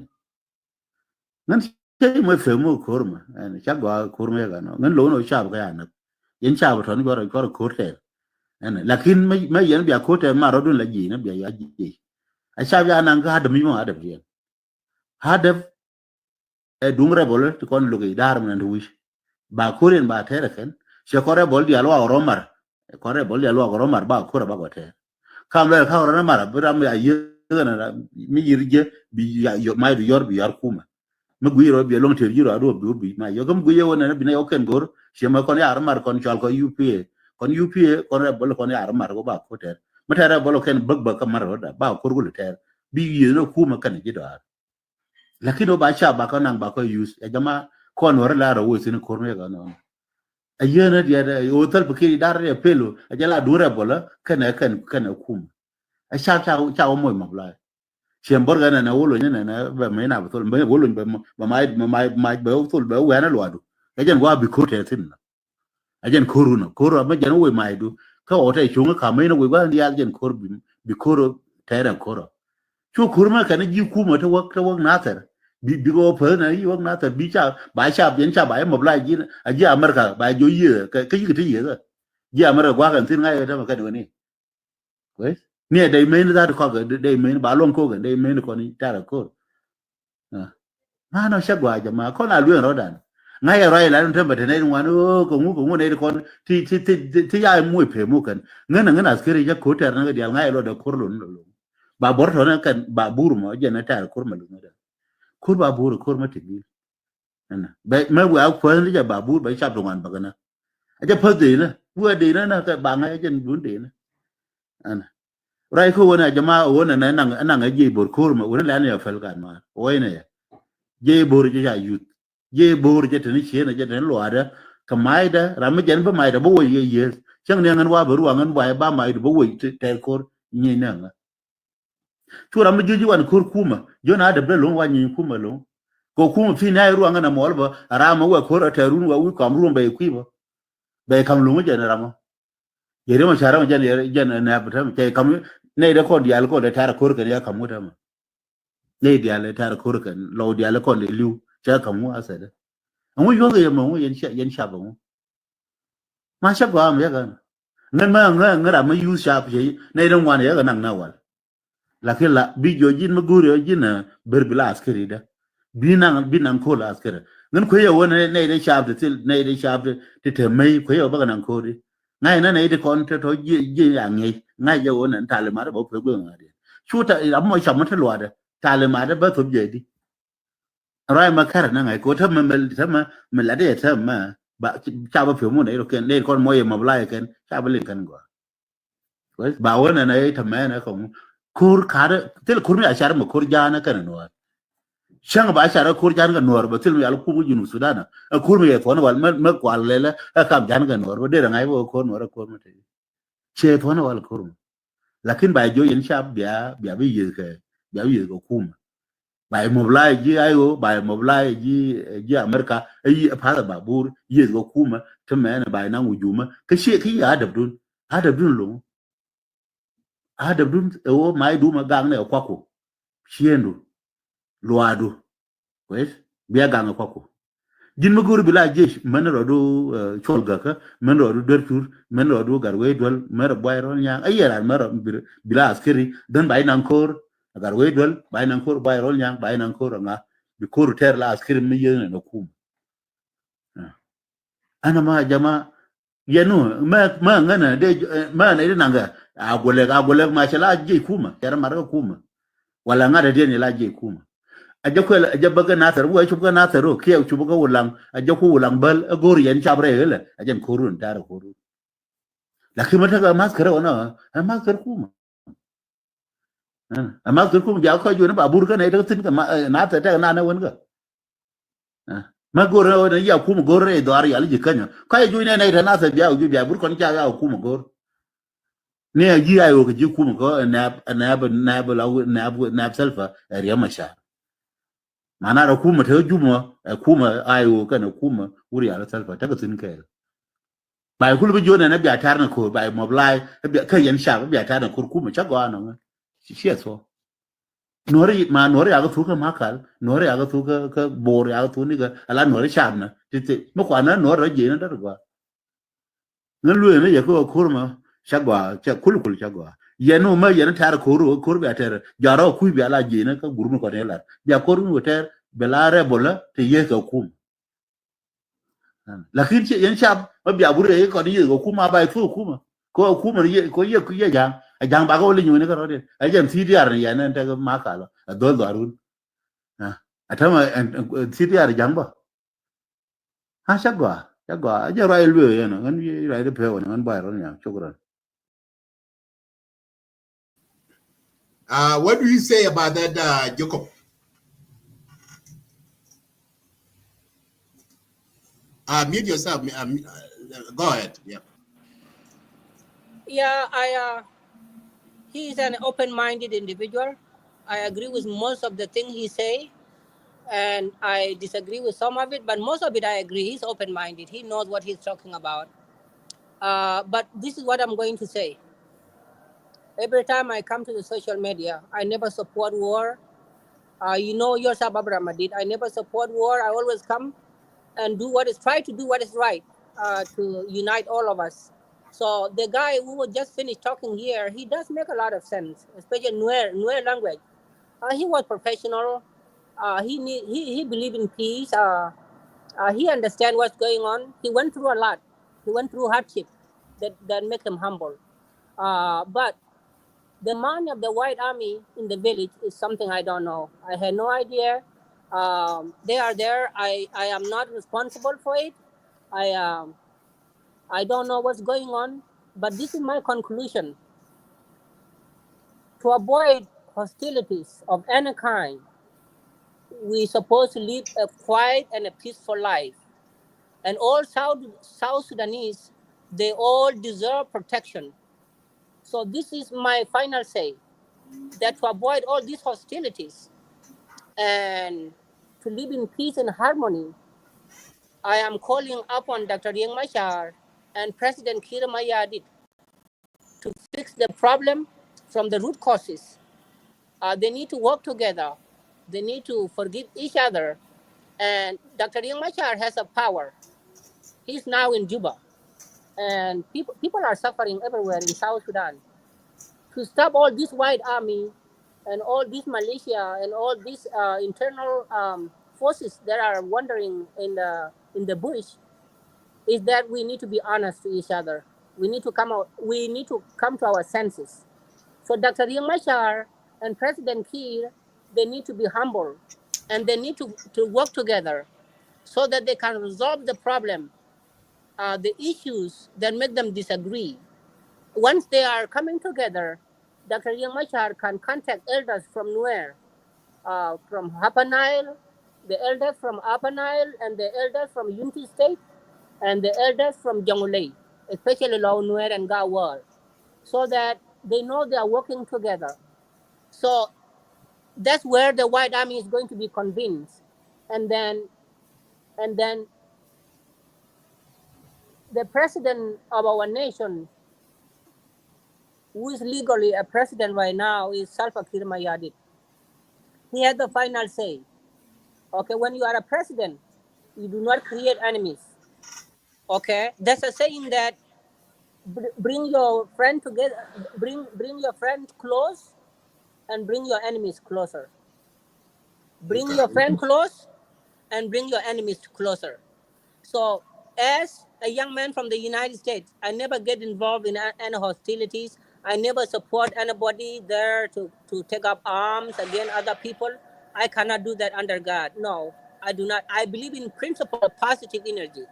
nan sai mo fe mo korma an cha ga korma ga no nan lo no sha ga ya na yen sha ba ton go ko te lakin ma yen bi akote ma rodun la ji na bi ya ji a sha ya nan ga da mi ma da bi hadaf e dumre bol to kon lugi dar man wi ba koren ba tere ken she kore bol di alwa romar ko re bol ya lo ko mar ba ko ba ko te kam le ka ro mar bra mi aye na mi yirje bi ya yo mai du yor bi yar kuma mi guiro bi long te jiro ado bi ma yo gam guye wona bi ne o ken gor shema kon ya mar kon chal ko UPA kon re bol kon ya mar ko ba ko te mata re bol ken bag ka mar da ba ko gul te bi yi no kuma kan ji da lakini ba cha ba ko nang ba ko use ya jama kon wor la ro wo sin ko me ga no ayena dia da hotel bukiri dar ya pelo ajala dura bola kana kum a cha o moy mabla chembor ga na wolo na ba me na botol me wolo ba mai ba utol ba wa na lwadu ajen wa bi ko te tin ajen koru no koru ma jan wo mai du ka o te chunga ka me no we ba ndi ajen kor bi koro tera koro chu kurma kana ji kuma ta wak na tar bi go pa na yi wak na tar bi cha ba cha bien cha ba mabla ji a ji amerika ba jo yi ka yi ti yi ji amerika gwa kan tin ngai ta ma ka ni pues ne dai men da ko ga dai men ba lon ko ga dai men ko ni ta ko na no sha gwa jama ko na lu ro dan ngai ro la no temba ne wa no ko mu ne ko ti ya mu pe mu kan ngana askari ja ko ta na ga dia ngai ro da ko lo ba bor to na kan ba buru mo je na ta ko ma lu da kur ba buru kur ma tibi na ba ma wa ko ni ja ba buru ba cha do ngan ba kana aja pa de na wa de na ka ba ngai jen dun de na ana rai ko wona jama wona na nan je bor kur ma wona la ne fal kan ma wai ne je bor je ja yut je bor je tani che na je tani lo ada ka mai da ra ma jen ba mai da bo wo ye chang ne ngan wa ba ruwa ngan wa ba mai da bo wo te kor ni na chura mi juji wan kur kuma jona da belo wa nyi kuma lo ko kuma fi na ruwa ngana mo alba arama wa ko ta run wa wi kam ruwa bai kuiba bai kam lu je na rama yere ma shara ma jan na bata ke kam ne da ko dial ko da tar ko kan ya kamu ta ma ne dial tar ko kan lo dial ko le liu ta kamu asada an wi yo ga ma wi yan sha ba mu ma sha ba ma ya ga nan ma ngara ma yu sha pe ne dan wan ya ga nan na wal lakini la bi jojin ma gure jina berbila askari da binan ko la askari ngan ko yo wona ne de shabde til ne de shabde te mai ko yo baga nan ko di ngai na ne de kon te to ji ya ngai ngai yo wona tale ma da bo pe go ngade chuta amma shamma ta lwada tale ma da ba to je di rai ma kar na ngai ko ta ma la de ta ma ba cha ba pe mo ne ro ken ne kon mo ye ma bla ken cha ba le kan go ba wona ne ta ma na ko kur kare tel kur mi ashar ma kur jana kan no shang ba ashar kur jana kan no ba tel mi al ku bu junu sudana kur mi to wal ma kwal lela kam jana kan no de ngai bo ko no ko ma te che to wal kur lakin ba jo yin shab bia bi ye ke bia yi ko kum ba mo blai ji ayo ba mo blai ji amerika yi fa ba bur yi ko kuma to me na ba na wujuma ka she ki ya da dun lo dun o mai du ma gang ne kwa ko shiendu luadu wes biya gang kwa ko jin ma gor bila jesh man rodo cholga ka man rodo dertur man rodo garwe dol mer boyro nya ayera mer bila askeri dan bay nan kor garwe dol bay nan kor boyro nya bay nan kor nga bi kor ter la askeri mi yene no kum ana ma jama yenu ma ngana de ma ne nanga agole ma shala je kuma yar mar kuma wala ngada de ne la je kuma aja ko aja baga natar wa chu baga natar ro ke chu baga wulang aja ko wulang bal gor yan chabre hele ajan korun tar korun lakin mata ga maskara wana maskar kuma maskar kuma ja ko jona babur ka ne da tin ka natar ta na wanga ma gor na ya kuma gor re do ari ali kanya kai ju ne ne da natar biya ju biya bur kon ja ya kuma gor ne ji ayo ka ji kuma ko na selfa riya masha mana da kuma ta juma kuma ayo kana kuma wuri ala salfa ta gutun kai bai kullu jona na biya tarna ko bai moblai biya kai yan sha biya tarna ko kuma cha gwa nan shi so nori aga tuka makal nori aga tuka ka bor aga tuni ga ala nori sha na tite mo kwa na nori je na da gwa nan lu ne ya ko kurma sha gwa cha kulkul cha gwa yenu ma yana tar ko biya tar jaro ku biya la je na ka gurmu ko ne la biya kormu tar belare bola te ye ka kum lakin che yan shab ma biya bure ko ni ko kuma bai fu kuma ko ku man ye ko ye ku ye jang a jang ba ko le nyu ne ko de a jam CDR ya ne ta ma ka lo do do arun a ta ma CDR jang ba ha sha gwa a je rai lu ye no ngan ye rai de pe won ngan ba ro nya chukran. What do you say about that, Jacob? Mute yourself. Go ahead. Yeah. Yeah, he's an open-minded individual. I agree with most of the things he say, and I disagree with some of it, but most of it I agree. He's open-minded. He knows what he's talking about. But this is what I'm going to say. Every time I come to the social media, I never support war. You know yourself, Abraham Madit. I never support war. I always come and try to do what is right to unite all of us. So the guy who was just finished talking here, he does make a lot of sense, especially Nuer language. He was professional. He believed in peace. He understand what's going on. He went through a lot. He went through hardship that make him humble. But the mind of the White Army in the village is something I don't know. I had no idea. They are there. I am not responsible for it. I um, I don't know what's going on. But this is my conclusion. To avoid hostilities of any kind, we supposed to live a quiet and a peaceful life. And all South Sudanese, they all deserve protection. So this is my final say, that to avoid all these hostilities and to live in peace and harmony, I am calling upon Dr. Riek Machar and President Kir Mayadit to fix the problem from the root causes. They need to work together. They need to forgive each other. And Dr. Riek Machar has a power. He's now in Juba. And people are suffering everywhere in South Sudan. To stop all this white army and all this militia and all these internal forces that are wandering in the bush, is that we need to be honest to each other. We need to come out. We need to come to our senses. So Dr. Riek Machar and President Kiir, they need to be humble, and they need to work together so that they can resolve the problem, the issues that make them disagree. Once they are coming together, Dr. Riek Machar can contact elders from Nuer, from Upper Nile, the elders from Upper Nile, and the elders from Unity State, and the elders from Jonglei, especially Lao Nuer and Gawar, so that they know they are working together. So that's where the White Army is going to be convinced, and then the president of our nation, who is legally a president right now, is Salva Kiir Mayardit. He has the final say. Okay, when you are a president, you do not create enemies. Okay, there's a saying that bring your friend together, bring your friends close, and bring your enemies closer. Bring Okay. your friend close, and bring your enemies closer. So, as a young man from the United States, I never get involved in any hostilities. I never support anybody there to take up arms against other people. I cannot do that under God. No, I do not. I believe in principle of positive energy.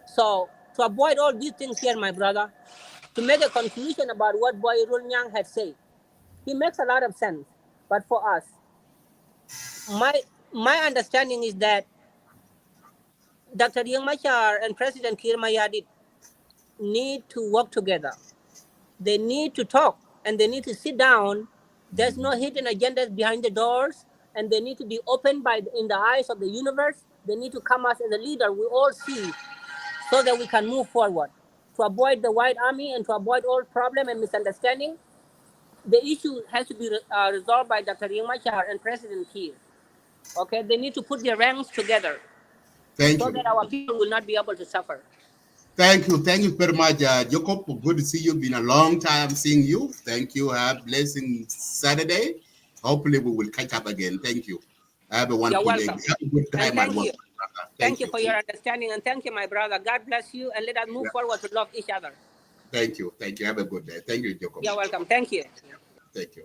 So, to avoid all these things here, my brother, to make a conclusion about what Boy Runyang had said, he makes a lot of sense. But for us, my my understanding is that Dr. Yang Machar and President Kir Mayadit need to work together. They need to talk and they need to sit down. There's no hidden agendas behind the doors, and they need to be open in the eyes of the universe. They need to come as a leader we all see, so that we can move forward. To avoid the White Army and to avoid all problem and misunderstanding, the issue has to be resolved by Dr. Yang Machar and President Kir. Okay, they need to put their ranks together Thank so you. that our people will not be able to suffer. Thank you. Thank you very much, Jacob. Good to see you. Been a long time seeing you. Thank you. Have blessing Saturday. Hopefully we will catch up again. Thank you. Have a You're wonderful day. welcome. Have a good And time at thank work. you. Brother. Thank Thank you you. for your understanding, and thank you, my brother. God bless you, and let us move Yeah. forward to love each other. Thank you. Have a good day. Thank you, Jacob. You're welcome. Thank you. Thank you.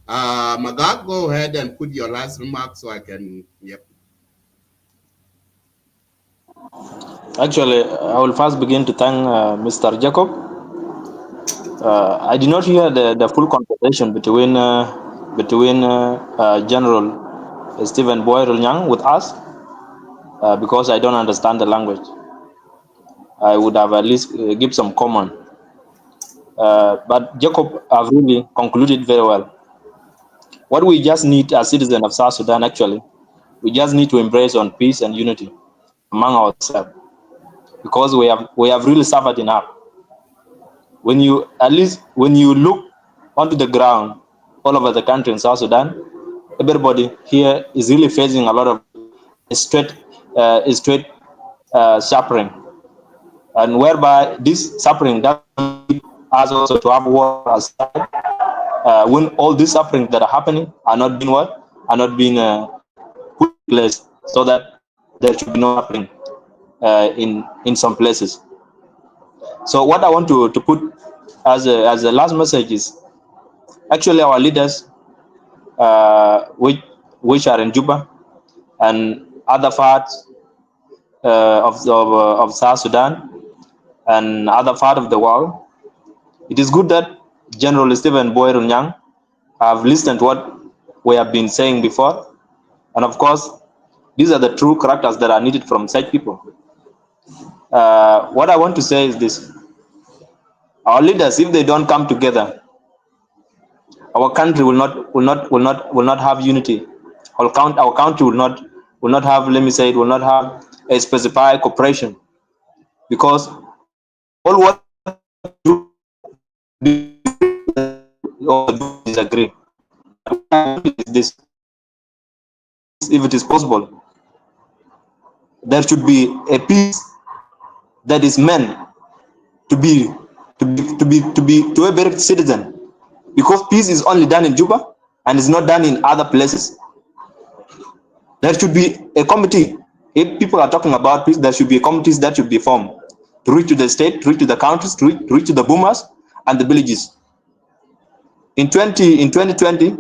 Magak, go ahead and put your last remark so I can. Yep. Actually, I will first begin to thank Mr. Jacob. I did not hear the full conversation between General Stephen Boyrul Nyang with us because I don't understand the language. I would have at least give some comment. But Jacob have really concluded very well. What we just need as citizens of South Sudan, actually, we just need to embrace on peace and unity among ourselves because we have really suffered enough. When you look onto the ground all over the country in South Sudan, everybody here is really facing a lot of straight suffering, and whereby this suffering doesn't lead us also to have war aside. When all these suffering that are happening are not being put in place, so that there should be no suffering in some places. So what I want to put as a last message is actually our leaders, which are in Juba and other parts of South Sudan and other part of the world. It is good that General Stephen Boyrul Nyang have listened to what we have been saying before, and of course, these are the true characters that are needed from such people. What I want to say is this: our leaders, if they don't come together, our country will not have unity. Our country will not have, let me say, it will not have a specified cooperation, because all what do or disagree. Is this, if it is possible, there should be a peace that is meant to every citizen, because peace is only done in Juba and is not done in other places. There should be a committee. If people are talking about peace, there should be committees that should be formed to reach to the state, to reach to the countries, to reach to the boomers and the villages. In 2020,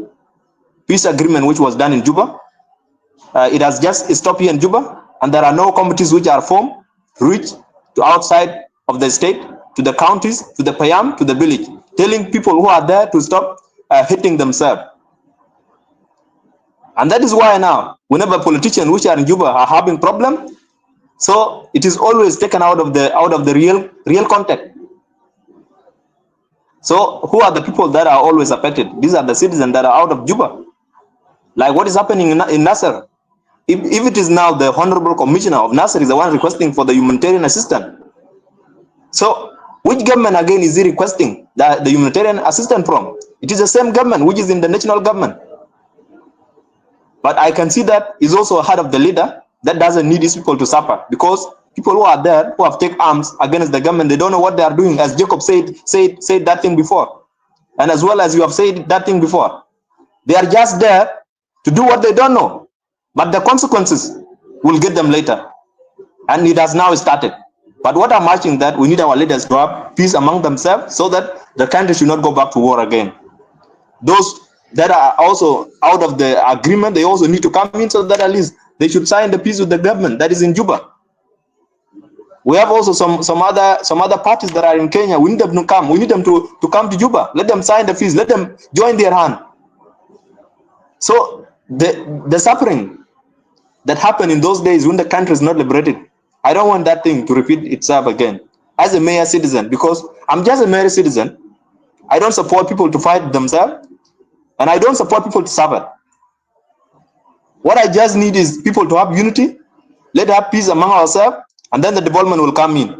peace agreement which was done in Juba, it has just stopped here in Juba, and there are no committees which are formed to reach to outside of the state, to the counties, to the Payam, to the village, telling people who are there to stop hitting themselves. And that is why now, whenever politicians which are in Juba are having problem, so it is always taken out of the real context. So who are the people that are always affected? These are the citizens that are out of Juba. Like what is happening in NASIR. If it is now the Honorable Commissioner of NASIR is the one requesting for the humanitarian assistance, so which government again is he requesting the humanitarian assistance from? It is the same government which is in the national government. But I can see that is also a heart of the leader that doesn't need these people to suffer, because people who are there who have taken arms against the government, they don't know what they are doing, as Jacob said that thing before, and as well as you have said that thing before. They are just there to do what they don't know, but the consequences will get them later, and it has now started. But what I'm asking that we need our leaders to have peace among themselves, so that the country should not go back to war again. Those that are also out of the agreement, they also need to come in, so that at least they should sign the peace with the government that is in Juba. We have also some other parties that are in Kenya. We need them to come. We need them to come to Juba. Let them sign the peace. Let them join their hand. So the suffering that happened in those days when the country is not liberated, I don't want that thing to repeat itself again. As a mere citizen, because I'm just a mere citizen, I don't support people to fight themselves, and I don't support people to suffer. What I just need is people to have unity. Let us have peace among ourselves, and then the development will come in.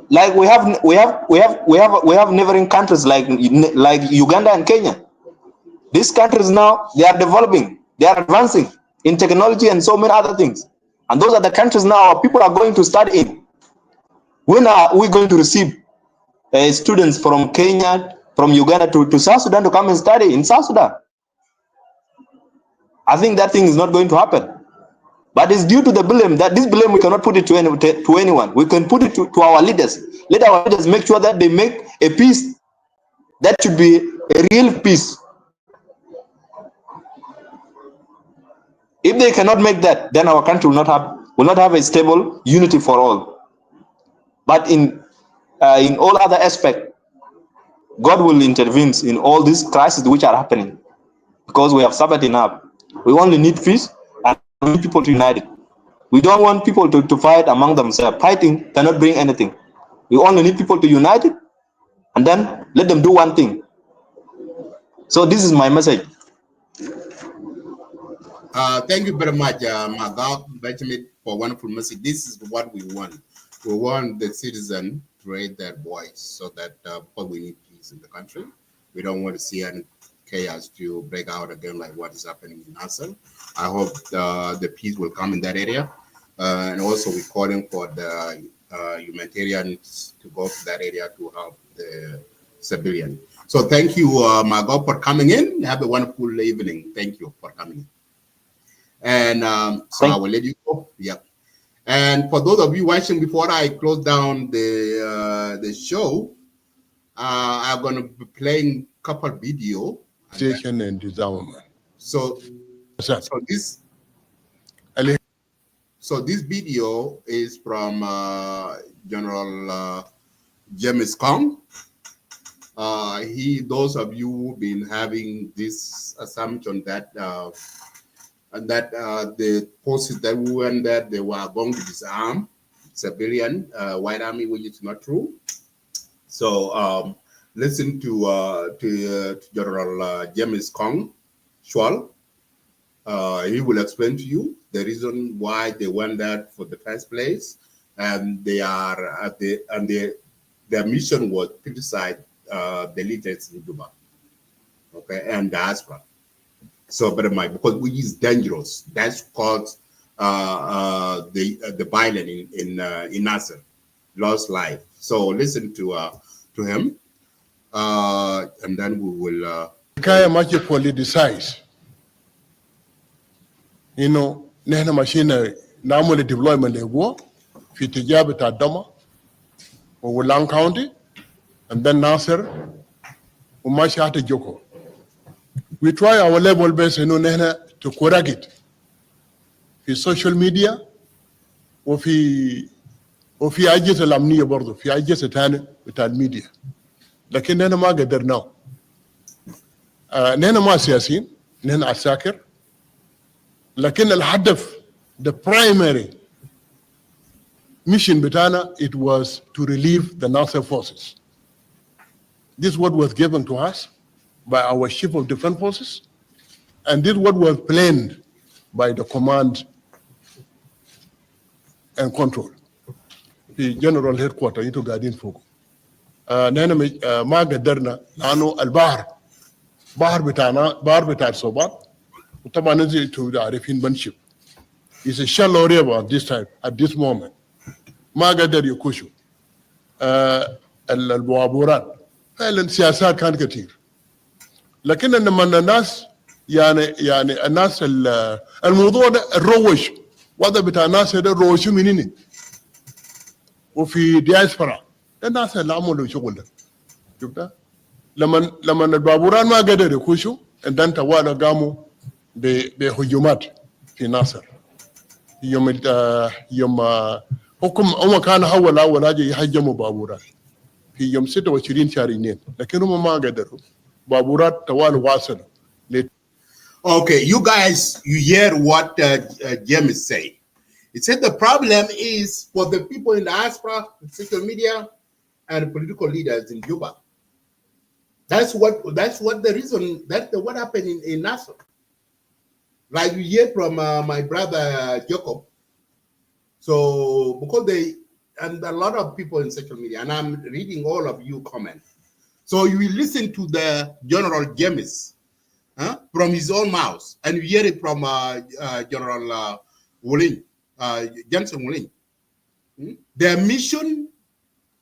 Like we have neighboring countries like Uganda and Kenya. These countries now, they are developing, they are advancing in technology and so many other things. And those are the countries now our people are going to study in. When are we going to receive students from Kenya, from Uganda to South Sudan to come and study in South Sudan? I think that thing is not going to happen. But it's due to the blame that this blame we cannot put it to anyone. We can put it to our leaders. Let our leaders make sure that they make a peace that should be a real peace. If they cannot make that, then our country will not have a stable unity for all. But in all other aspects, God will intervene in all these crises which are happening, because we have suffered enough. We only need peace and we need people to unite it. We don't want people to fight among themselves. Fighting cannot bring anything. We only need people to unite it and then let them do one thing. So this is my message. Thank you very much, Magog, Benjamin, for wonderful message. This is what we want. We want the citizen to raise their voice so that but we need peace in the country. We don't want to see any chaos to break out again like what is happening in Nasser. I hope the peace will come in that area. And also we're calling for the humanitarians to go to that area to help the civilian. So thank you, Magog, for coming in. Have a wonderful evening. Thank you for coming in. And so I will let you go. Yeah. And for those of you watching, before I close down the show, I'm going to be playing a couple video. Station and disarmament. So this video is from General James Kong. Those of you who've been having this assumption that the forces that went there, they were going to disarm civilian white army, which is not true. So listen to General James Kong Schwal. He will explain to you the reason why they went there for the first place, and their mission was to criticize the leaders in JUBA, okay, and diaspora. So, but because which is dangerous, that's caused the violence in Nasser, lost life. So listen to him, and then we will. Kaya much politicized. You know, nehna machine namely deployment lego, fitijabe ta Doma, or Wulang County, and then Nasser, Umashata Joko. We try our level best to correct it. في social media وفي أجهزة الأمنية برضه في أجهزة تانية بتاع الميديا، لكن نحن ما قدرنا. نحن ما سياسيين، نحن عساكر، لكن الهدف the primary mission بتاعنا it was to relieve the Nasser forces. This is what was given to us by our Chief of Defense Forces, and this is what was planned by the command and control. The general headquarters into Guardian Fogo. نحن ما قدرنا لأنه البحر بتاع الصوبان وطبعا انتوا عارفين بنشب. It's a shallow river at this time, at this moment. ما قدر يكوشوا. البوابورات فعلا سياسات كانت كثير. لكن لما الناس يعني الناس الموضوع ده الروش وضع بتاع الناس ده روشوا منين وفي دياسبرا الناس اللي عملوا شغل ده شفتها لما البابوران ما قدر يخشوا عندن توالى قاموا بهجومات في ناصر يوم حكم هم كان اول حاجه يهجموا بابورات في يوم 26 شهر 2 لكن هم ما قدروا بابورات توالى واصلوا. Okay, you guys, you hear what James say. He said the problem is for the people in the diaspora, social media, and political leaders in Juba. That's what the reason. That's what happened in Nasser. Like you hear from my brother Jacob. So because and a lot of people in social media, and I'm reading all of you comments. So you will listen to the General James. From his own mouth, and you hear it from General Johnson Wooling. Their mission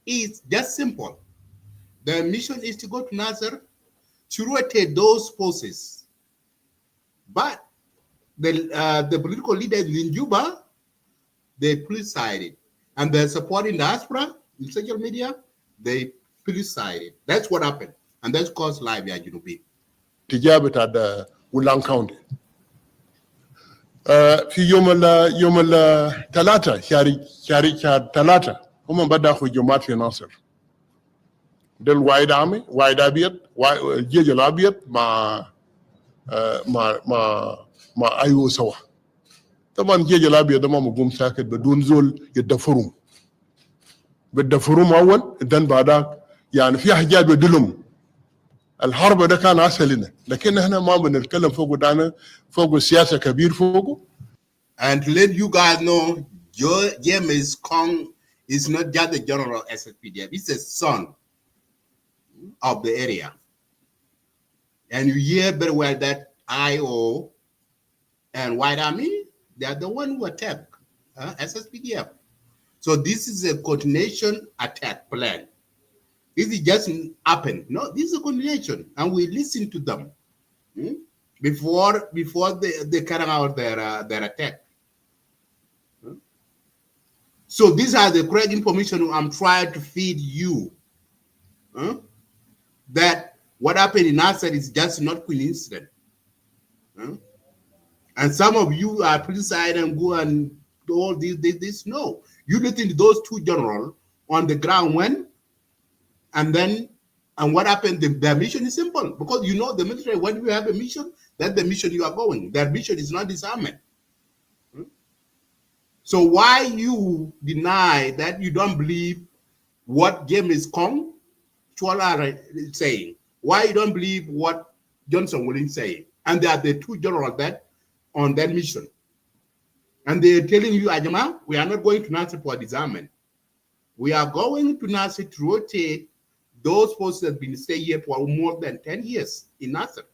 is just simple. Their mission is to go to Nasser to rotate those forces. But the political leaders in Juba, they politicized, and they're supporting diaspora in social media, they politicized. That's what happened, and that's caused life, ya Junubi. تجابت هذا ولان كاونتي في يوم الثلاثة شهر ثلاثة هم بدأوا هجومات في ناصر ده الوايد عامي وايد أبيض الجيش الأبيض مع أيوه سوا طبعا الجيش الأبيض ده ما مقوم ساكت بدون زول يدفروم أول دن بعدك يعني في حاجات بدلهم الحرب ده كان أسهلنا لكن احنا ما بنتكلم فوق دانا فوق السياسة كبير فوقه. And to let you guys know, James Kong is not just the general of SSPDF, he's a son of the area. And you hear very well that IO and White Army, they are the one who attacked SSPDF. So this is a continuation attack plan. This is just happened. No, this is a continuation, and we listen to them before they carry out their attack. So these are the correct information I'm trying to feed you. That what happened in Nasser is just not coincidence. And some of you are criticizing and go and do all this. No, you listen to those two generals on the ground when. And what happened? Their mission is simple, because you know the military, when you have a mission, that's the mission you are going. Their mission is not disarmament. So why you deny that you don't believe what James Kong Chwala is saying? Why you don't believe what Johnson Willing saying? And they are the two generals that on that mission. And they're telling you, Ajama, we are not going to Nasser for disarmament. We are going to Nasser to rotate those forces that have been staying here for more than 10 years in Nasser.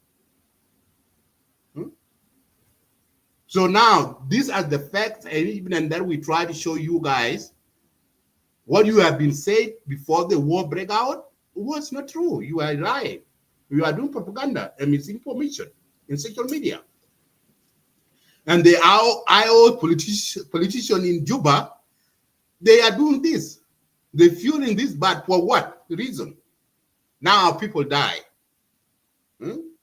So now, these are the facts, and even that we try to show you guys what you have been said before the war break out was not true. You are lying. You are doing propaganda and misinformation in social media. And the IO politician in Juba, they are doing this. They're fueling this, but for what reason? Now people die.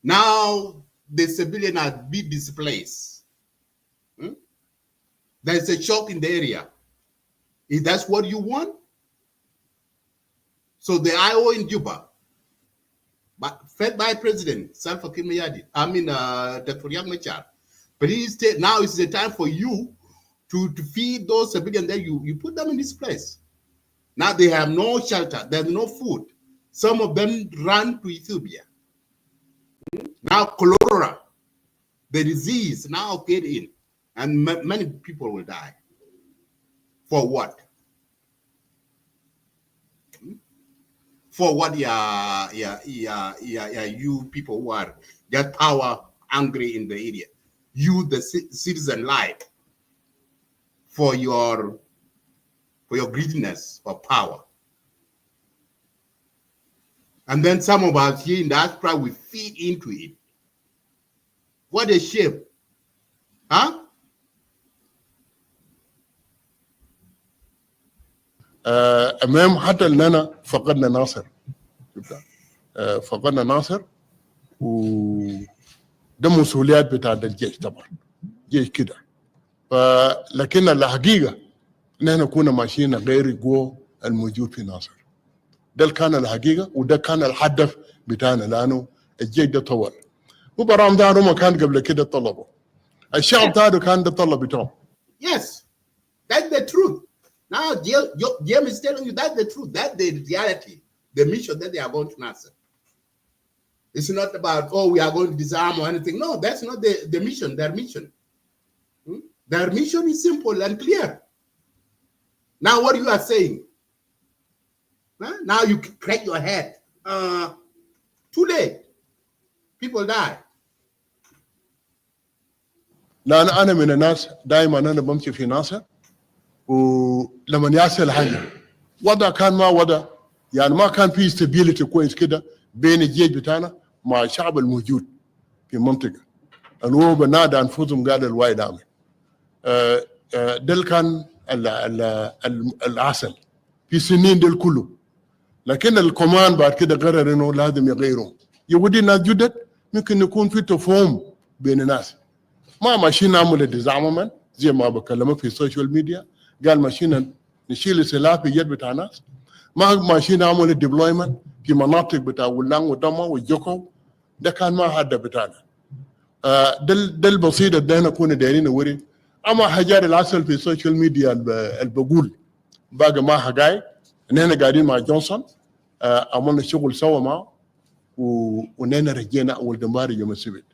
Now the civilians are being displaced. There's a shock in the area. Is that what you want? So the IO in Juba, but fed by President Salva Kiir Mayardit, Dr. Riek Machar, please now is the time for you to feed those civilians that you put them in this place. Now they have no shelter, there's no food. Some of them run to Ethiopia. Now cholera, the disease now get in, and many people will die. For what? For what? You people who are just power angry in the area. You, the citizen, life for your greediness for power. And then some of us here in diaspora, we feed into it. What a shame. Huh? امام حتى اننا فقدنا ناصر فقدنا ناصر وده مسؤوليات بتاع الجيش طبعا جيش كده لكن الحقيقه نحن كنا ماشيين غير القوه الموجود في ناصر ده كان الحقيقه وده كان الهدف بتاعنا لانه الجيش ده طول وبرام ده ما كان قبل كده طلبوا الشعب ده كان ده طلب بتاعه. Yes, that's the truth. Now James is telling you that's the truth, that's the reality, the mission that they are going to Nasser. It's not about, oh, we are going to disarm or anything. No, that's not the mission, their mission. Their mission is simple and clear. Now what you are saying, now you crack your head. Too late. People die. لأن أنا من الناس دائما أنا بمشي في ناصر ولما يحصل حاجة وضع كان ما وضع يعني ما كان في استابيليتي كويس كده بين الجيش بتاعنا مع الشعب الموجود في المنطقة and هو بنادى أنفسهم قال الوايد عامل دل كان العسل في سنين دل كله لكن الكمان بعد كده قرر انه لازم يغيروا يودي ناس جدد ممكن يكون في تفاهم بين الناس ما ماشيين نعمل ديزامن زي ما بكلمه في السوشيال ميديا قال ماشيين نشيل السلاح في يد بتاع الناس ما ماشيين نعمل ديبلويمنت في مناطق بتاع ولان ودما وجوكو ده كان ما حدا بتاعنا دل بسيطه ده نكون دايرين نوري اما حجار العسل في السوشيال ميديا اللي بقول باقي ما حقاي ان احنا قاعدين مع جونسون عملنا شغل سوا معه ونحن رجينا اول دمار يوم السبت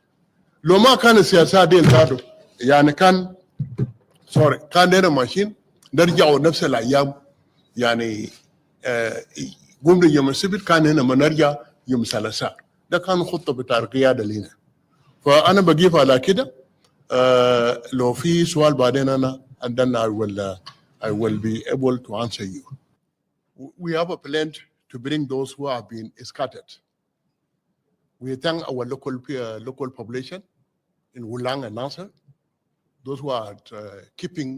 لو ما كان السياسات دي انتهوا يعني كان نحن ماشيين نرجعوا نفس الايام يعني قمنا يوم السبت كان هنا ما نرجع يوم الثلاثاء ده كان خطه بتاع القياده لنا فانا بجيب على كده لو في سؤال بعدين انا and then I will be able to answer you. We have a plan to bring those who have been scattered. We thank our local population in Wulang and Nasser, those who are keeping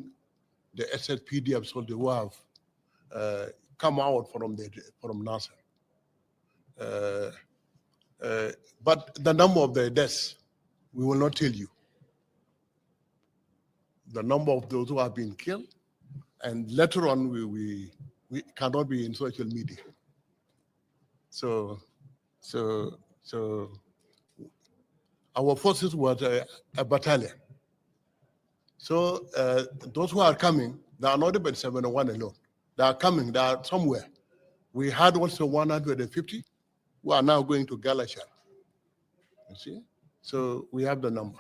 the SSPDF soldiers who have come out from Nasser. But the number of the deaths, we will not tell you. The number of those who have been killed, and later on we cannot be in social media. So our forces were a battalion. So those who are coming, they are not even 71 alone. They are coming, they are somewhere. We had also 150 who are now going to Galashar. You see? So we have the number.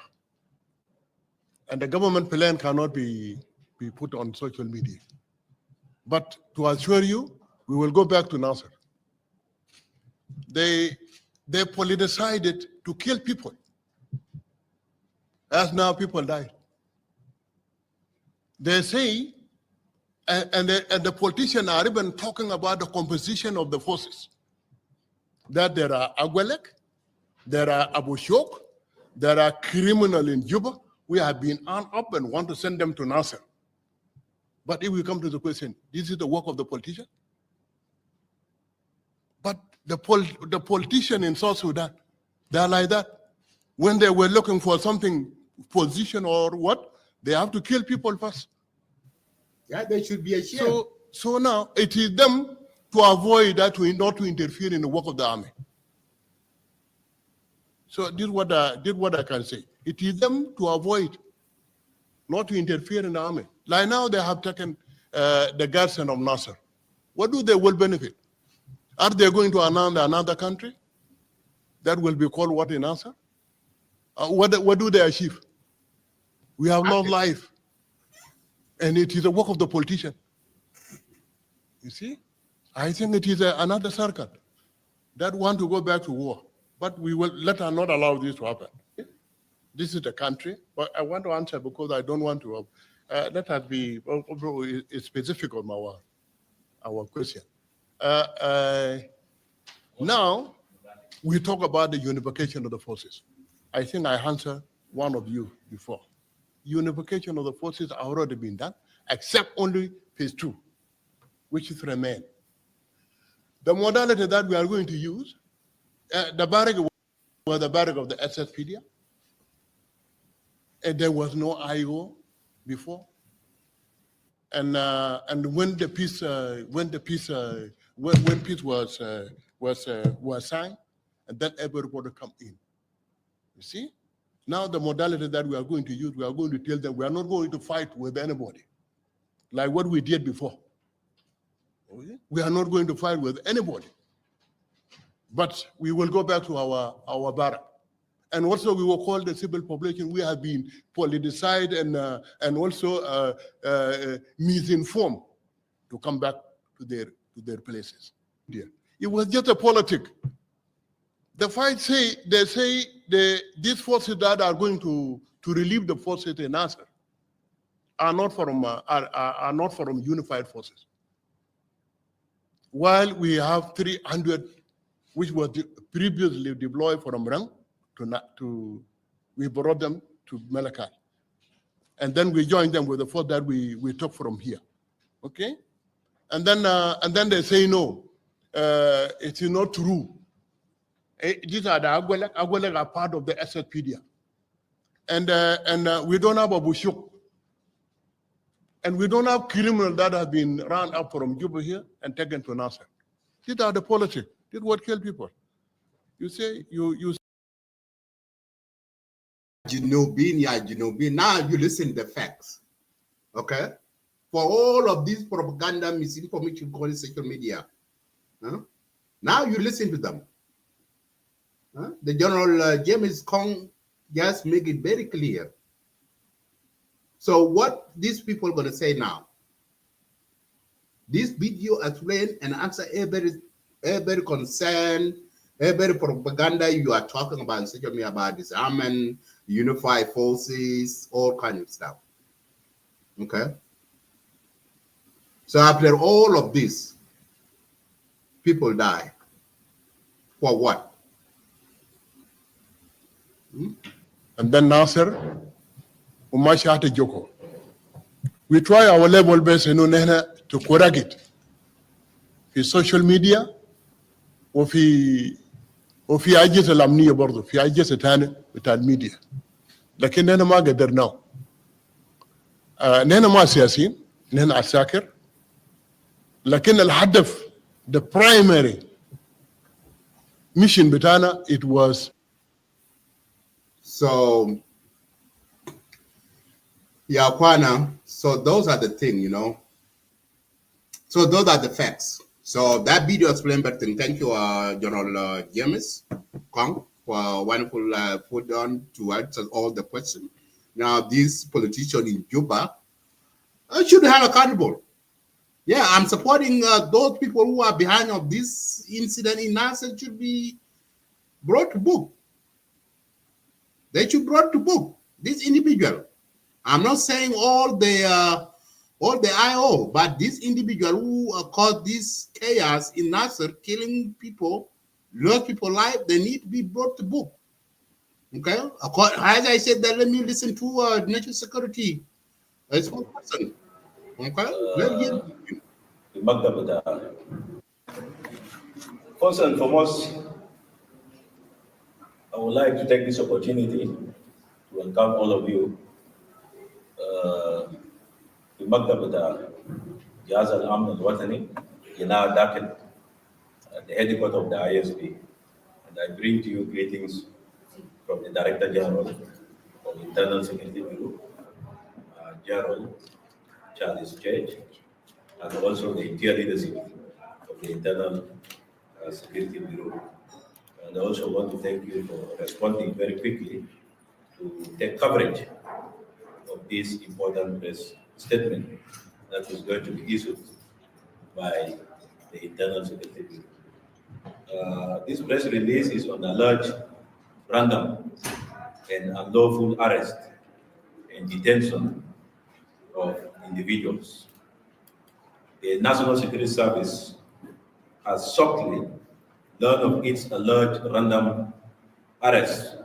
And the government plan cannot be put on social media. But to assure you, we will go back to Nasser. They politicized it to kill people. As now people die. They say, and the politicians are even talking about the composition of the forces. That there are Agwelek, there are Abu Shok, there are criminals in Juba. We have been armed up and want to send them to Nasser. But if we come to the question, this is the work of the politician? But the politician in South Sudan, they are like that. When they were looking for something, position or what, they have to kill people first. Yeah, they should be ashamed. So now it is them to avoid that, not to interfere in the work of the army. So this is what I can say. It is them to avoid, not to interfere in the army. Like now they have taken the garrison of Nasser. What do they will benefit? Are they going to another country that will be called what in Nasser? What do they achieve? We have lost life. And it is the work of the politician. You see? I think it is another circle that want to go back to war. But we will not allow this to happen. This is the country, but I want to answer because I don't want to. Let us be specific on our question. Now, we talk about the unification of the forces. I think I answered one of you before. Unification of the forces has already been done, except only phase 2, which is remain. The modality that we are going to use, the barrack was the barrack of the SSPDF, and there was no IO before. And when peace was signed, and then everybody come in. You see? Now the modality that we are going to use, we are going to tell them we are not going to fight with anybody, like what we did before. Okay? We are not going to fight with anybody, but we will go back to our barrack. And also we will call the civil population. We have been politicized and also misinformed to come back to their places. It was just a politic. The fight they say these forces that are going to relieve the forces in Nasser are not from unified forces. While we have 300, which was previously deployed from Rang to we brought them to Malakal. And then we joined them with the force that we took from here. Okay? And then they say, no, it is not true. These are the Agwelek are part of the SSPDF. And we don't have a Bushuk. And we don't have criminals that have been run up from Juba here and taken to Nasser. These are the politics. This is what kill people. You say, you Now you listen to the facts. Okay? For all of this propaganda, misinformation, call it social media. Huh? Now you listen to them. Huh? The General James Kong just make it very clear. So what these people are going to say now? This video explain and answer every concern, every propaganda you are talking about in social media about disarmament, unified forces, all kind of stuff. Okay? So after all of this, people die. For what? And then Nasser, Umashate Joko. We try our level best to correct it. في social media وفي أجهزة الأمنية برضه في أجهزة ثانية بتاع الميديا. لكن نحن ما قدرناه. نحن ما سياسيين، نحن عساكر. لكن الهدف the primary mission بتاعنا it was. So yeah, Kwana, so those are the things, you know. So those are the facts. So that video explained everything. Thank you, General James Kong, for wonderful put on to answer all the questions. Now, this politician in Juba should be held accountable. Yeah, I'm supporting those people who are behind of this incident in Nasser should be brought to book. They should be brought to book. This individual. I'm not saying all the IO, but this individual who caused this chaos in Nasser, killing people, lost people life, they need to be brought to book. Okay? As I said, that let me listen to national security. A small person. Okay? First and foremost, I would like to take this opportunity to welcome all of you في مكتب بتاع جهاز الأمن الوطني هنا داخل the headquarters of the ISP, and I bring to you greetings from the Director General of the Internal Security Bureau, General Charles Church, and also the entire leadership of the Internal Security Bureau. And I also want to thank you for responding very quickly to take coverage of this important press statement that is going to be issued by the Internal Security Bureau. This press release is on alleged random and unlawful arrest and detention of individuals. The National Security Service has shortly learned of its alleged random arrest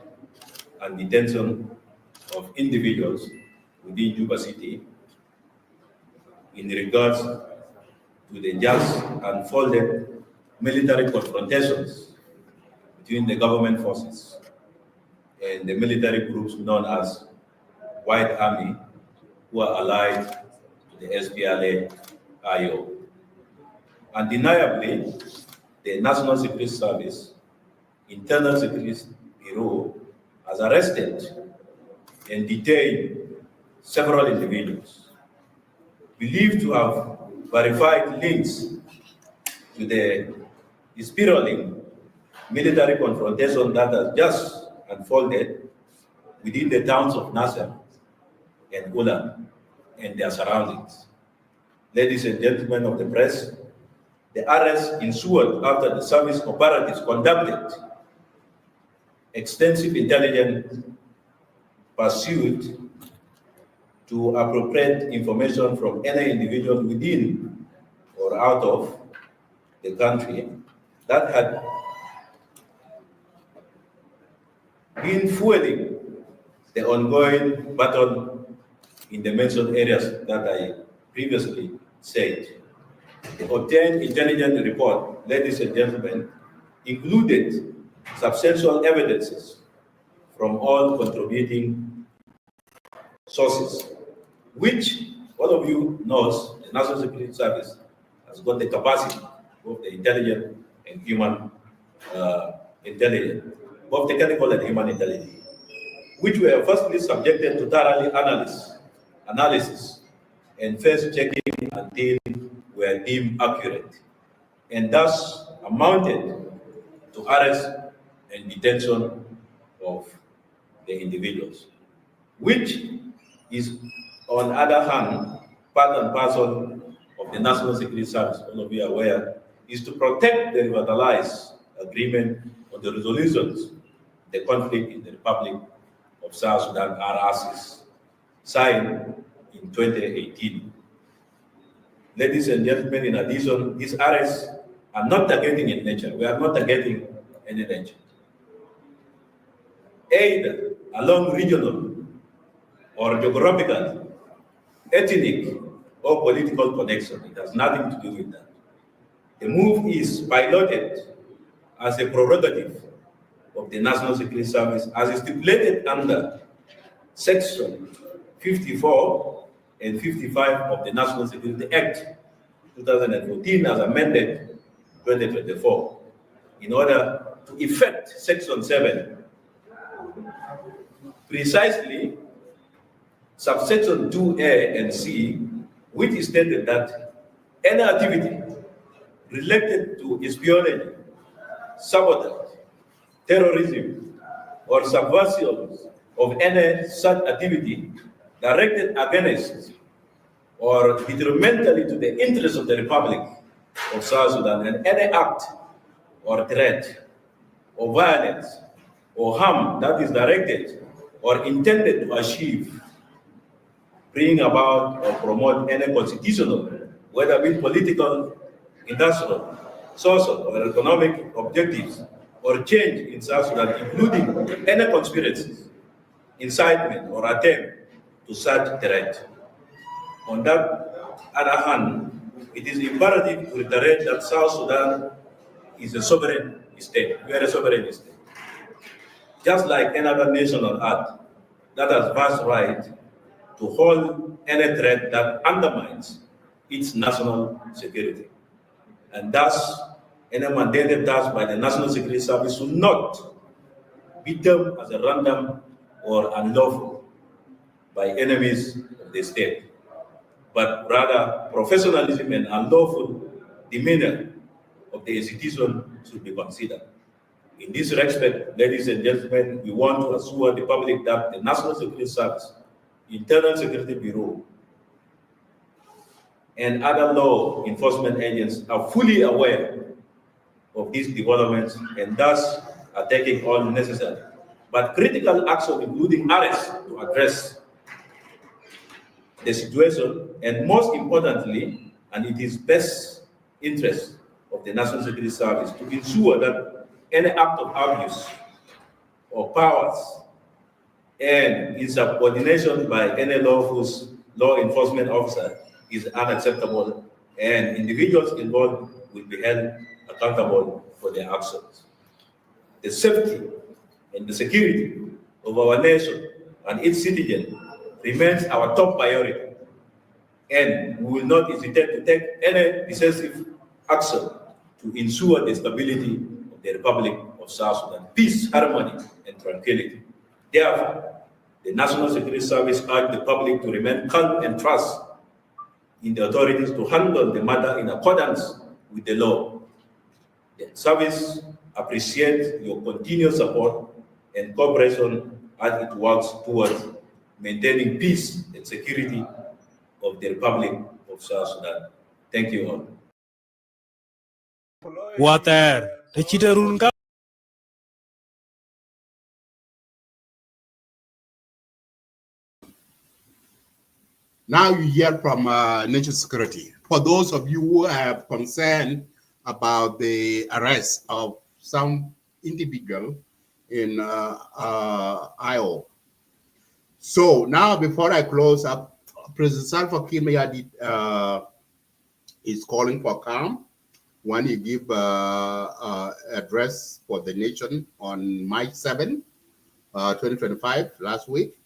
and detention of individuals within Juba City in regards to the just unfolded military confrontations between the government forces and the military groups known as White Army, who are allied to the SPLA-IO. Undeniably, the National Security Service, Internal Security Bureau, has arrested and detained several individuals believed to have verified links to the spiraling military confrontation that has just unfolded within the towns of Nasser and Ulan and their surroundings. Ladies and gentlemen of the press, the arrest ensued after the service operatives conducted extensive intelligence pursuit to appropriate information from any individual within or out of the country that had been fueling the ongoing battle in the mentioned areas that I previously said. The obtained intelligence report, ladies and gentlemen, included substantial evidences from all contributing sources, which all of you knows the National Security Service has got the capacity, both the intelligence and human intelligence, both technical and human intelligence, which were firstly subjected to thoroughly analysis and first checking until were deemed accurate, and thus amounted to arrest and detention of the individuals, which is, on the other hand, part and parcel of the National Security Service, all of you are aware, is to protect the revitalized agreement on the resolutions the conflict in the Republic of South Sudan, RRCs, signed in 2018. Ladies and gentlemen, in addition, these arrests are not targeting in nature. We are not targeting any nature. Either along regional or geographical, ethnic, or political connection. It has nothing to do with that. The move is piloted as a prerogative of the National Security Service as stipulated under Section 54 and 55 of the National Security Act 2014 as amended 2024 in order to effect Section 7. Precisely, subsection 2A and C, which stated that any activity related to espionage, sabotage, terrorism, or subversion of any such activity directed against or detrimentally to the interests of the Republic of South Sudan, and any act or threat or violence or harm that is directed or intended to achieve, bring about, or promote any constitutional, whether it be political, industrial, social, or economic objectives, or change in South Sudan, including any conspiracies, incitement, or attempt to such threat. On that other hand, it is imperative to reiterate that South Sudan is a sovereign state. We are a sovereign state. Just like any other nation on earth that has vast right to hold any threat that undermines its national security. And thus, any mandated task by the National Security Service should not be termed as a random or unlawful by enemies of the state, but rather professionalism and unlawful demeanor of the institution should be considered. In this respect, ladies and gentlemen, we want to assure the public that the National Security Service, Internal Security Bureau, and other law enforcement agents are fully aware of these developments and thus are taking all necessary but critical action, including arrests, to address the situation, and most importantly, and it is best interest of the National Security Service to ensure that any act of abuse or powers and insubordination by any law enforcement officer is unacceptable, and individuals involved will be held accountable for their actions. The safety and the security of our nation and its citizens remains our top priority, and we will not hesitate to take any decisive action to ensure the stability of the Republic of South Sudan, peace, harmony, and tranquility. Therefore, the National Security Service urges the public to remain calm and trust in the authorities to handle the matter in accordance with the law. The service appreciates your continued support and cooperation as it works towards maintaining peace and security of the Republic of South Sudan. Thank you all. Water, Now you hear from national security. For those of you who have concern about the arrest of some individual in IO, So now, before I close up, President Salva Kiir Mayardit is calling for calm when he give address for the nation on March 7, 2025, last week.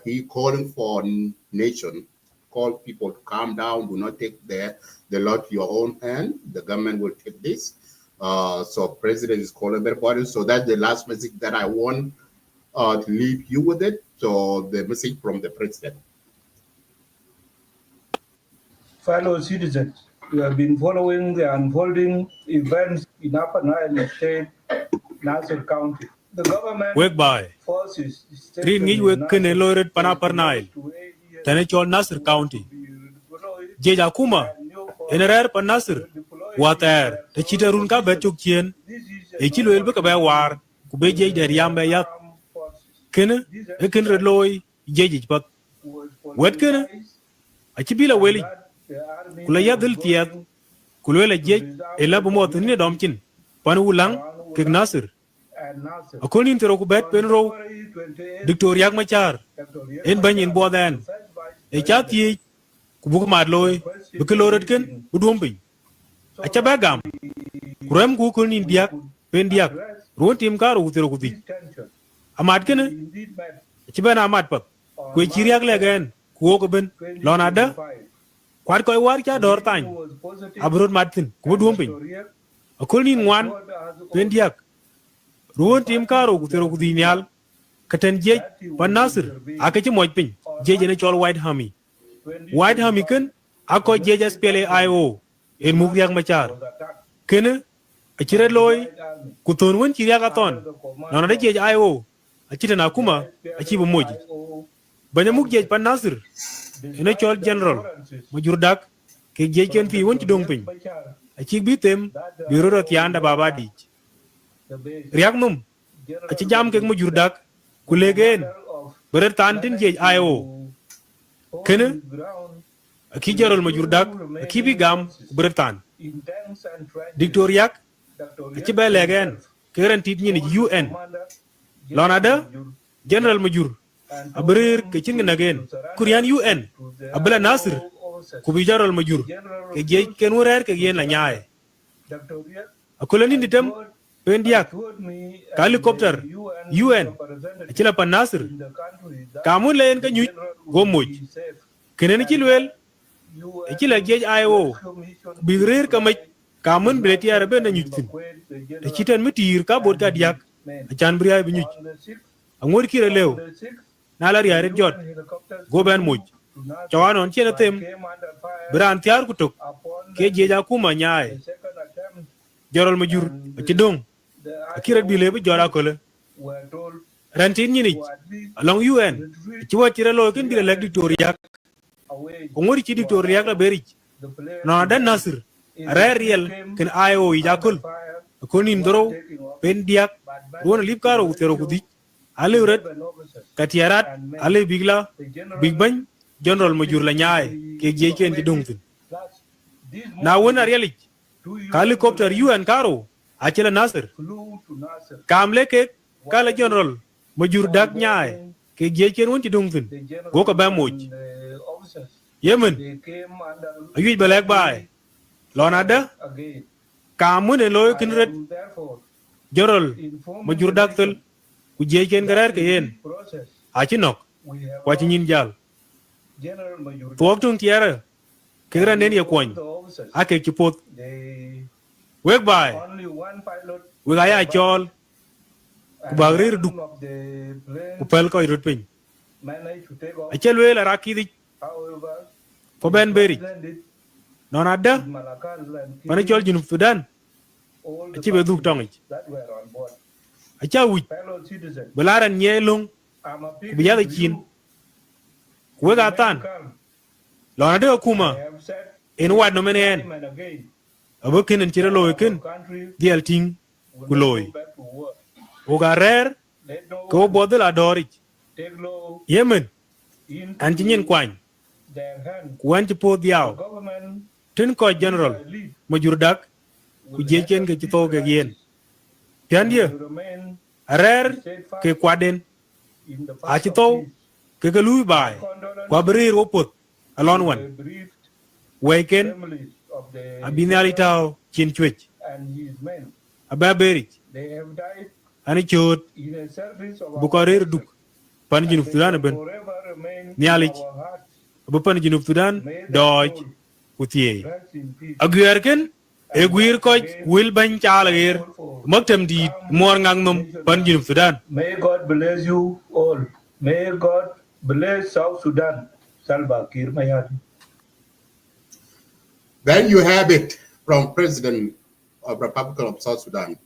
He calling for nation, call people to calm down, do not take the law to your own hand. The government will take this. So president is calling everybody. So that's the last message that I want to leave you with it. So the message from the president. Fellow citizens, we have been following the unfolding events in Upper Nile State, NASIR County. The government Whereby forces three ngi wek kene loiret pana per Nile tane chol NASIR County jeja kuma enerer pan NASIR water te chiterun ka betuk chien e chilo elbe ka be war ku be jej der yambe yak kene e ken loy jeji pat wet kene a chibila weli kula yadil tiat kulwela jej e labu mot ni dom chin pan wulang kek NASIR akonin tero ku bet pen ro Dr. Yak Machar en banyin bodan e chati ku bu ma loy bu ke loret ken bu dom pin a cha bagam kurem ku konin diak pen diak ron tim karo tero ku di amat ken ci ben amat pat ku chiriak legen ku ko ben lonada kwat koy war cha dor tan abrod martin ku dom pin akonin ngwan pen diak ruon tim karo ku tero ku di nyal katen jej pan NASIR aka ci moj pin jej ne chol white hami ken ako jej SPLA-IO en mug yak machar ken a chire loy ku ton won ci yak aton non da jej IO a ci na kuma a ci bu moj banya mug jej pan NASIR ene chol general mo jurdak ke jej ken fi won ci dong pin a ci bi tem bi ro ro yanda baba di riak num a ci jam ke mo jurdak ku legen berer tantin jej IO kene ki jarol ma jurdak ki bi gam berer tan diktoriak ci be legen keren tit ni UN lonada general ma jur a berer ke ci ngena kurian UN abla NASIR ku bi jarol ma jur ke jej ken worer ke yen la nyaay akolani nditam pendiak helicopter UN ci la pan NASIR kamun leen ka ñuj go moj kenen ci lwel ci la jej IO bi reer ka maj kamun bletiare be na ñuj tin te ci ten mitir ka bot ka diak chan briay bi ñuj angor kire lew na la riare jot go ben moj cawanon ci na tem bran tiar ku tok ke jeja kuma nyaay jorol ma jur ci dong akirat bi lebe jora ko le rantin ni along UN ci wa ci relo ken bi lek dictoriak ko ngori ci dictoriak la beri no da NASIR real ken IO yakul ko nim doro pen diak wona lip karo tero ko di ale uret katiarat ale bigla big ban general majur la nyaay ke je ken ci dongtin na wona real helicopter UN karo acela NASIR kamle ke kala general majur dak nyaay ke jechen won ci dongtin go ko ba moj yemen ayuj balak bay lonada kamune loy kinret general majur dak tel ku jechen garar ke yen aci nok kwa ci nyin jal tok tung tiara ke ranen ye koñ ake ci pot wek bay we ga ya chol ku bagrir duk ku pel ko irut pin a chelwe la rakidi ko ben beri non adda mana chol junub Sudan a ci be duk tongi a cha wi belaran nyelung ku biya da chin ku we ga tan lona de kuma en wad no menen abokin en chira loy ken dial ting ku loy o ga rer ko bodel adori yemen an tinyen kwany kwan ci po diaw tin ko general mo jurdak ku jechen ke ci to ke yen piandie rer ke kwaden a ci to ke lui bai kwa brir opot alon wan weken of the abiniali tao chin chwech and his men. ababeri They have died ani chot in a service of our bukarir nation, duk pan and junub they sudan shall ben forever remain in nialich our hearts. bu pan junub sudan May their doj soul kutie rest in peace. agwerken e And gwir once ko again, wil ban chala I ger call for maktam di mor ngang num pan junub sudan May God bless you all. May God bless South Sudan. Salva Kiir Mayardit. Then you have it from President of Republic of South Sudan.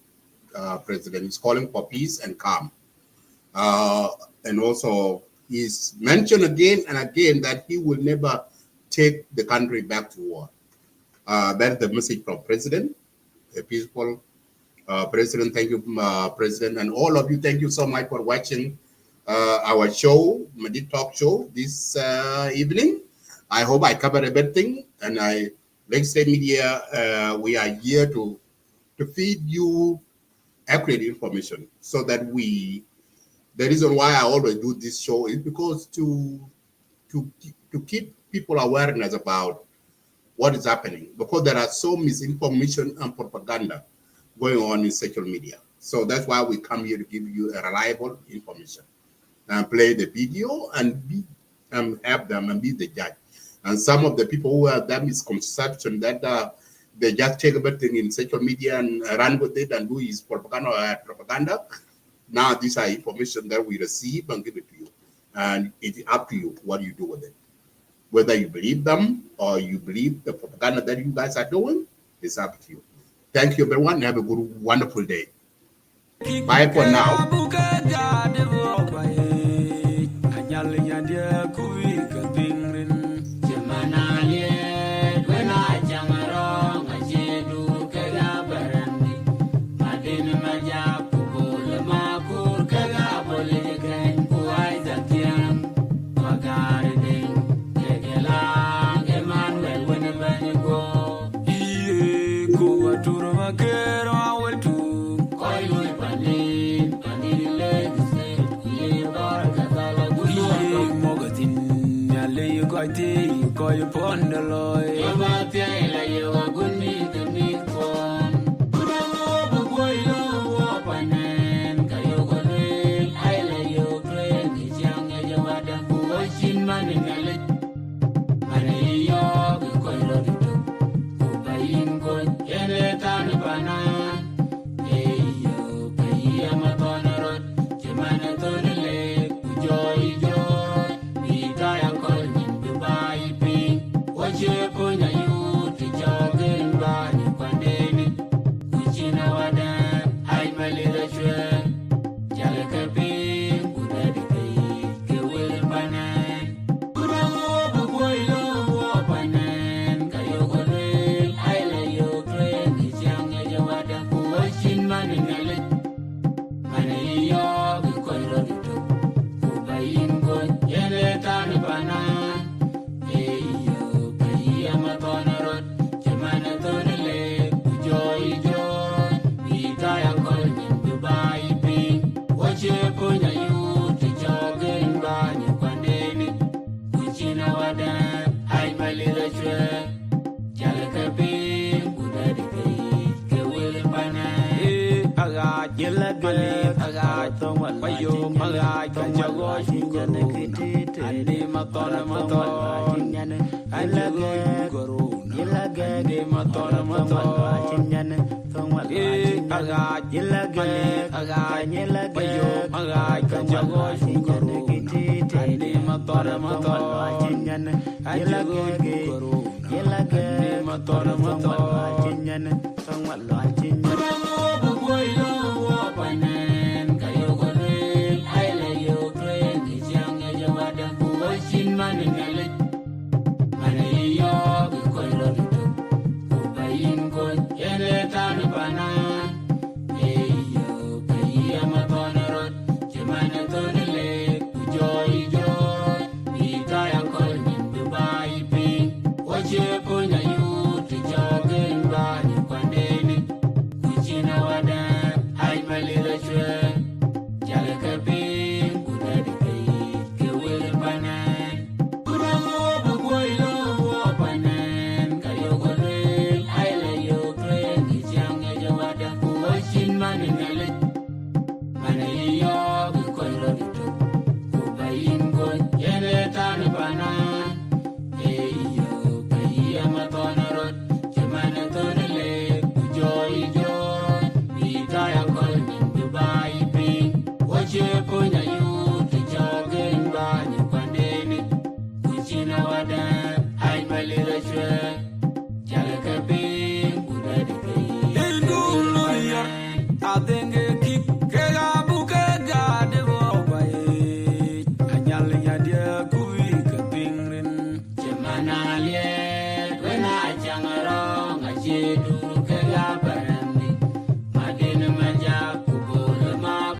President is calling for peace and calm. And also he's mentioned again and again that he will never take the country back to war. That's the message from President, a peaceful President. Thank you, President, and all of you. Thank you so much for watching our show, Madit Talk Show, this evening. I hope I covered everything, and Legislative Media, we are here to feed you accurate information so that the reason why I always do this show is because to keep people awareness about what is happening, because there are so misinformation and propaganda going on in social media. So that's why we come here to give you a reliable information and play the video and have them and be the judge. And some of the people who have that misconception that they just take everything in social media and run with it and do his propaganda. Now these are information that we receive and give it to you. And it's up to you what you do with it. Whether you believe them or you believe the propaganda that you guys are doing, it's up to you. Thank you, everyone. Have a good, wonderful day. Bye for now. Koi ponder loy, Yamati la yo guni the meat form. Kudango bugoi lo wapanen, Kayogone, I lay yo train, is young as your water, who was in money melody. Maria, the coil who by in good, Yeletan banan. Hey yo, Kayama road, Jemana Lake, joy, joy, be tired calling Dubai. Punya you to jogging by the pandemic, which in our dam, I my little train, Jalakapi, Buddha, Kill Banan, Kudango, Boilo, Wapanan, Kayogone, I lay your train, is young as your water, who was in money melody. Money, the coil who by in good, Yeletan Banan. Yella gale aga tongwa payo maga kanjago shingane kitite ade matona matona alla goro yella gade matona matona chinyane tongwa aga yella gale aga yella payo maga kanjago shingane kitite ade matona matona chinyane alla goro yella gade matona matona chinyane tongwa chinyane Punya you to jog Kade